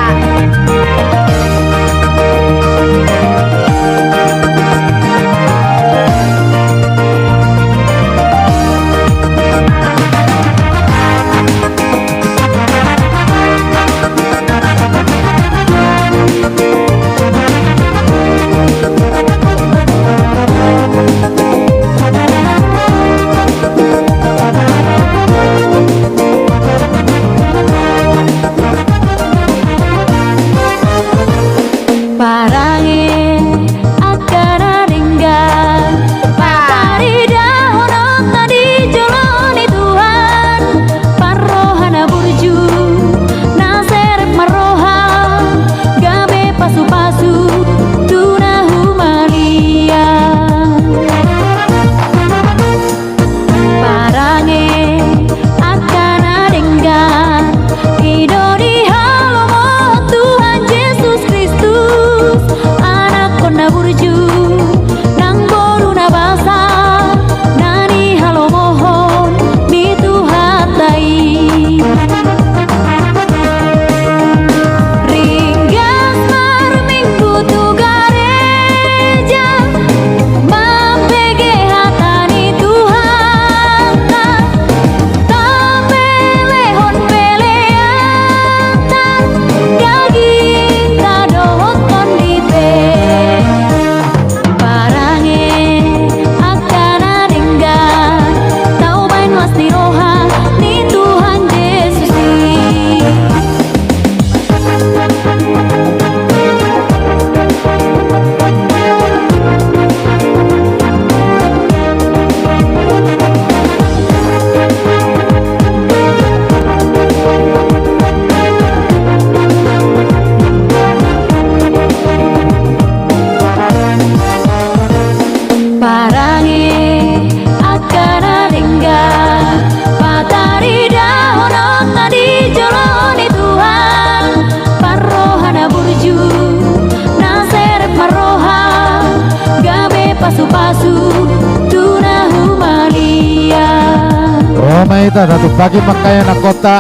Maita satu pagi pakaian kota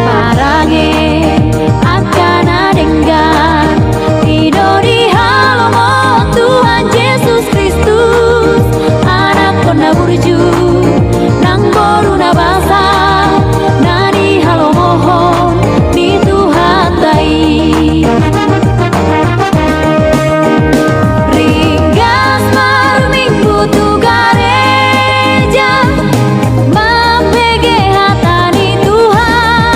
Parange akan adenggan Idori halomo Tuhan Yesus Kristus Anak kona burju Nang boruna basa Nani halomo Di Tuhan tai Ringgas maru minggu tu gareja Mambege hatani Tuhan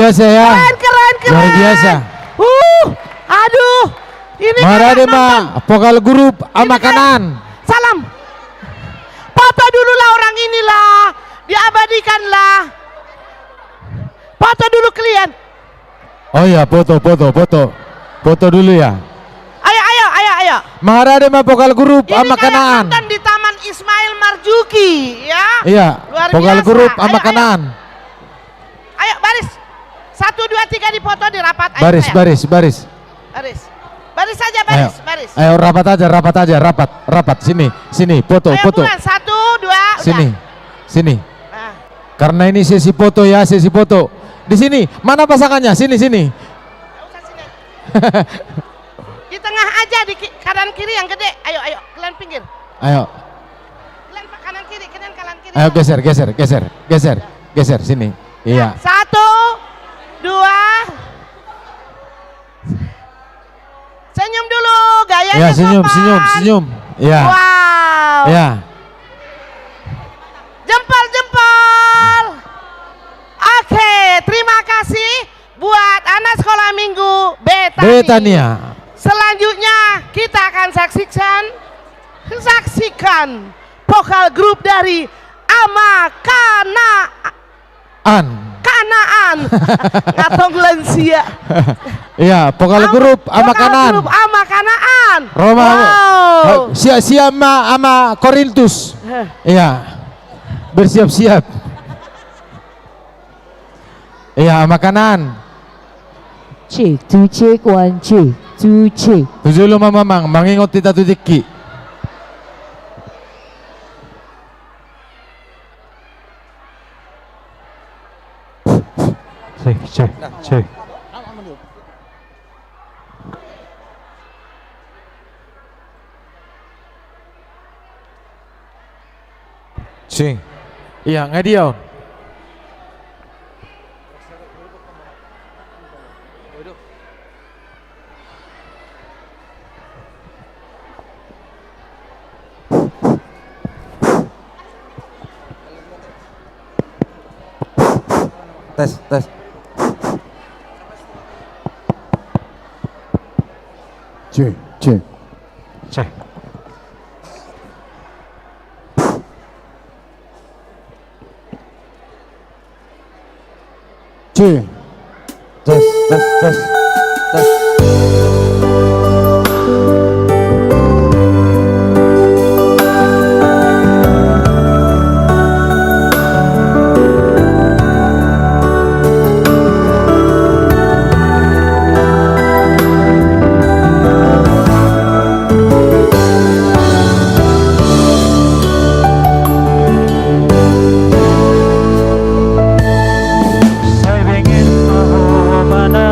biasa ya. Keren. Luar biasa. Aduh. Ini Marade kayak ma nonton. vokal grup ama kanan. Salam. Foto dulu lah orang inilah. Diabadikanlah. Foto dulu kalian. Oh ya, foto. Foto dulu ya. Ayo. Marade ma vokal grup Ini ama kayak kanan. nonton di Taman Ismail Marzuki, ya. Iya, Luar vokal biasa. grup ama Ayo. kanan. Ayo baris. 1, 2, 3 dipoto di rapat. Ayo, Baris, ayo. baris. Baris saja, Ayo. baris. Ayo rapat aja, rapat. Sini, foto. Ayo buruan, 1, 2, Sini. Nah. Karena ini sesi foto ya, sesi foto. Di sini, mana pasangannya? Sini. Di tengah aja, di kanan kiri yang gede. Ayo, kalian pinggir. Ayo, Kalian kanan kiri. ayo geser sini. Iya. 1, 2. Senyum dulu, gayanya Ya, senyum. Iya. Wow. Iya. Jempol. Oke, terima kasih buat anak sekolah minggu Betania. Selanjutnya kita akan saksikan vokal grup dari Kanaan ngatong lansia. Iya, vokal grup ama kanan. Grup ama Kanaan. Roma. Wow. Siap ama Korintus. Iya. Bersiap-siap. Iya, ama kanan. Cek, tu cek, one cek, tu cek. Tujuh lu mamang, mangingot tita tutiki. Cek. Cing. Iya, ngadiau. Tes. Cek. Tes. Saya ingin mana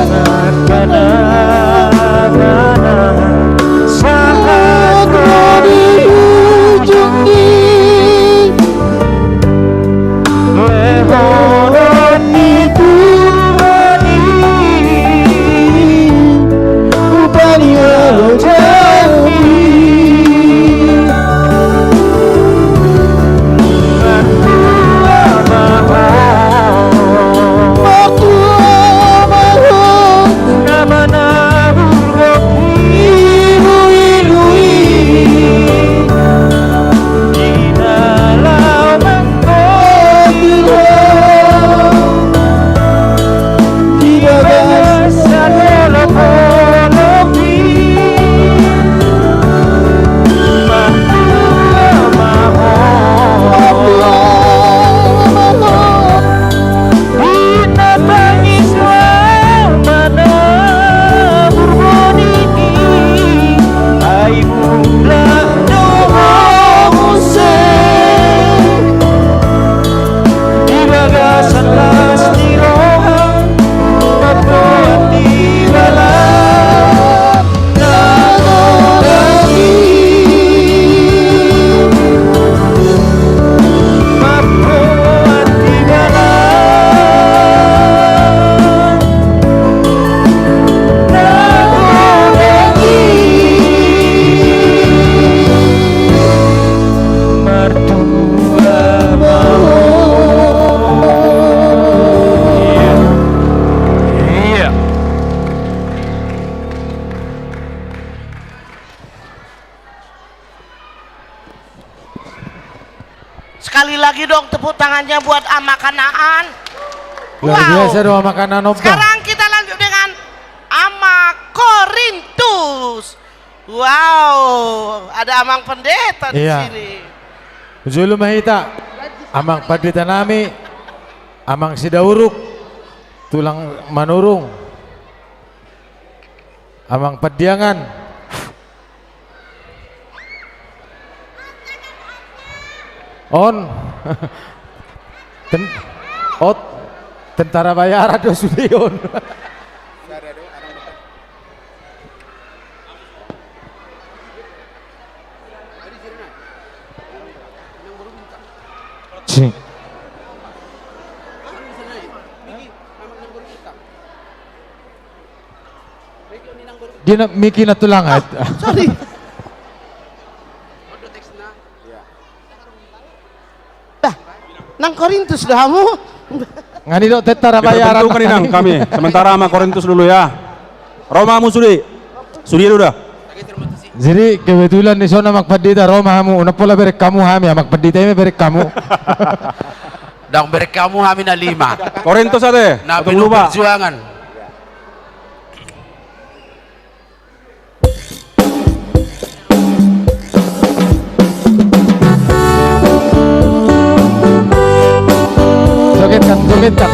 sangat kenangan saat kau di ujung lehoran itu upani walau jauh Sekali lagi dong tepuk tangannya buat Amakanaan. Luar biasa doa makanan Om. Sekarang kita lanjut dengan Ama Korintus. Wow, ada Amang Pendeta di sini. Julu mahita, Amang Pendeta nami, Amang Sidauruk, tulang manurung, Amang Pediangan. On tentara bayaran do Sudion. Dia nak mikir nak tulang sorry. Nang Korintus dah kamu. Ngani dok tentara bayaran. Kita bentukan kami. Sementara sama Korintus dulu ya. Romamu Sudi dulu dah. Jadi kebetulan di sana mak pendeta Roma hamu, una pola berek kamu hami, mak pendeta ini berek kamu. Dang berek kamu hami na 5. Korintus ade. Na perjuangan. Jogetkan.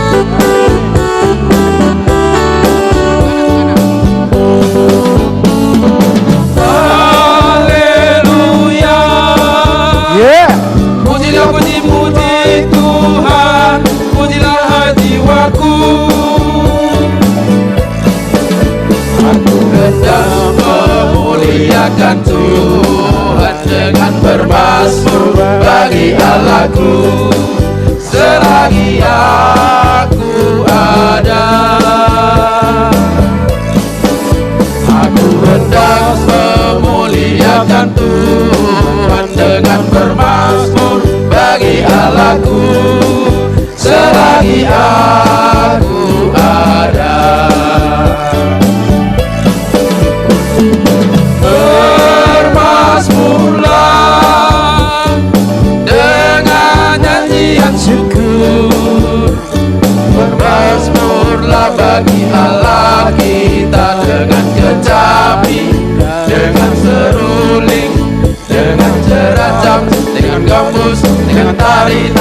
Haleluya. Yeah. Pujilah puji Tuhan, pujilah jiwaku. Aku hendak memuliakan Tuhan dengan bermazmur bagi Allahku. Selagi aku ada, aku hendak memuliakan Tuhan dengan bermazmur bagi Allahku. Selagi aku ada, bermazmurlah dengan nyanyian syukur, bermazmurlah bagi Allah kita dengan kecapi, dengan seruling, dengan ceracam, dengan gambus, dengan tarian.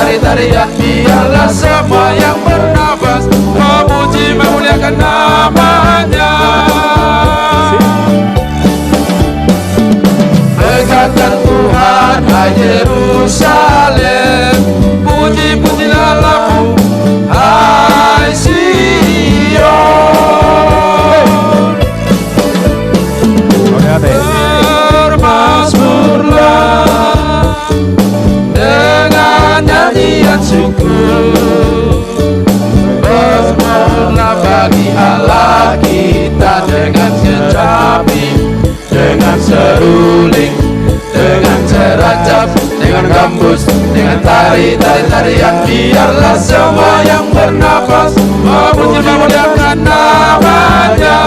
Biarlah semua yang bernafas memuji memuliakan namanya. Tegakkan Tuhan, hai Yerusalem, puji-pujilah lagu, hai Sion. biarlah semua yang bernafas memuji memuliakan nama-Nya.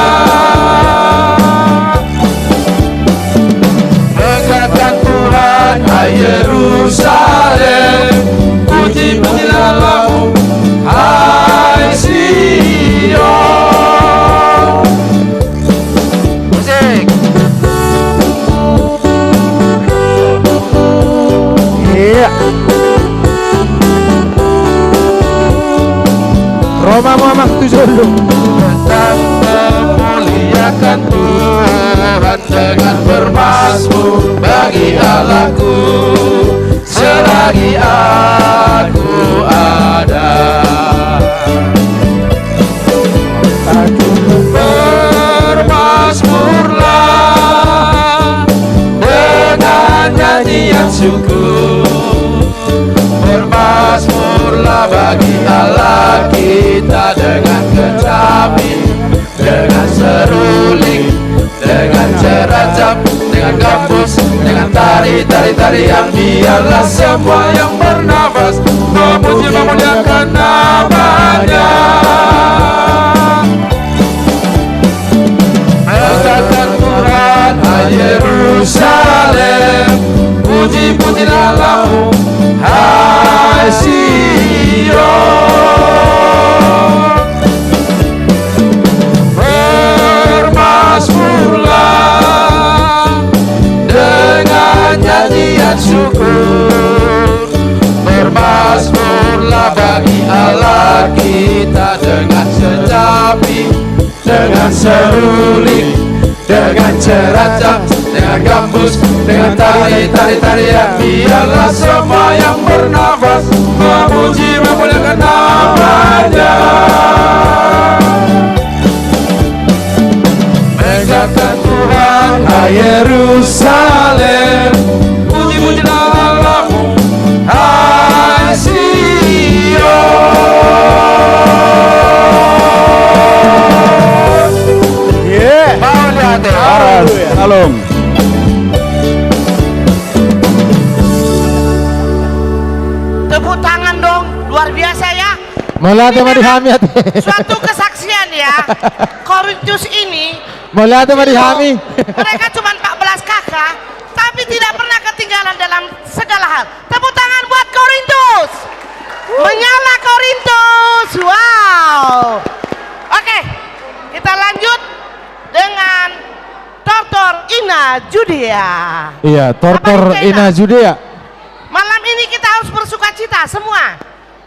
Megahkan Tuhan, hai Yerusalem, puji-pujilah lagu, hai Sion. Musik. Iya. Roma Muhammad Tuzulu. Tetap memuliakan Tuhan dengan bermazmur bagi Allahku selagi aku ada. Bermazmurlah dengan nyanyian syukur, bermazmurlah bagi Allah kita dengan kecapi, dengan seruling, dengan ceracap, dengan gambus, dengan tarian. Biarlah semua yang bernafas memuji memuliakan nama-Nya. Megahkan Tuhan, hai Yerusalem, puji-pujilah lagu, hai Sion. Bermazmurlah dengan nyanyian syukur, bermazmurlah bagi Allah kita dengan secapi, dengan seruling, dengan ceracap, dengan gambus, dengan tarian. Biarlah semua yang bernafas memuji memuliakan nama-Nya. Megahkan Tuhan, hai Yerusalem, puji-pujilah Allahmu, hai Sion. Yeah. Salam. Tepuk tangan dong, luar biasa ya. Mula tu mari hami ate. Suatu kesaksian ya. Korintus ini Mula tu mari hami. mereka cuma 14 kakak, tapi tidak pernah ketinggalan dalam segala hal. Tepuk tangan buat Korintus. Menyala Korintus. Wow. Oke, kita lanjut dengan Tortor Ina Judea. Iya, Tortor Ina Judea. Malam ini kita harus bersuka cita semua.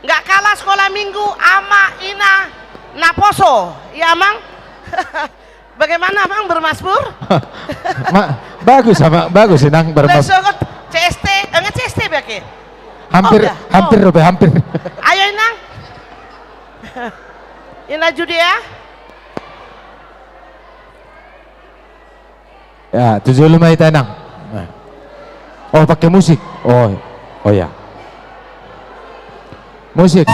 Nggak kalah sekolah minggu ama Ina Naposo. Ya Mang. Bagaimana Mang bermasmur? Bagus sama bagus Inang bermasmur. Besok CST, enggak CST bagi. Hampir hampir. Ayo Inang. Ina Judea. Ya, 75 itu Inang. Oh, pakai musik. Oh ya. Musik.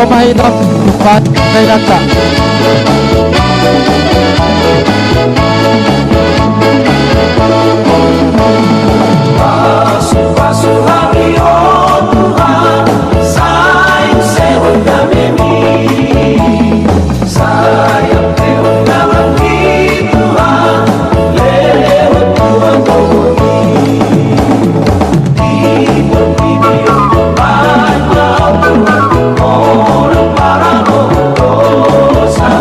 Mahirap depan may data. Basuh-basuh hati oh Tuhan, sayang sewot kami, sayang lewat kami Tuhan, lewat Tuhan kami. Timur video banyak Tuhan, orang para dosa.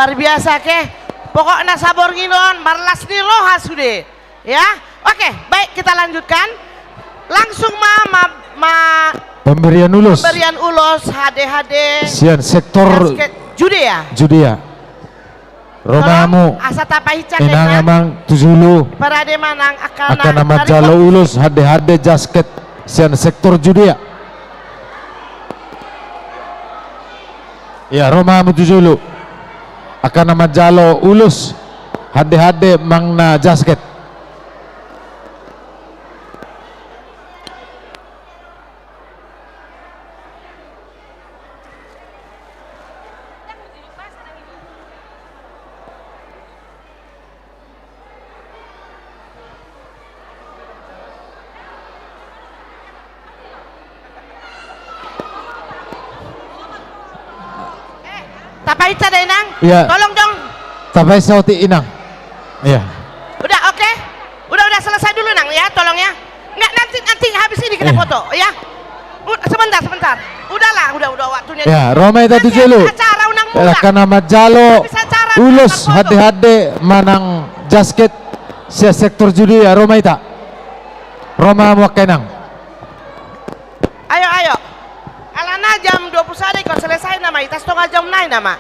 luar biasa ke. Pokoknya sabor nginon marlas ni loha sude. Ya. Oke, baik kita lanjutkan. Langsung pemberian ulos. Pemberian ulos HD. Sian sektor Judea. Romamu asa tapahicak inang amang tujulu parade manang akan nama jalo ulos HD jasket sian sektor Judea. Ya Romamu tujulu akan nama jalo ulus HD mangna jasket. Tapai cara inang, ya. Tolong dong. Tapai sauti inang, ya. Udah oke, udah selesai dulu nang ya, tolong ya. Nggak nanti habis ini kita foto ya. Sebentar. Udahlah, udah waktunya. Ya, Roma itu dulu. Acara unang muda. Karena majalo ulus HD manang jasket sia sektor judi ya Roma itu. Roma mau kenang. Ayo. Alana jam 21 kau selesai nama itu setengah jam naik nama.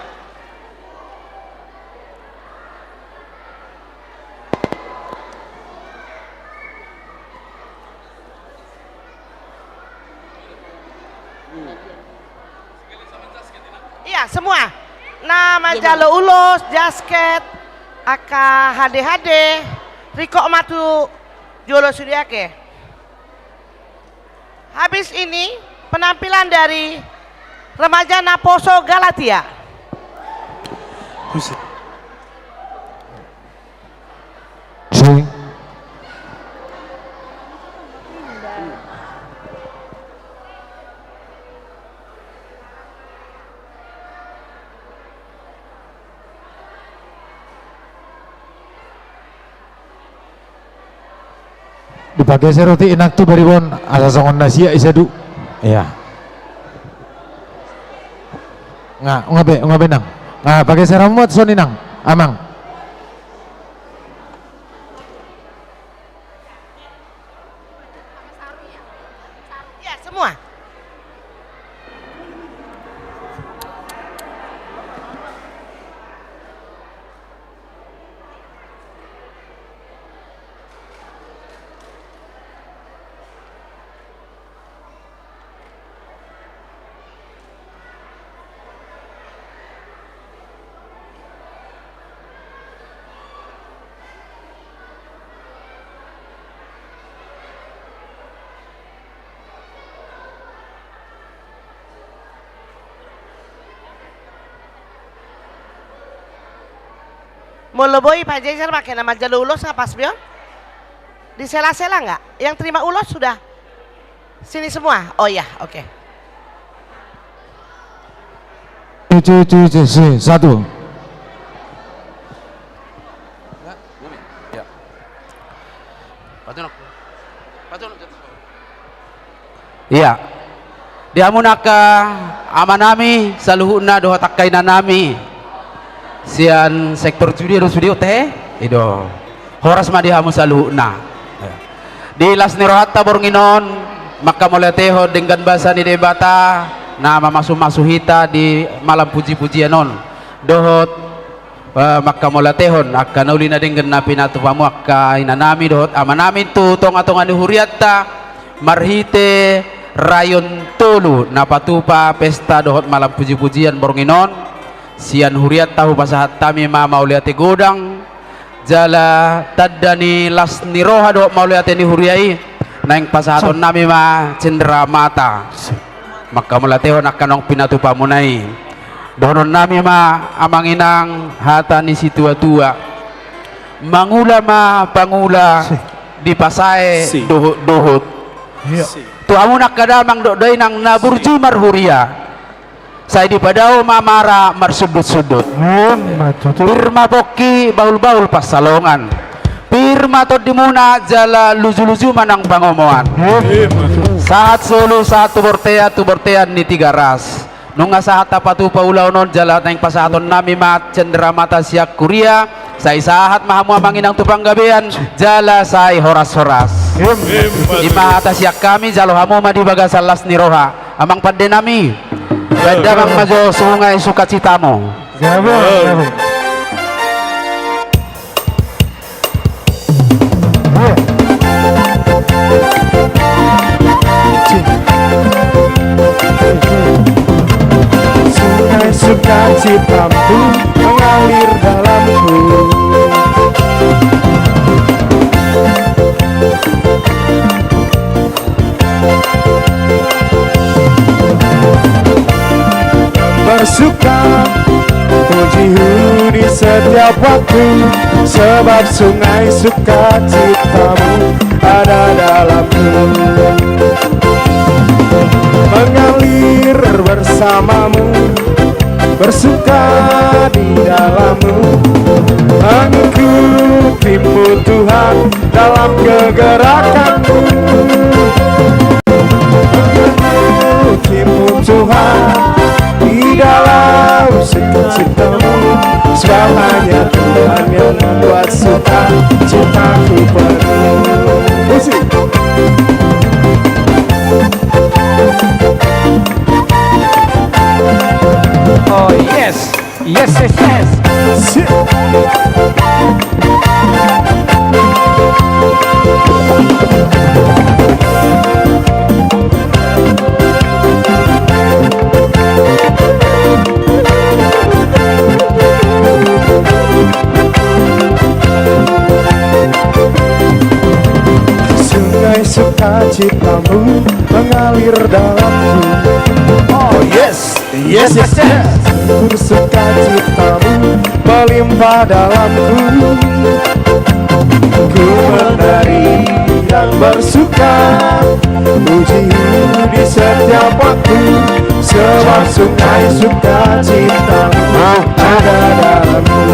Iya semua. Nama jalo ulos, jasket, aka HD, Riko matu jolo sudiake. Habis ini penampilan dari remaja Naposo Galatia. Dipakai seroti enak tuh baribon asasongon nasi isadu. Iya. Ngabe nang. Pakai seramut soni nang. Amang. Ya, semua. Mau leboi Pak Jaisar pakai nama jalo ulos apa spion? Di sela-sela nggak? Yang terima ulos sudah sini semua? Oh ya, oke. Satu. Iya. Diamunaka amanami saluhuna doha takkaina nami. Sian sektor judi do studio teh ido horas madihamu saluhna di lasni rohatta bornginon maka moleteho dengan bahasa di debata nama masuhita di malam puji-pujian non dohot maka moletehon akan ulina dengan napinatu pamu akka inanami dohot amanami tu tonga-tonga di huriatta marhite rayon tolu napatupa pesta dohot malam puji-pujian bornginon sian huriat tahu pasahat tami ma mauliati godang jala taddani lasni roha do mauliati ni huriai naing pasahaton nami ma cendera mata maka mulatehon akan nong pinatu pamunai donon nami ma amanginang hata ni si tua-tua mangula ma pangula di pasae dohut tu amunak kadamang dodoy nang naburju marhuria saya di padao mamara marsudut-sudut pirma poki baul-baul pas salongan pirma to dimuna jala luju-luju manang pangomoan saat solo saat tu bertean ni tiga ras nunga sahat patu paulau non jala teng pasaton nami mat cendera mata siak kuria sai sahat mahamu amanginang tupang gabean jala sai horas-horas ima atas siak kami jalo hamu madi bagasalas niroha amang pande nami badamang majo sungai sukacitamu Sungai sukacitamu mengalir dalamku. Bersuka pujimu di setiap waktu, sebab sungai sukacitamu ada dalamku. Mengalir bersamamu, bersuka di dalammu, mengikutimu Tuhan dalam kegerakanmu. Mengikutimu Tuhan di dalam sukacitamu, sebab hanya Tuhan yang membuat sukacitaku penuh. Musik. Oh yes, yes, yes, yes. Sungai sukacitamu mengalir dalamku. Oh yes, yes, yes, yes. Sukacitamu melimpah dalamku. Ku menari dan bersuka, pujimu di setiap waktu, sebab sungai sukacitamu ada dalamku.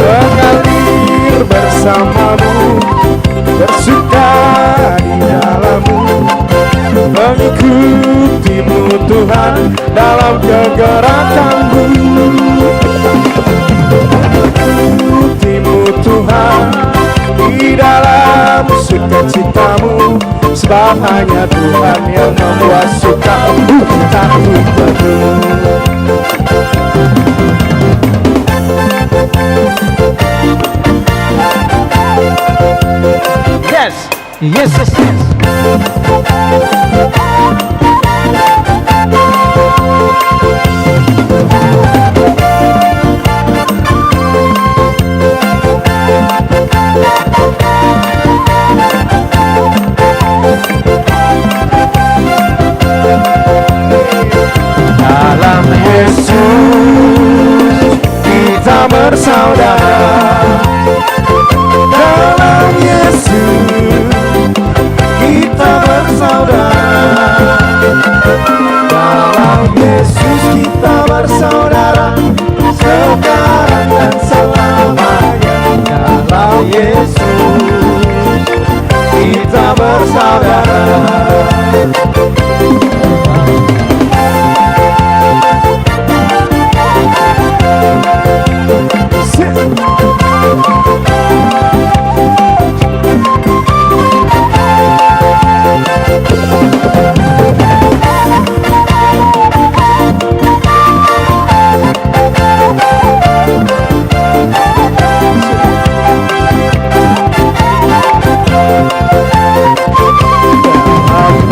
Mengalir bersamamu, bersuka di dalammu, mengikutimu Tuhan dalam kegerakanmu. Mengikutimu Tuhan di dalam sukacitamu, sebab hanya Tuhan yang membuat sukacitamu penuh. Yes, yes, yes, yes. Dalam Yesus kita bersaudara. Dalam Yesus kita bersaudara. Dalam Yesus kita bersaudara, sekarang dan selamanya. Dalam Yesus kita bersaudara.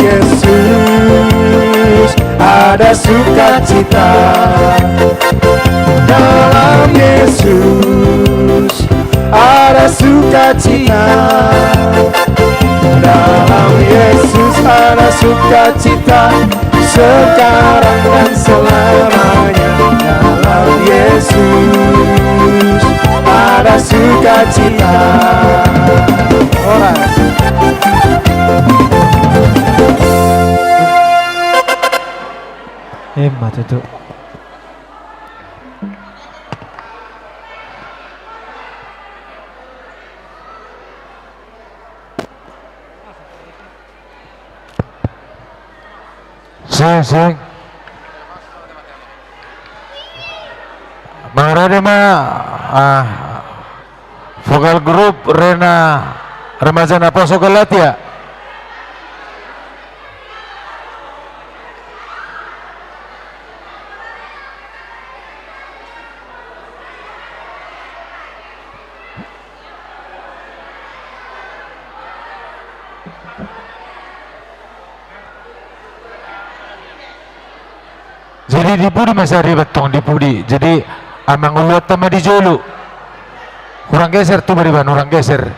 Yesus ada sukacita. Dalam Yesus ada sukacita. Dalam Yesus ada sukacita, sekarang dan selamanya. Dalam Yesus ada sukacita. Orang hemat itu. Sing. Mengarah vokal grup Rena Remaja Naposo Galatia. Jadi di Pudi masih ribet tong di Pudi. Jadi amang ulat sama di Jolo. Kurang geser tuh beriban, kurang geser.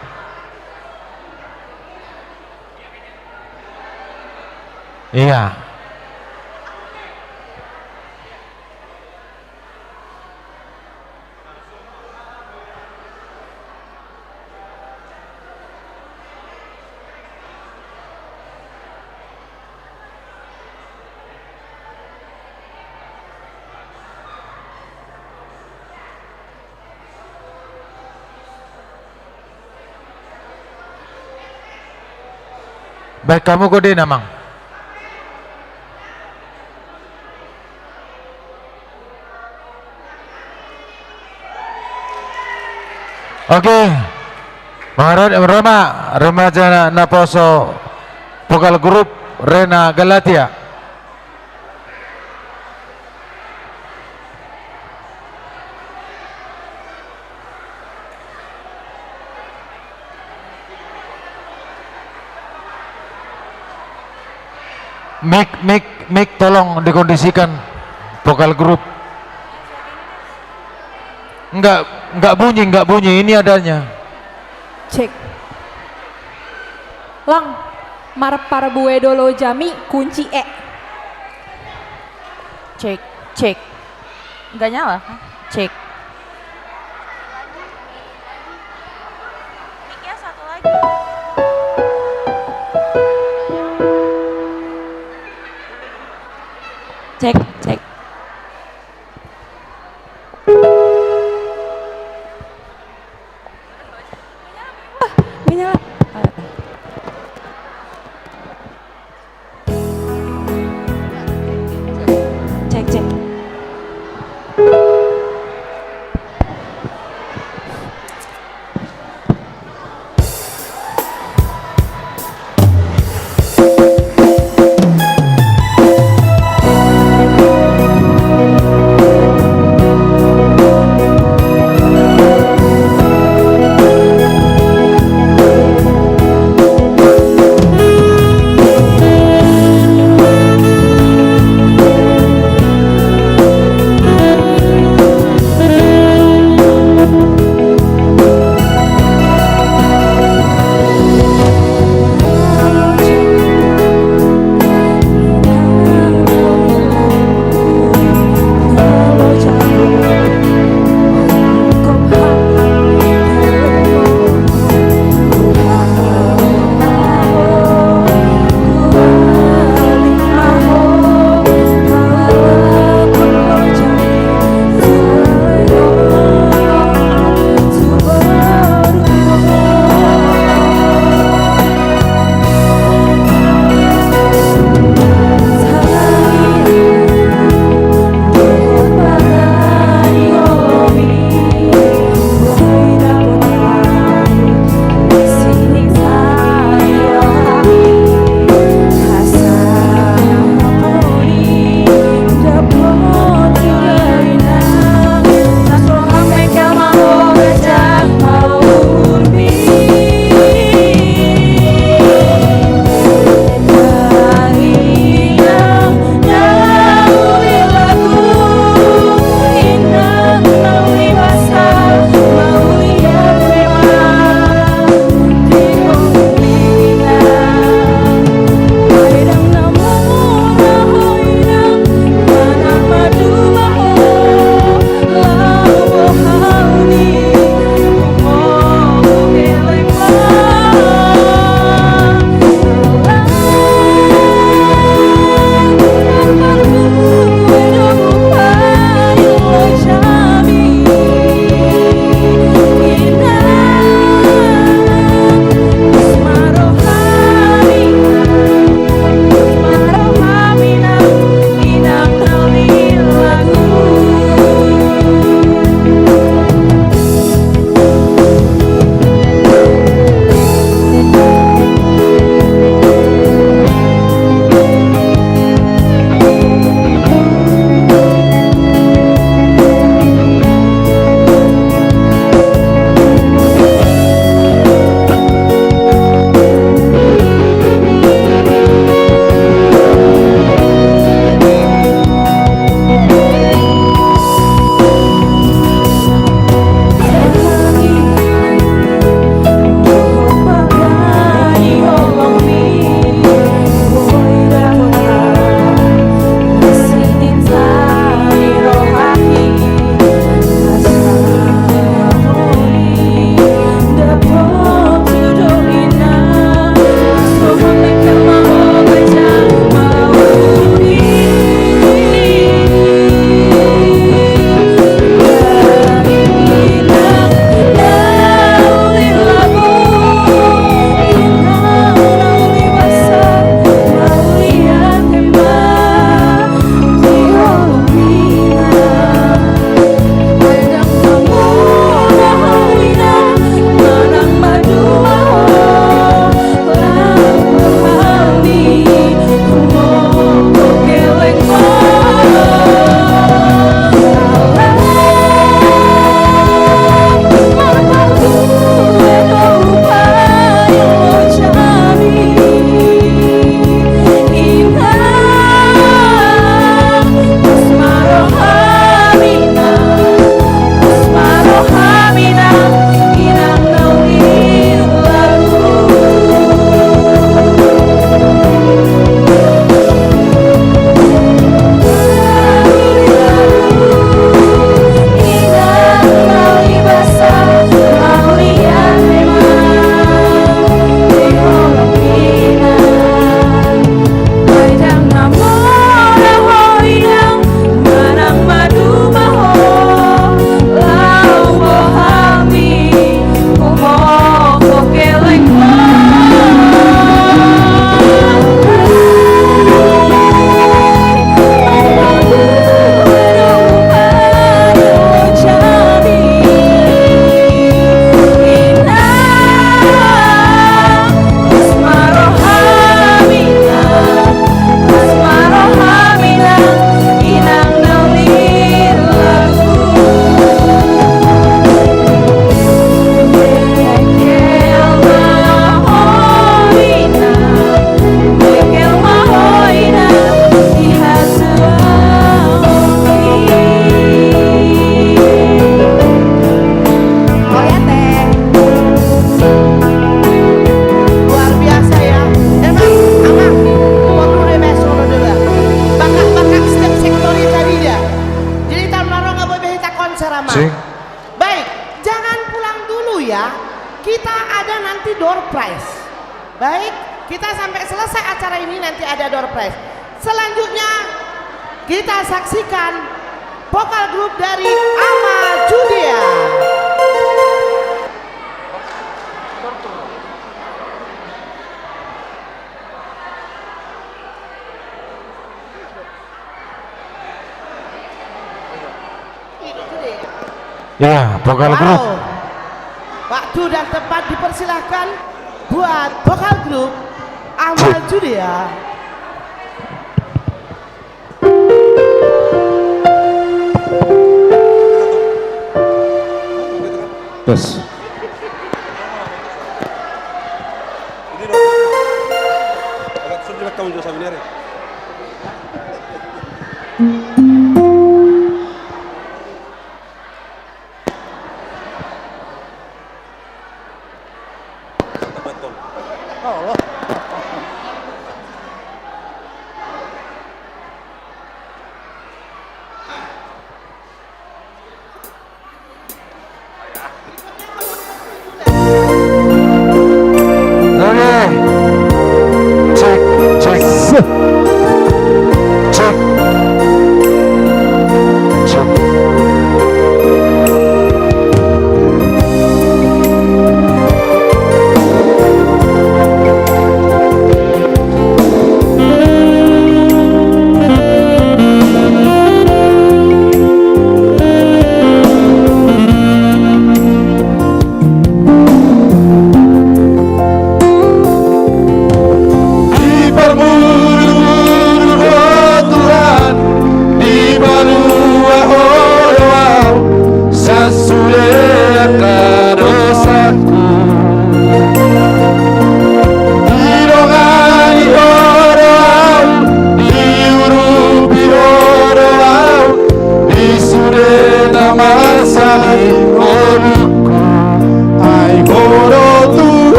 Iya. Baik, kamu kode namang. Oke. Remaja Naposo vokal grup Rena Galatia. Mic tolong dikondisikan vokal grup. Enggak bunyi ini adanya. Cek. Lang, para bue dolo jami kunci E. Cek. Enggak nyala. Cek. Mic-nya satu lagi. Cek. Menyala. Cek. Baik, kita sampai selesai acara ini nanti ada door prize. Selanjutnya kita saksikan vokal grup dari Ama Judia. Ya, vokal grup. Waktu dan tempat dipersilahkan buat vokal grup Ama Judia. Tes. Ini dong. Agak sulit kamu juga sebenarnya.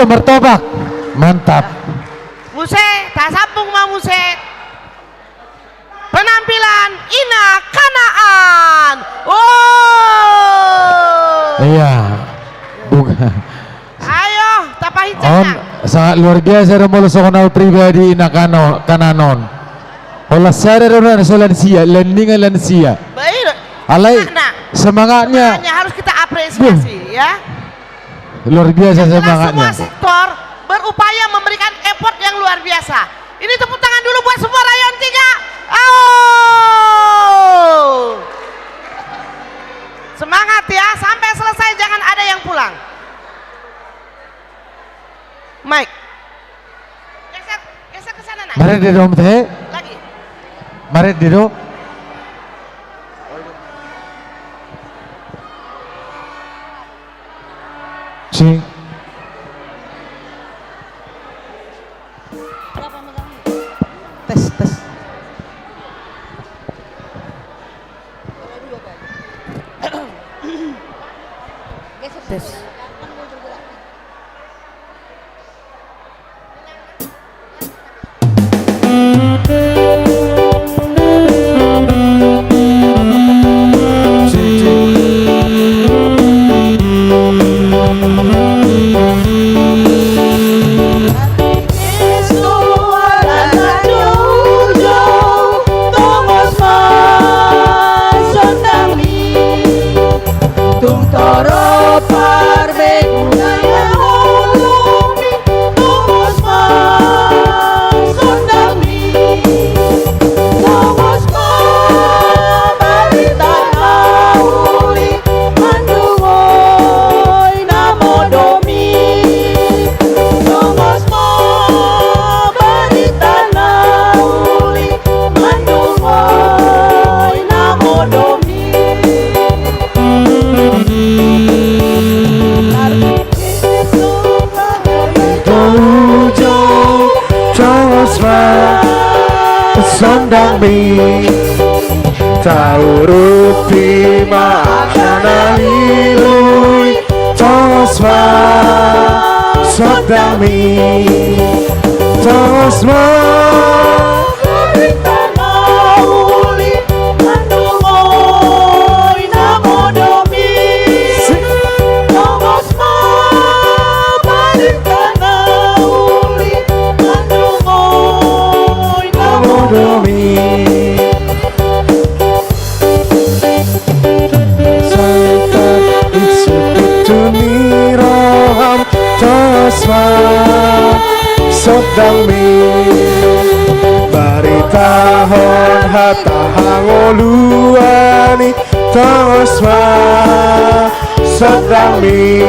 Maju bertobak. Mantap. Muse, tak sambung mah Muse. Penampilan Ina Kanaan. Oh. Iya. Bukan. Ayo, tapahin On sangat luar biasa remolo sokonau pribadi ina kananon. Olah sadar orang lansia, landingan lansia. Baik. Alai semangatnya. Harus kita apresiasi ya. Luar biasa Semua semangatnya. sektor berupaya memberikan effort yang luar biasa. Ini tepuk tangan dulu buat semua rayon 3. Oh. Semangat ya, sampai selesai jangan ada yang pulang. Mike. Geser ke sana, Nak. Mari di dom teh. Lagi. Mari di dom. Cing. Tes. Tes. Sondang mi Taurupi makana lilui Tosma Sondang mi Tosma Sodang mi Baritahon hatahangoluani Tosma Sodang mi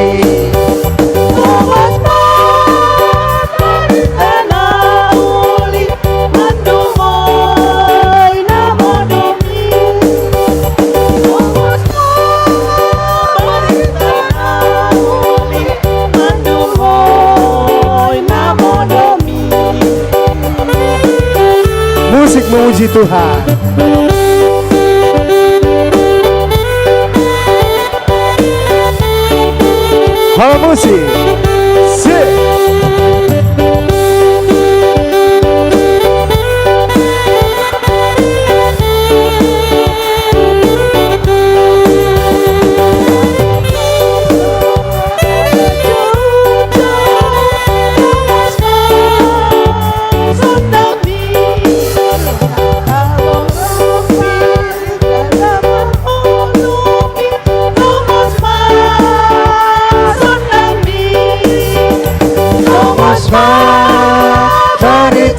Musik memuji Tuhan. Halo musik.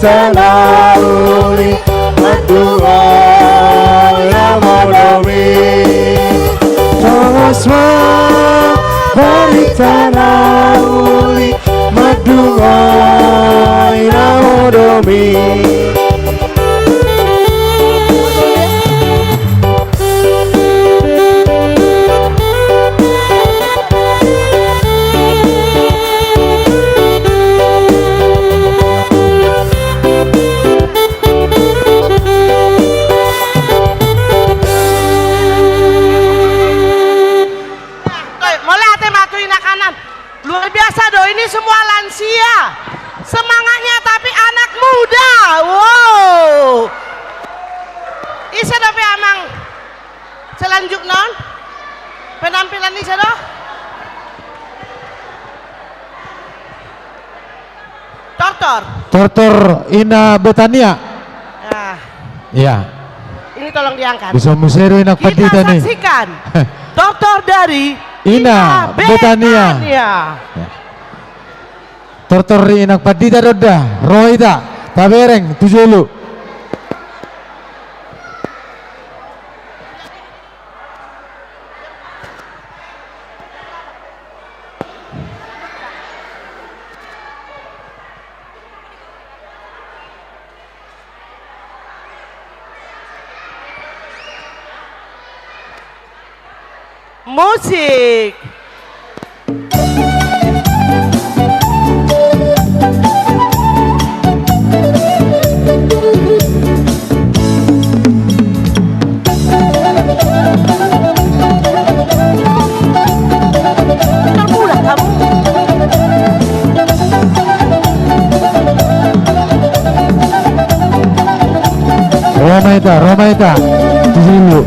Tanah uli Madua Lamodomi Tosma Dari tanah uli Madua Lamodomi Mulai ate matu ina kanan. amang selanjutnya penampilan ini sudah Tortor Ina Betania. Nah, ya. Ini tolong diangkat. Bisa musero Ina Padita nih. Kita saksikan tortor dari Ina Betania. Ya. Tortor Ina Padita roda, Roida, Tabereng, Tujulu. Musik. Termudah kamu. Romaita, dulu.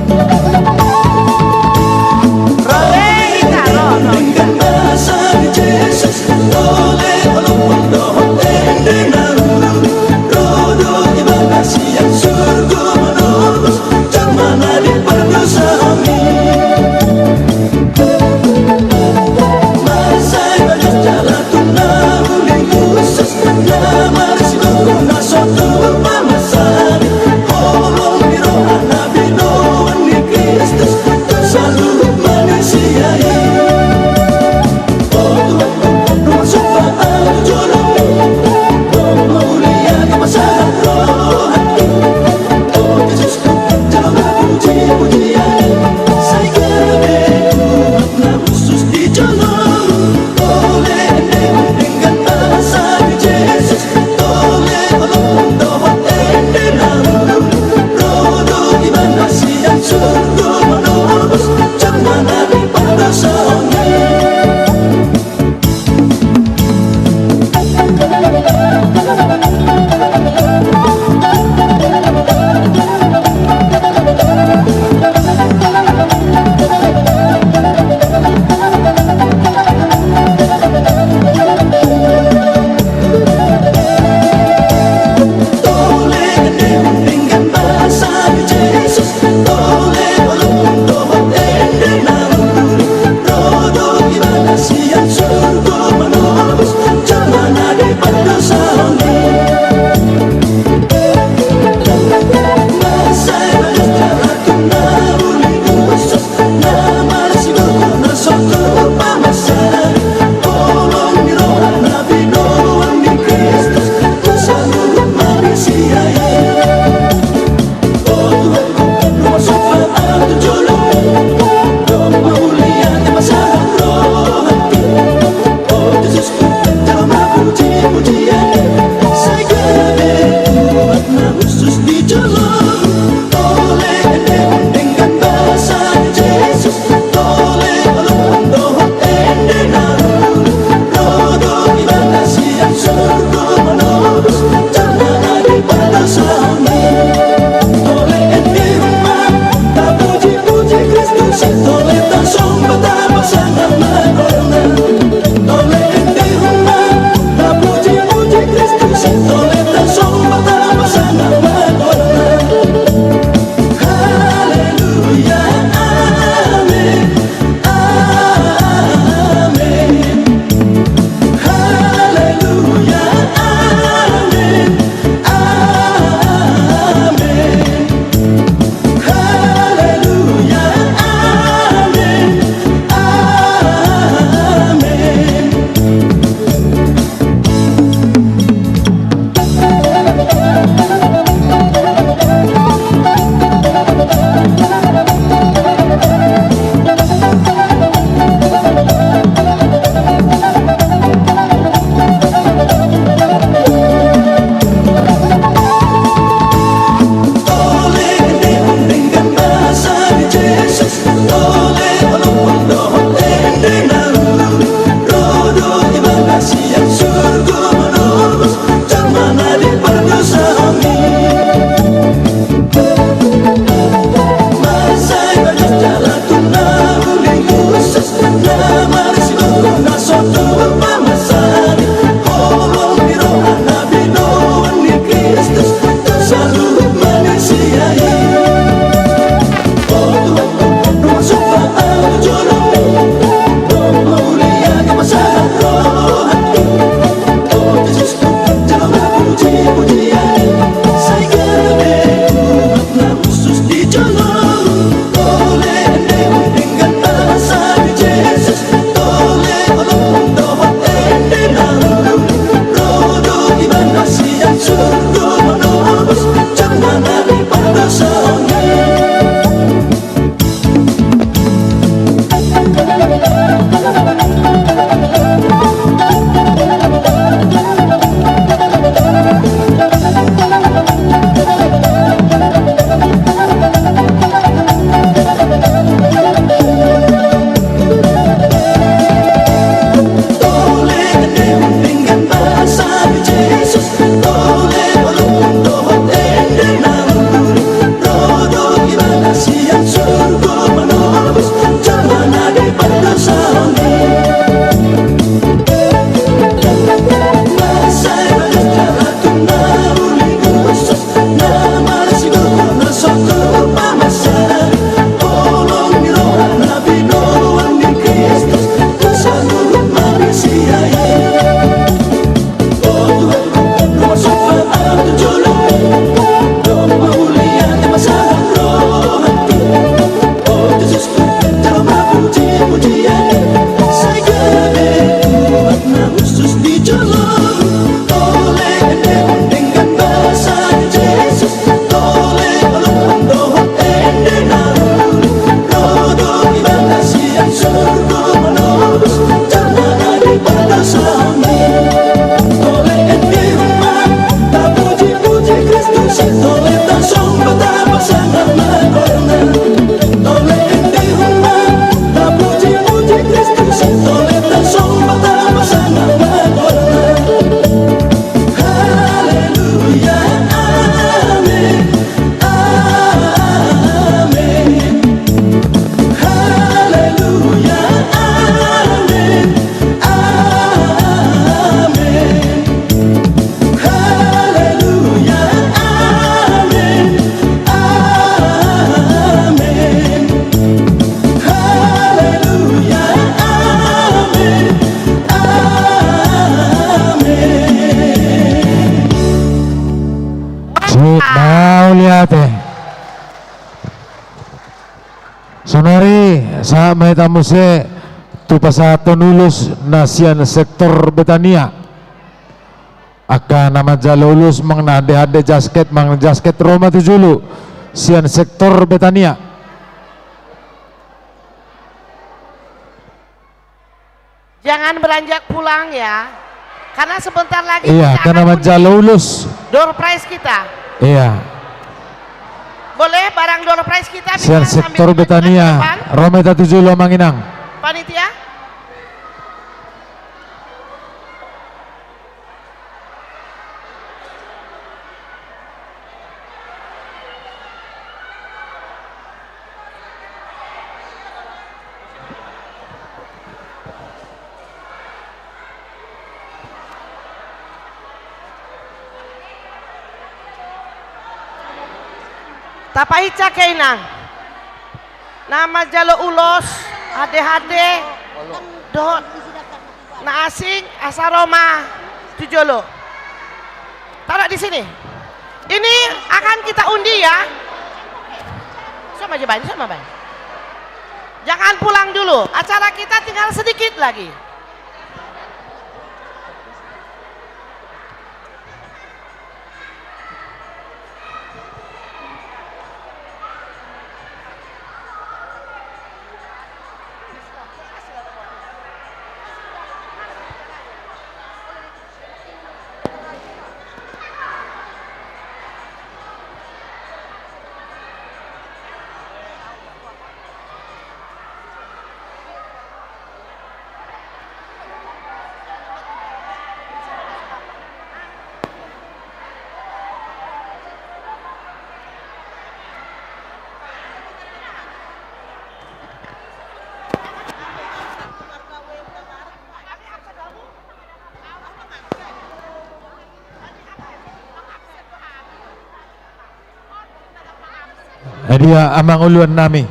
Sonari sa may tamuse tu pasaton ulus nasian sektor Betania akan nama jalulus mang nade-hade jasket mang jasket Roma tujulu sian sektor Betania. Jangan beranjak pulang ya, karena sebentar lagi Iya, kita karena akan nama lulus. door prize kita. Iya. Boleh barang door prize kita Sian bisa sektor sambil Betania Roma tujulu manginang. panitia. Tapaica Keinang nama jalo ulos hade-hade do na asing asaroma tujolo taruh di sini. Ini akan kita undi ya. Sama aja banyak sama banyak. Jangan pulang dulu, acara kita tinggal sedikit lagi. Dia amang uluan nami.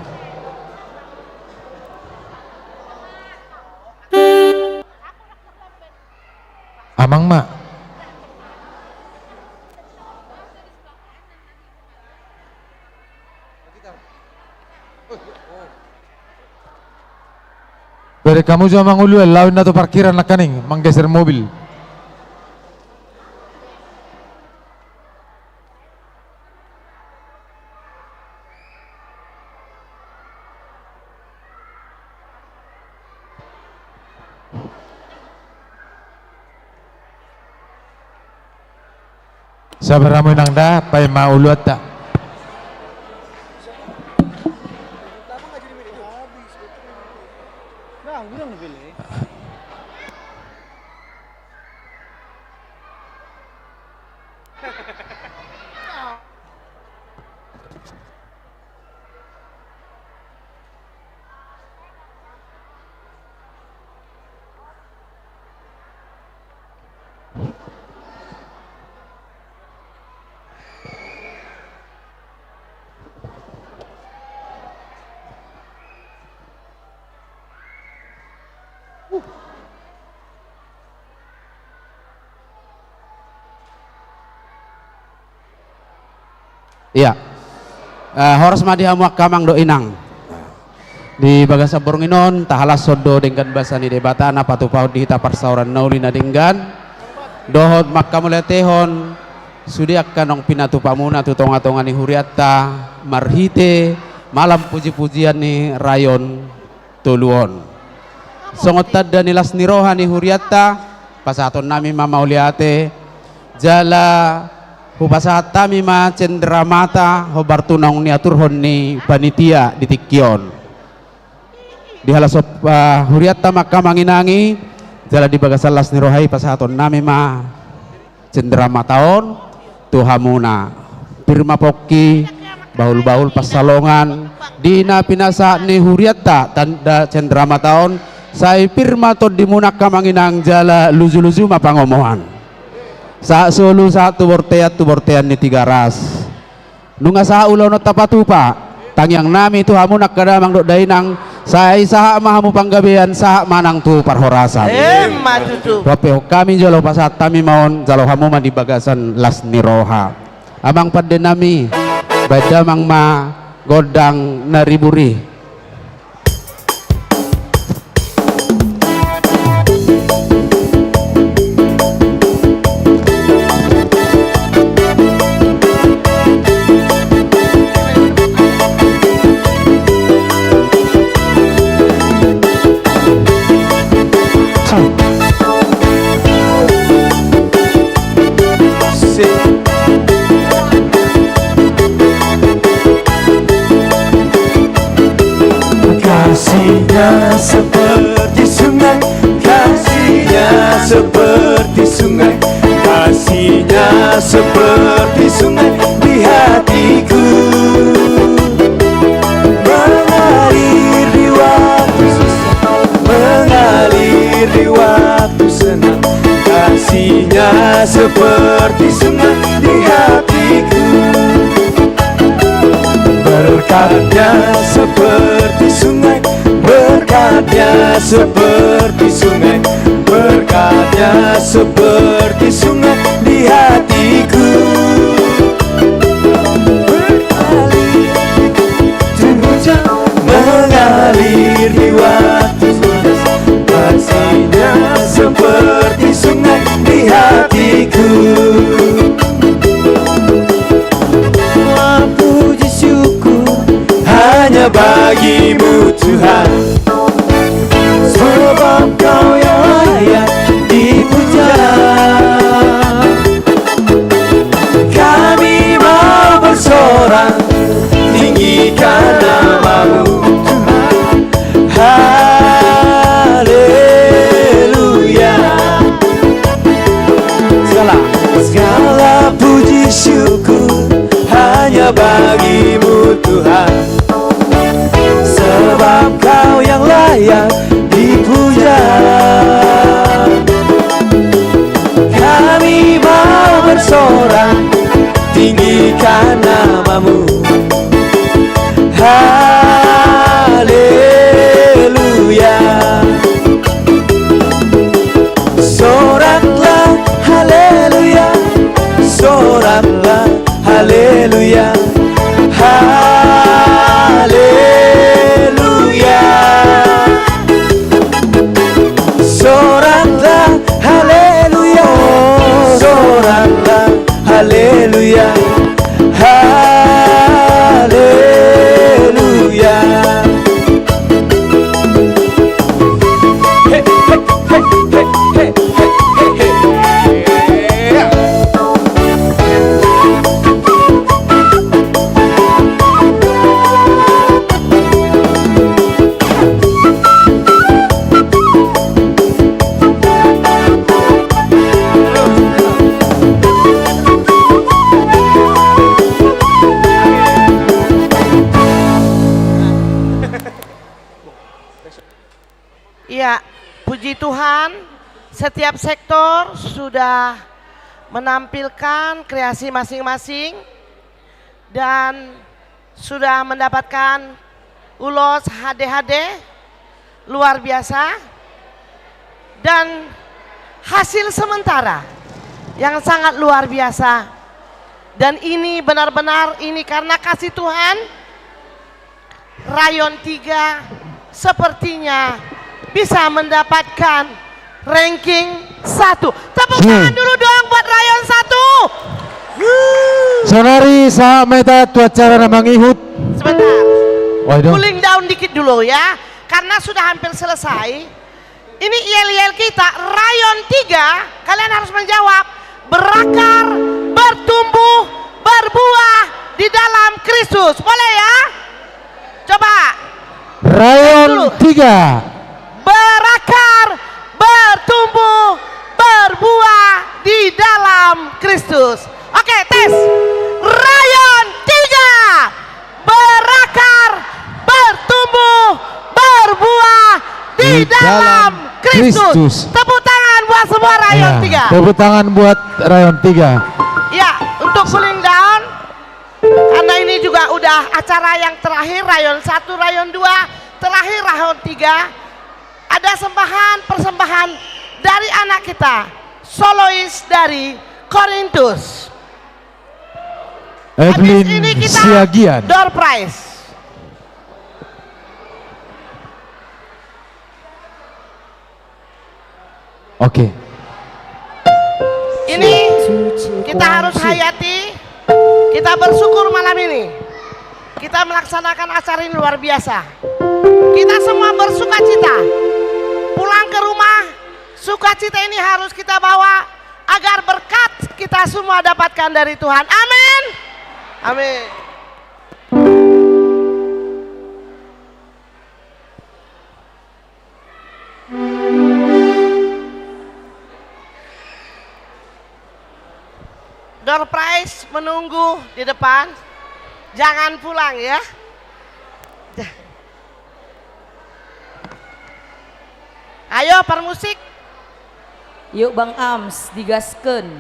Amang mak. Beri kamu juga amang uluan lawin atau parkiran nakaning menggeser mobil. Sabar ramu nang dah, pai maulu tak. Iya. Horas madihamu kamang do inang. Di bagasa bornginon tahala sodo dengan basani debatana patu paut di hita parsauran naulina dengan dohot makamuletehon sudi akan ong pinatu pamuna tu tonga-tongani huriata marhite malam puji-pujian ni rayon tuluon. Songot tadda nilas nirohani huriata pasaton nami mama uliate jala Hupasahat tami ma cendramata hobar tunong ni aturhon ni panitia di Tikyon. Di halasop huriat tamaka manginangi jala di bagasalas ni rohai pasahaton nami ma cendramataon tuhamuna pirma pokki baul-baul pasalongan dina pinasa ni huriat ta tanda cendramataon sai pirma to dimunak kamanginang jala luzu-luzu mapangomohan. Sa solo sa tubortean ni Tigaras nunga sa ulaw no tapatupa tangyang nami tu hamu nakadamang do dainang sa isaha mahamu panggabian sa manang tu parhorasan matutu wape kami jalo pasat tami maon jalo hamu man di bagasan las ni roha amang padde nami badamang ma godang nariburi. Kasihnya seperti sungai, kasihnya seperti sungai, kasihnya seperti sungai di hatiku, mengalir di waktu susah, mengalir di waktu senang. Kasihnya seperti sungai di hatiku, berkatnya seperti sungai, berkatnya seperti sungai, berkatnya seperti sungai di hatiku, mengalir di waktu panas, kasihnya seperti sungai di hatiku. Puji syukur hanya bagimu Tuhan, sebab Kau yang layak dipuja. Kami mau bersorak tinggikan nama-Mu Tuhan. Haleluya. Segala puji syukur hanya bagimu Tuhan, sebab Kau yang layak dipuja. Kami mau bersorak tinggikan nama-Mu. Haleluya. Soraklah haleluya, soraklah haleluya, haleluya. Soraklah haleluya, soraklah haleluya, haleluya. Hey, hey, hey, hey, hey, hey, hey. Ya, puji Tuhan, setiap sektor sudah menampilkan kreasi masing-masing dan sudah mendapatkan ulos HD luar biasa dan hasil sementara yang sangat luar biasa. Dan ini benar-benar ini karena kasih Tuhan, Rayon 3 sepertinya bisa mendapatkan ranking 1. Tepuk tangan dulu dong buat Rayon 1. Sonari sa meta acara na mangihut. Sebentar. Waduh. Cooling down dikit dulu ya, karena sudah hampir selesai. Ini yel-yel kita Rayon 3, kalian harus menjawab berakar bertumbuh, berbuah di dalam Kristus. Boleh ya? Coba. Rayon 3. Berakar, bertumbuh, berbuah di dalam Kristus. Oke, tes. Rayon 3. Berakar, bertumbuh, berbuah di dalam Kristus. Tepuk tangan buat semua Rayon 3. Tepuk tangan buat Rayon 3. Ya, untuk cooling down, karena ini juga udah acara yang terakhir, Rayon 1, Rayon 2, terakhir Rayon 3, ada persembahan dari anak kita, solois dari Korintus. Evelyn Habis ini kita Siagian. door prize. Oke. Ini kita harus hayati, kita bersyukur malam ini. Kita melaksanakan acara ini luar biasa. Kita semua bersuka cita. Pulang ke rumah, sukacita ini harus kita bawa agar berkat kita semua dapatkan dari Tuhan. Amin. Amin. Door prize menunggu di depan. Jangan pulang ya. Ayo permusik. Yuk Bang Ams, digaskeun.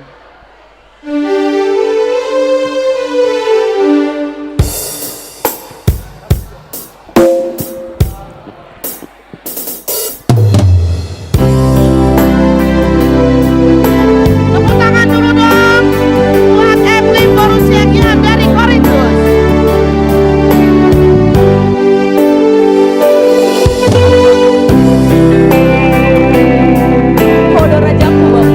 Tepuk tangan dulu dong buat Evelyn Borusiagian dari Korintus. Kodor aja aku Bang.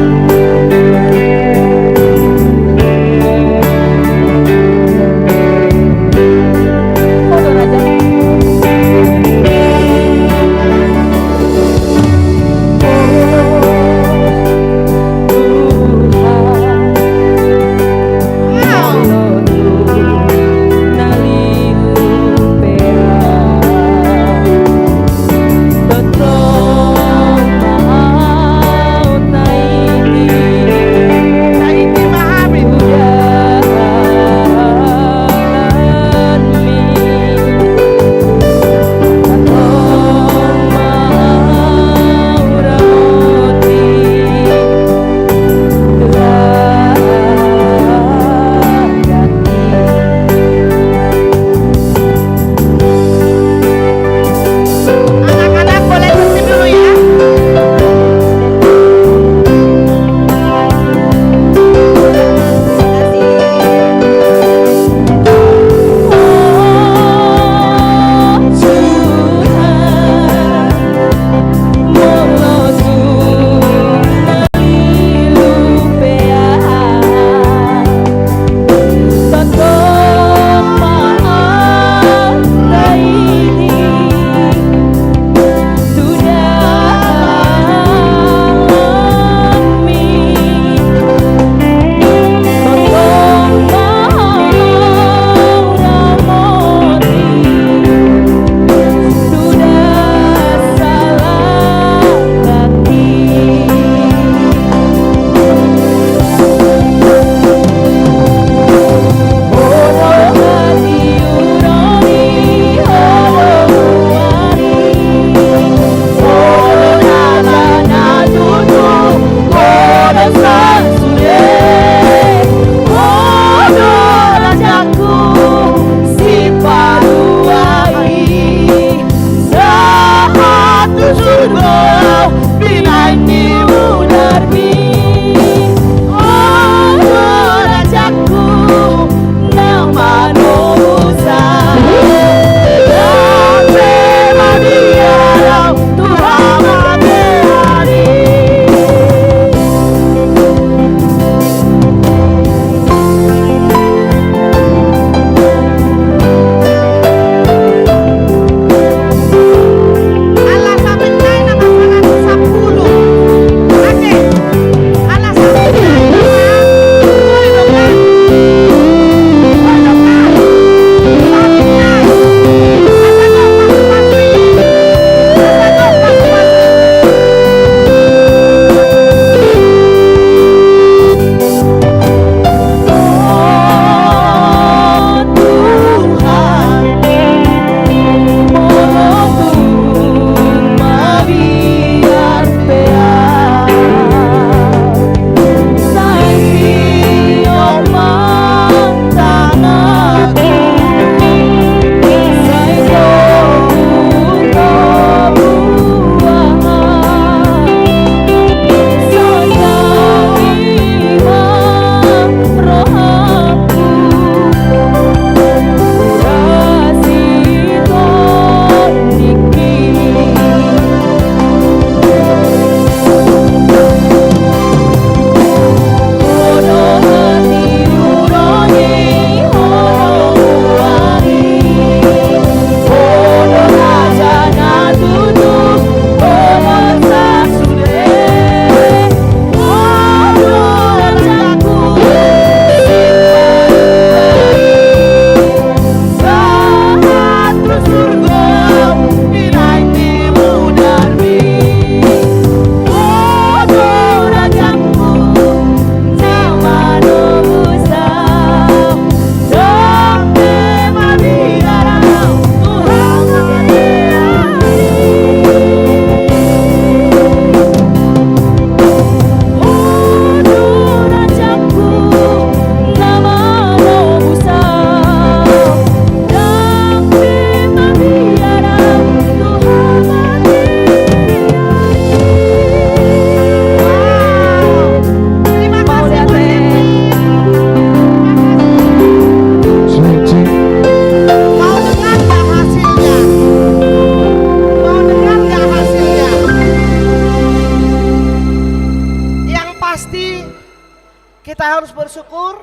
bersyukur.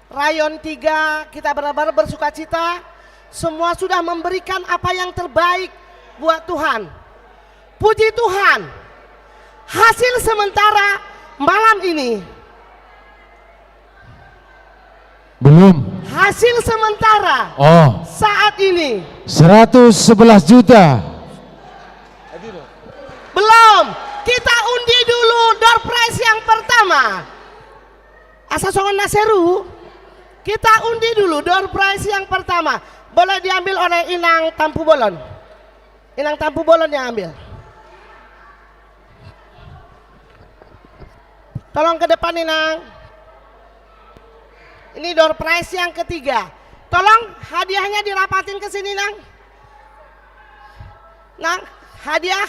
Rayon 3 kita benar-benar bersuka cita. Semua sudah memberikan apa yang terbaik buat Tuhan. Puji Tuhan. Hasil sementara malam ini. Belum. Hasil sementara saat ini 111 juta. belum. Kita undi dulu door prize yang pertama. Asa songon naseru. Kita undi dulu door prize yang pertama. Boleh diambil oleh Inang Tampu Bolon. Inang Tampu Bolon yang ambil. Tolong ke depan Inang. Ini door prize yang ketiga. Tolong hadiahnya dirapatin ke sini Nang. Nang, hadiah.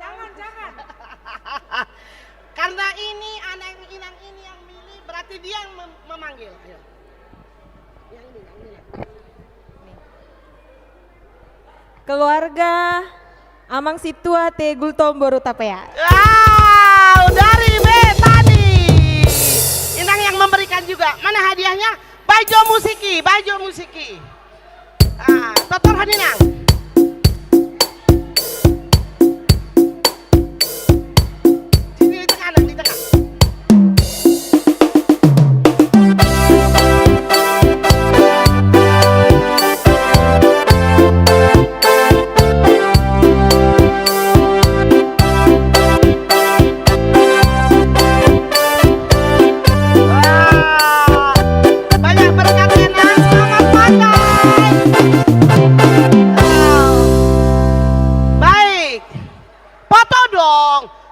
Jangan. Karena ini anak Inang ini yang milih, berarti dia yang memanggil. Ayo. Yang ini. Keluarga Amang Situa Tegul Tomboru Tapea. Wow, dari Betani. Inang yang memberikan juga. Mana hadiahnya? Baju musiki. Totor Haninang. Di tengah.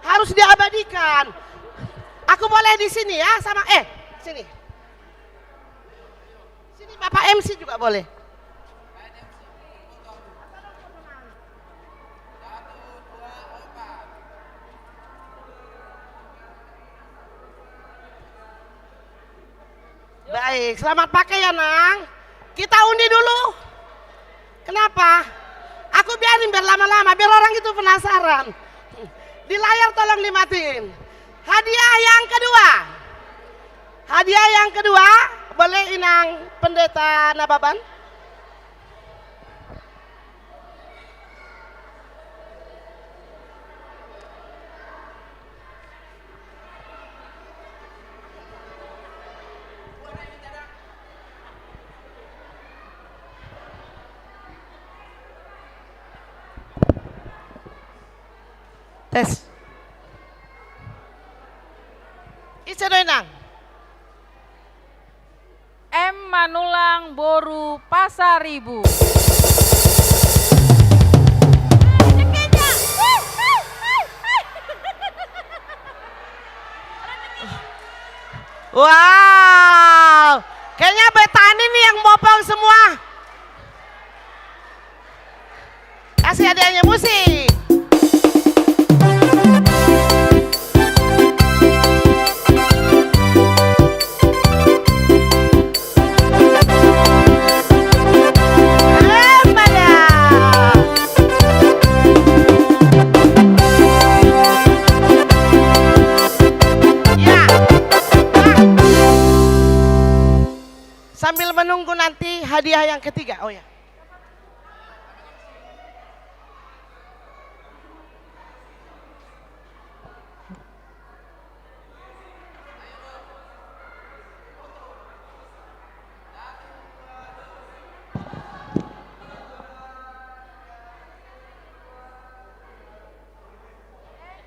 Harus diabadikan. Aku boleh di sini ya sama sini. Sini Bapak MC juga boleh. Baik, selamat pakai ya Nang. Kita undi dulu. Kenapa? Aku biarin biar lama-lama, biar orang itu penasaran. Di layar tolong dimatiin. Hadiah yang kedua boleh Inang Pendeta Nababan. Tes. Isedoinang. M Manulang Boru Pasaribu. Wow, kayaknya Betani nih yang bopong semua. Kasih hadiahnya musik. Sambil menunggu nanti hadiah yang ketiga. Oh ya.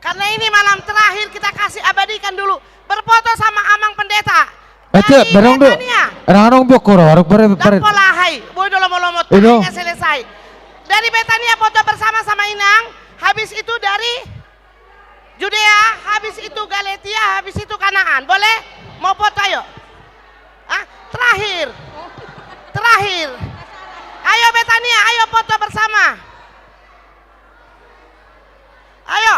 Karena ini malam terakhir kita kasih abadikan dulu. Berfoto sama Amang Pendeta. Barang do. Orang bokor, orang Dan pola hai, boy lomo-lomo tanya selesai. Dari Betania foto bersama sama Inang, habis itu dari Judea, habis itu Galatia, habis itu Kanaan. Boleh? Mau foto ayo? Terakhir. Ayo Betania, ayo foto bersama. Ayo.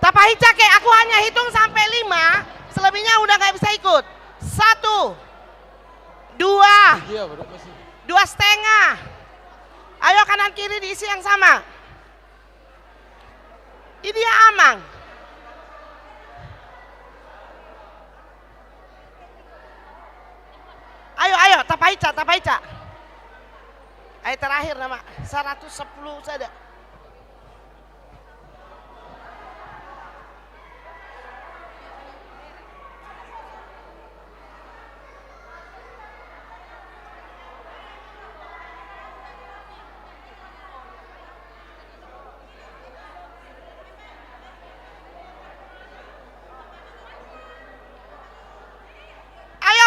Tapahi cake, aku hanya hitung sampai sampai 5, selebihnya udah nggak bisa ikut. 1, 2, 2,5. Ayo kanan kiri diisi yang sama. Ini dia Amang. Ayo, Tapaica. Ayo terakhir nama 110 saja.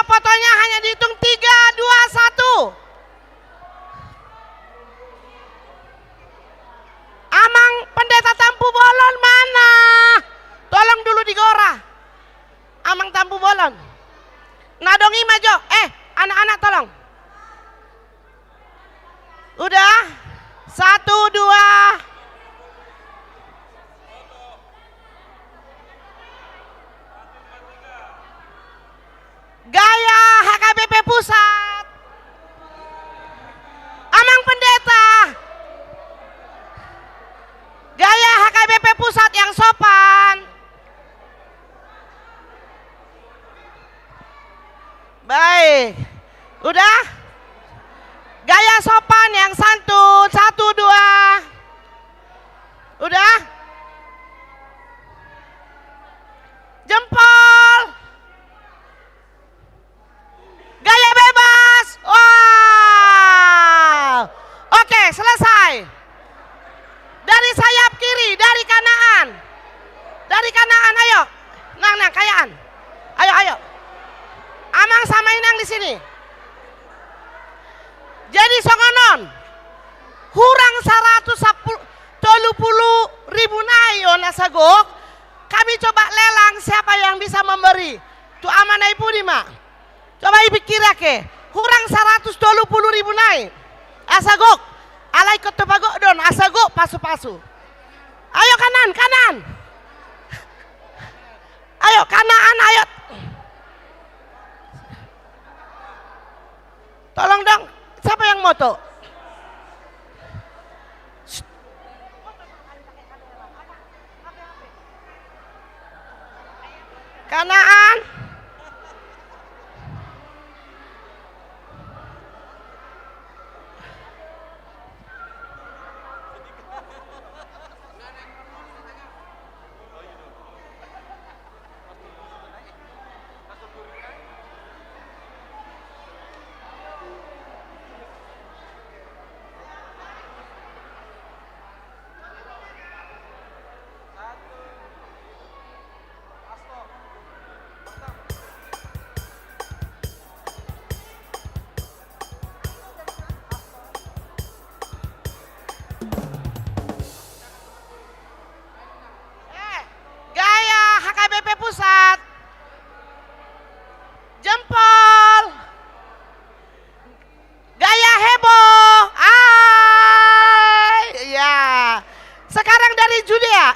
Fotonya hanya dihitung 3, 2, 1. Amang pendeta Tampu Bolon mana? Tolong dulu digora. Amang Tampu Bolon. Nadongi maju. Anak-anak tolong. Udah? 1, 2. Gaya HKBP Pusat. Amang Pendeta. Gaya HKBP Pusat yang sopan. Baik. Udah? Gaya sopan yang santun. 1, 2. Udah? Jempol. Gaya bebas. Wow. Oke, selesai. Dari sayap kiri, dari kanan. Dari kanan, ayo. Nang, kayaan. Ayo. Amang sama Inang di sini. Jadi songonon. Hurang 130.000 nayon asagok. Kami coba lelang siapa yang bisa memberi. Tu amanai pudi mak. Coba pikir ke, kurang 120.000 naik. Asagok, alai kotopagok don, asagok pasu-pasu. Ayo kanan. Ayo kanan, ayo. Tolong dong, siapa yang moto? Kanan. Pusat. Jempol. Gaya heboh. Ya. Sekarang dari Judea.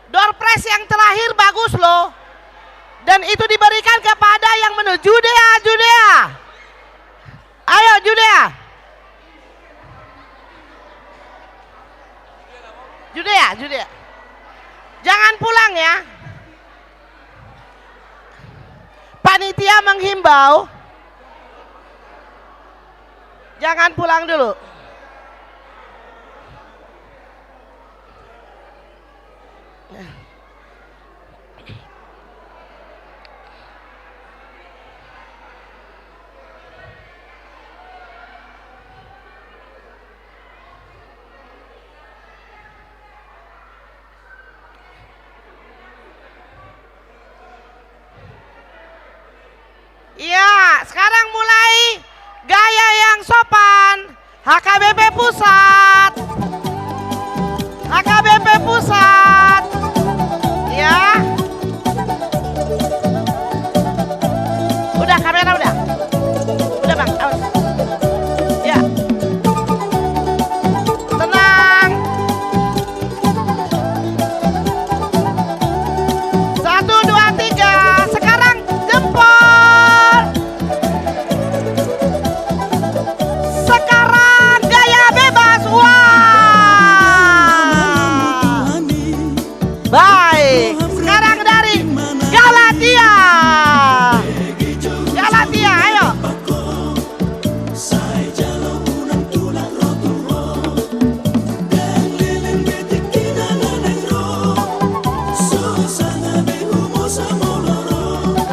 Door prize yang terakhir bagus loh. Dan itu diberikan kepada yang menuju Judea. Ayo Judea. Jangan pulang ya. Panitia menghimbau. Jangan pulang dulu. Iya, sekarang mulai gaya yang sopan. HKBP Pusat. Ya. Udah kamera udah. Udah Bang, awas. Ya. Sekarang dari Galatia. Galatia, ayo.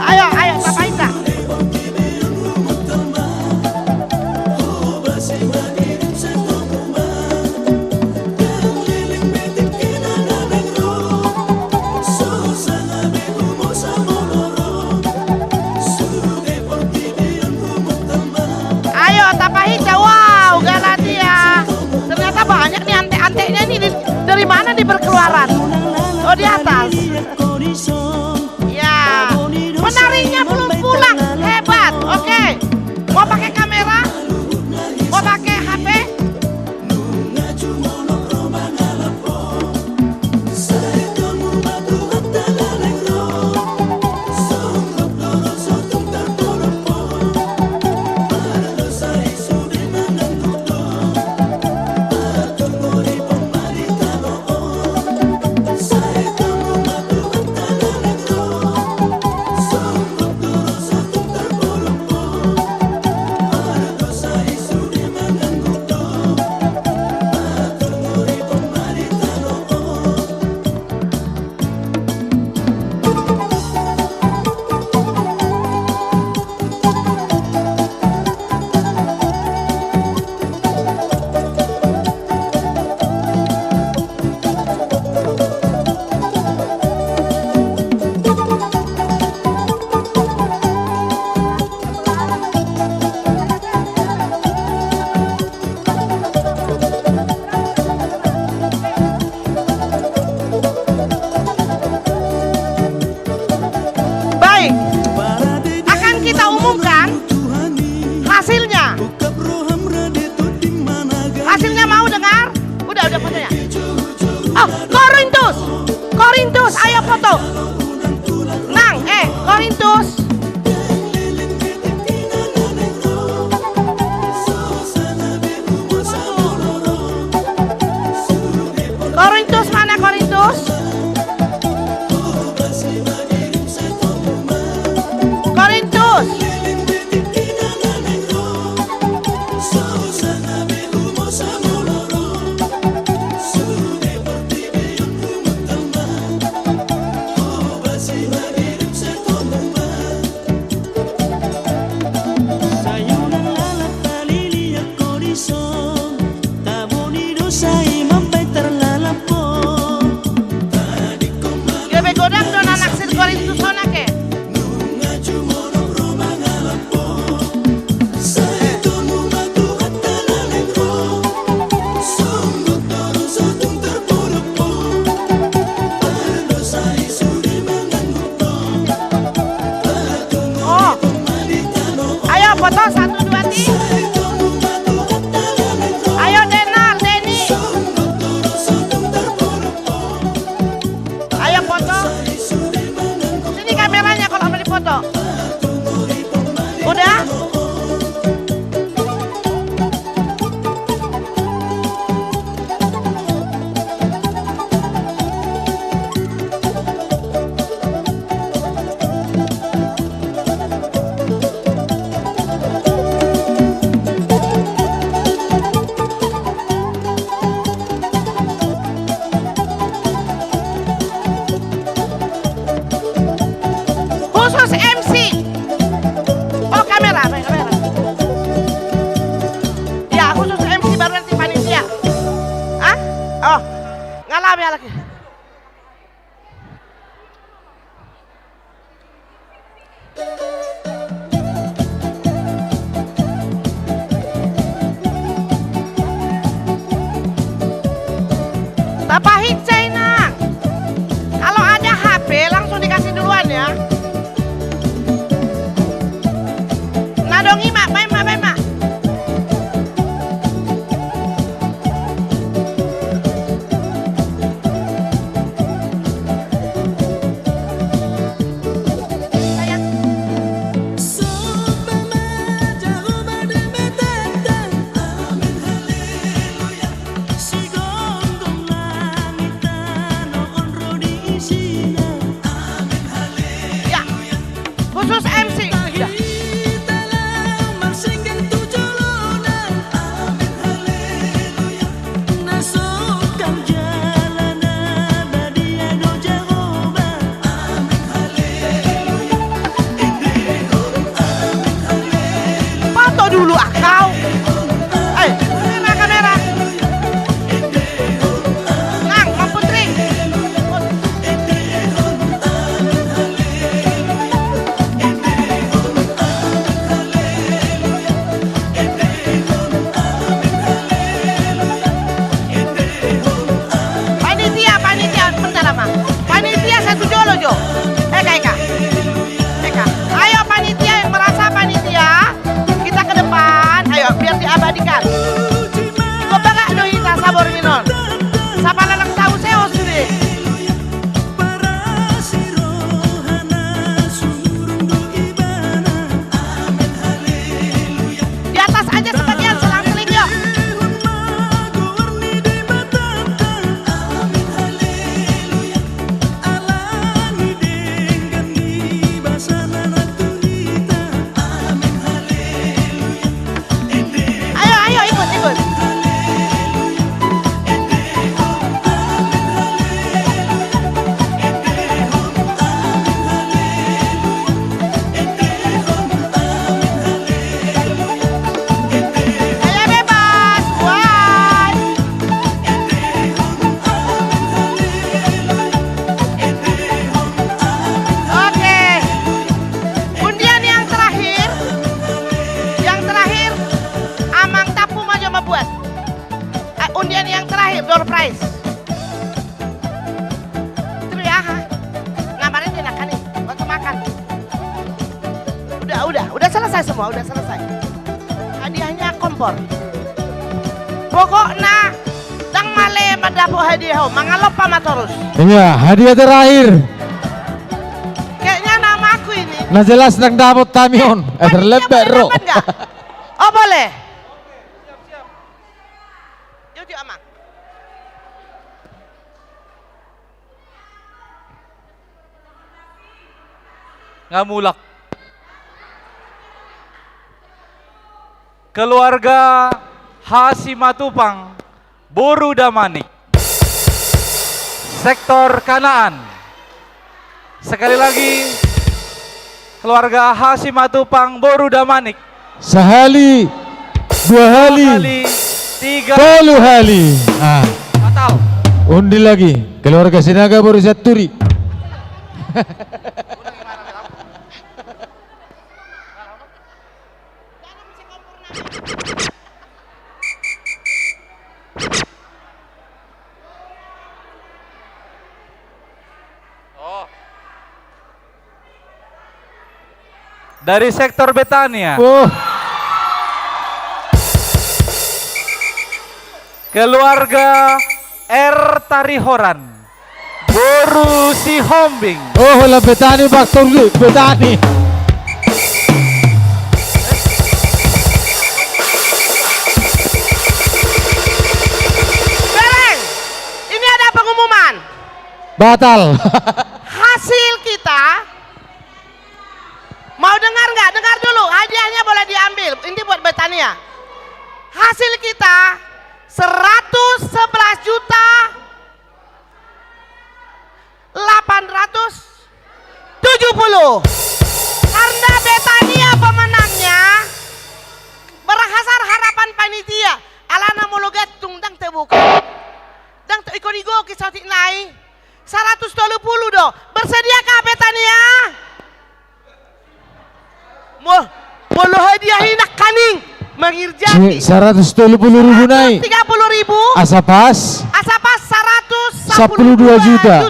Ayo, ayo, Papa Ita. Ayo, Tapahita. Wow, Galatia. Ternyata banyak nih ante-antenya nih. Dari mana di berkeluaran? Oh, di atas. Ya, penarinya belum pulang. Hebat. Oke. Mau pakai kamera? Mau pakai HP? Baik, akan kita umumkan hasilnya. Hasilnya mau dengar? Udah fotonya. Oh, Korintus, ayo foto. Nang, Korintus. Korintus mana Korintus? Korintus. Gebe godang dona naksir Korintus ona ke? Oh, ayo foto 1, 2, 3. Ayo Denal, Deni. Ayo foto. Sini kameranya kalau mau difoto. Udah? Khusus MC. Oh, kamera. Ya, khusus MC baru nanti panitia. Hah? Oh, ngalah ya lagi. Tapahit China. Kalau ada HP langsung dikasih duluan ya. Nadongi mak, baik mak. khusus MC. Udah. Foto dulu kau. Kamera. Nang, Mam Putri. Panitia, bentar lama. Panitia satu jolo jo. Eka. Ayo panitia yang merasa panitia, kita ke depan. Ayo biar diabadikan. Iko bangga do kita sabor minon. Siapa lanang tahu seos deh. Di atas aja sebagian selang-seling yuk. Ayo ikut. Saya bebas, buat. Oke. Undian yang terakhir, Amang Tapu maju membuat. Undian yang terakhir, door prize. Itu ya, ngamarin enakan nih, waktu makan. Udah selesai semua, udah selesai. Hadiahnya kompor. Pokoknya dang male madapo hadiah, mangalop pama terus. Iya, hadiah terakhir. Kayaknya nama aku ini. Nah jelas nang dapat tamion. Terlebet bro. Oh boleh. Yuk Amang. Ngamulak. Keluarga Hasimatupang Boru Damanik, sektor Kanaan. Sekali lagi, keluarga Hasimatupang Boru Damanik. Sehali, dua hali, 10 hali. Batal. Undi lagi, keluarga Sinaga Boru Saturi. Dari sektor Betania. Keluarga R. Tarihoran Boru Sihombing. Oh, la Betani faktor Betani. Bereng, ini ada pengumuman. Batal. Hasil kita, mau dengar nggak? Dengar dulu, hadiahnya boleh diambil. Ini buat Betania. Hasil kita 111 juta 870. Karena Betania pemenangnya, berhasar harapan panitia. Alana mologat tungdang tebuka. Dang ikonigo kisah nai 120 do. Bersediakah Betania? Molo hadiahin kaning mengirjati 170.000 naik. 30.000. Asapas 112 juta.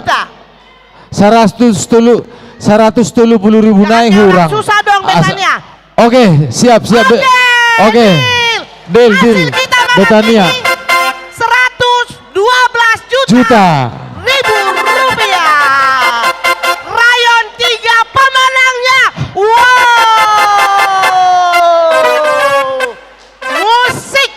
170.000 naik hurang. Susah dong Betania. Oke, siap. Oke. Deal. Betania 112 juta. Ribu rupiah. Rayon 3 pemenangnya. Wow. Musik.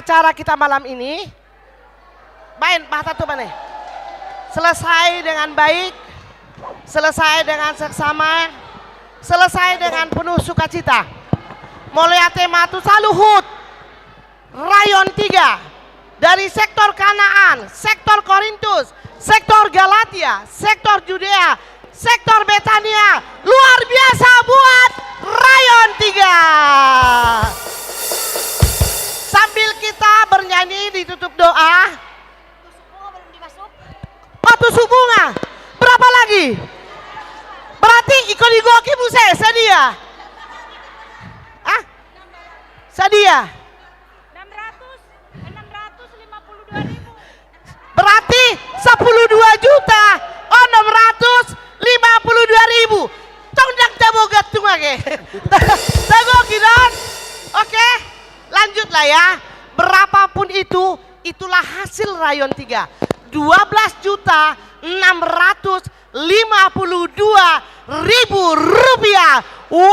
acara kita malam ini, main bahasa tuh mana? Selesai dengan baik, selesai dengan seksama, selesai dengan penuh sukacita. Moleate matu saluhut rayon 3 dari sektor Kanaan, sektor Korintus, sektor Galatia, sektor Judea, sektor Betania. Luar biasa buat rayon 3. Sambil kita bernyanyi ditutup doa. Oh, tusuk bunga. Berapa lagi? Berarti ikon igoki buse sedia. Ah? Sedia. 652.000. Berarti 12 juta. Oh, 652.000. Tondang tabogat tungake. Tagoki don. Oke. Lanjutlah ya. Berapapun itu, itulah hasil rayon 3. 12.652.000 rupiah. Wow.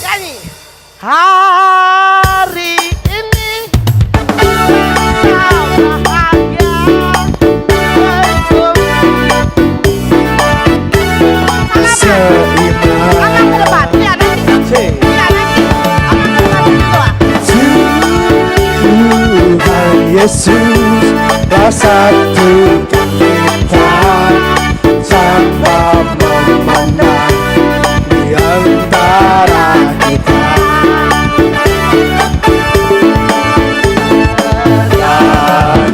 Nyanyi. Hari ini bahagia. Angkat ke depan. Lihat nanti. Tuhan Yesus bersatu kita tanpa memandang di antara kita.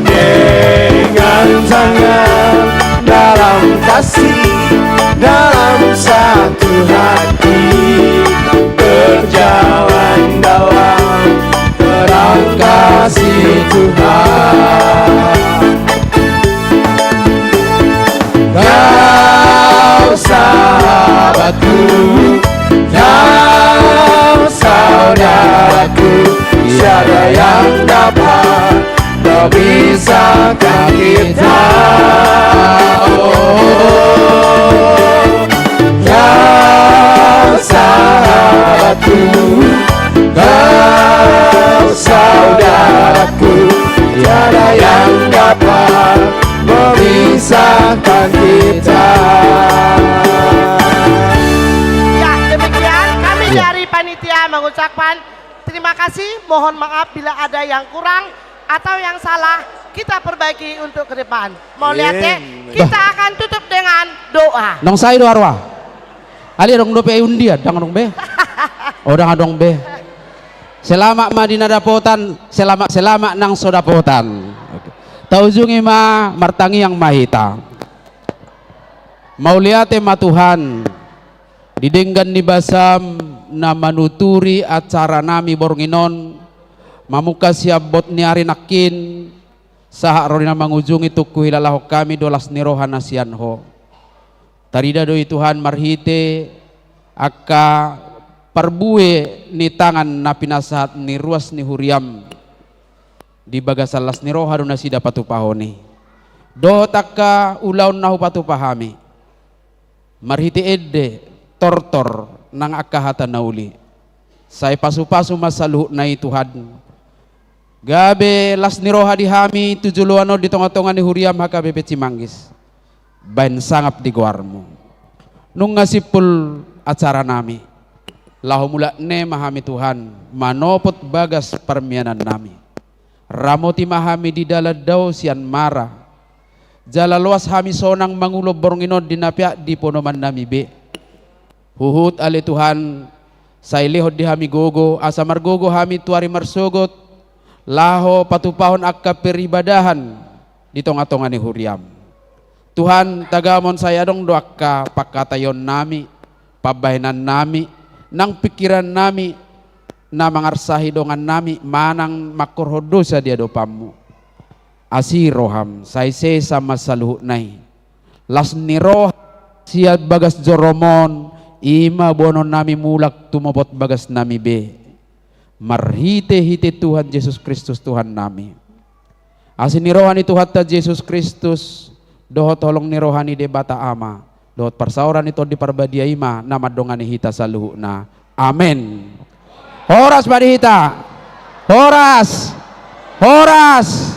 Dengan tangan dalam kasih, dalam satu hati, berjalan dalam terang kasih Tuhan. Kau sahabatku, kau saudaraku, tiada yang dapat memisahkan kita. Oh, kau sahabatku, kau saudaraku, tiada yang dapat memisahkan kita. Ya, demikian kami dari panitia mengucapkan terima kasih. Mohon maaf bila ada yang kurang atau yang salah, kita perbaiki untuk ke depan. Mau lihat ya, kita akan tutup dengan doa. Nong saya doa arwah. Ali dong dope undi dang dong be. Odang adong be. Selamat Madinah dapotan, selamat nang sodapotan. Taujungi ma martangi yang mahita. Mauliate ma Tuhan, didenggan ni basam na manuturi acara nami bornginon, mamuka siabot ni ari nakin, saha rona mangujungi tuku hilalaho kami dolas ni rohana sianho. Tarida doi Tuhan marhite aka parbue ni tangan na pinasahat ni ruas ni huriam di bagasalas ni roha na sida patupahoni do taka ulaw na patupahami marhiti edde tortor nang akahata nauli say pasu-pasu masaluh na Tuhan gabe las ni roha di hami tujuluano di tonga-tonga ni huriam haka bebe cimanggis bain sangap di guarmu nung ngasipul acara nami lahu mula ne mahami Tuhan manopot bagas permianan nami ramoti mahami di daladau sian mara jala luas hami sonang mangulo borngino dinapya di ponoman nami be huhut ale Tuhan say lihod di hami gogo asa margogo hami tuari marsogot laho patupahon akka peribadahan di tonga-tonga ni huriam Tuhan tagamon saya dong doaka pakatayon nami pabahinan nami nang pikiran nami na mangarsahi dongan nami manang makorhodo sa dia dopamu asiroham saise sama saluh nai las niroh siat bagas joromon ima bonon nami mulak tumobot bagas nami be marhite hite Tuhan Yesus Kristus Tuhan nami asin nirohani Tuhan ta Yesus Kristus dohot tolong nirohani de bata ama dohot parsauran ito di parbadiya ima nama dongani hita saluh na amen. Horas Badihita. Horas. Horas.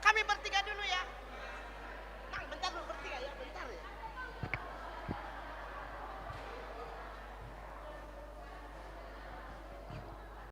Kami bertiga dulu ya. Nang, bentar dulu bertiga ya.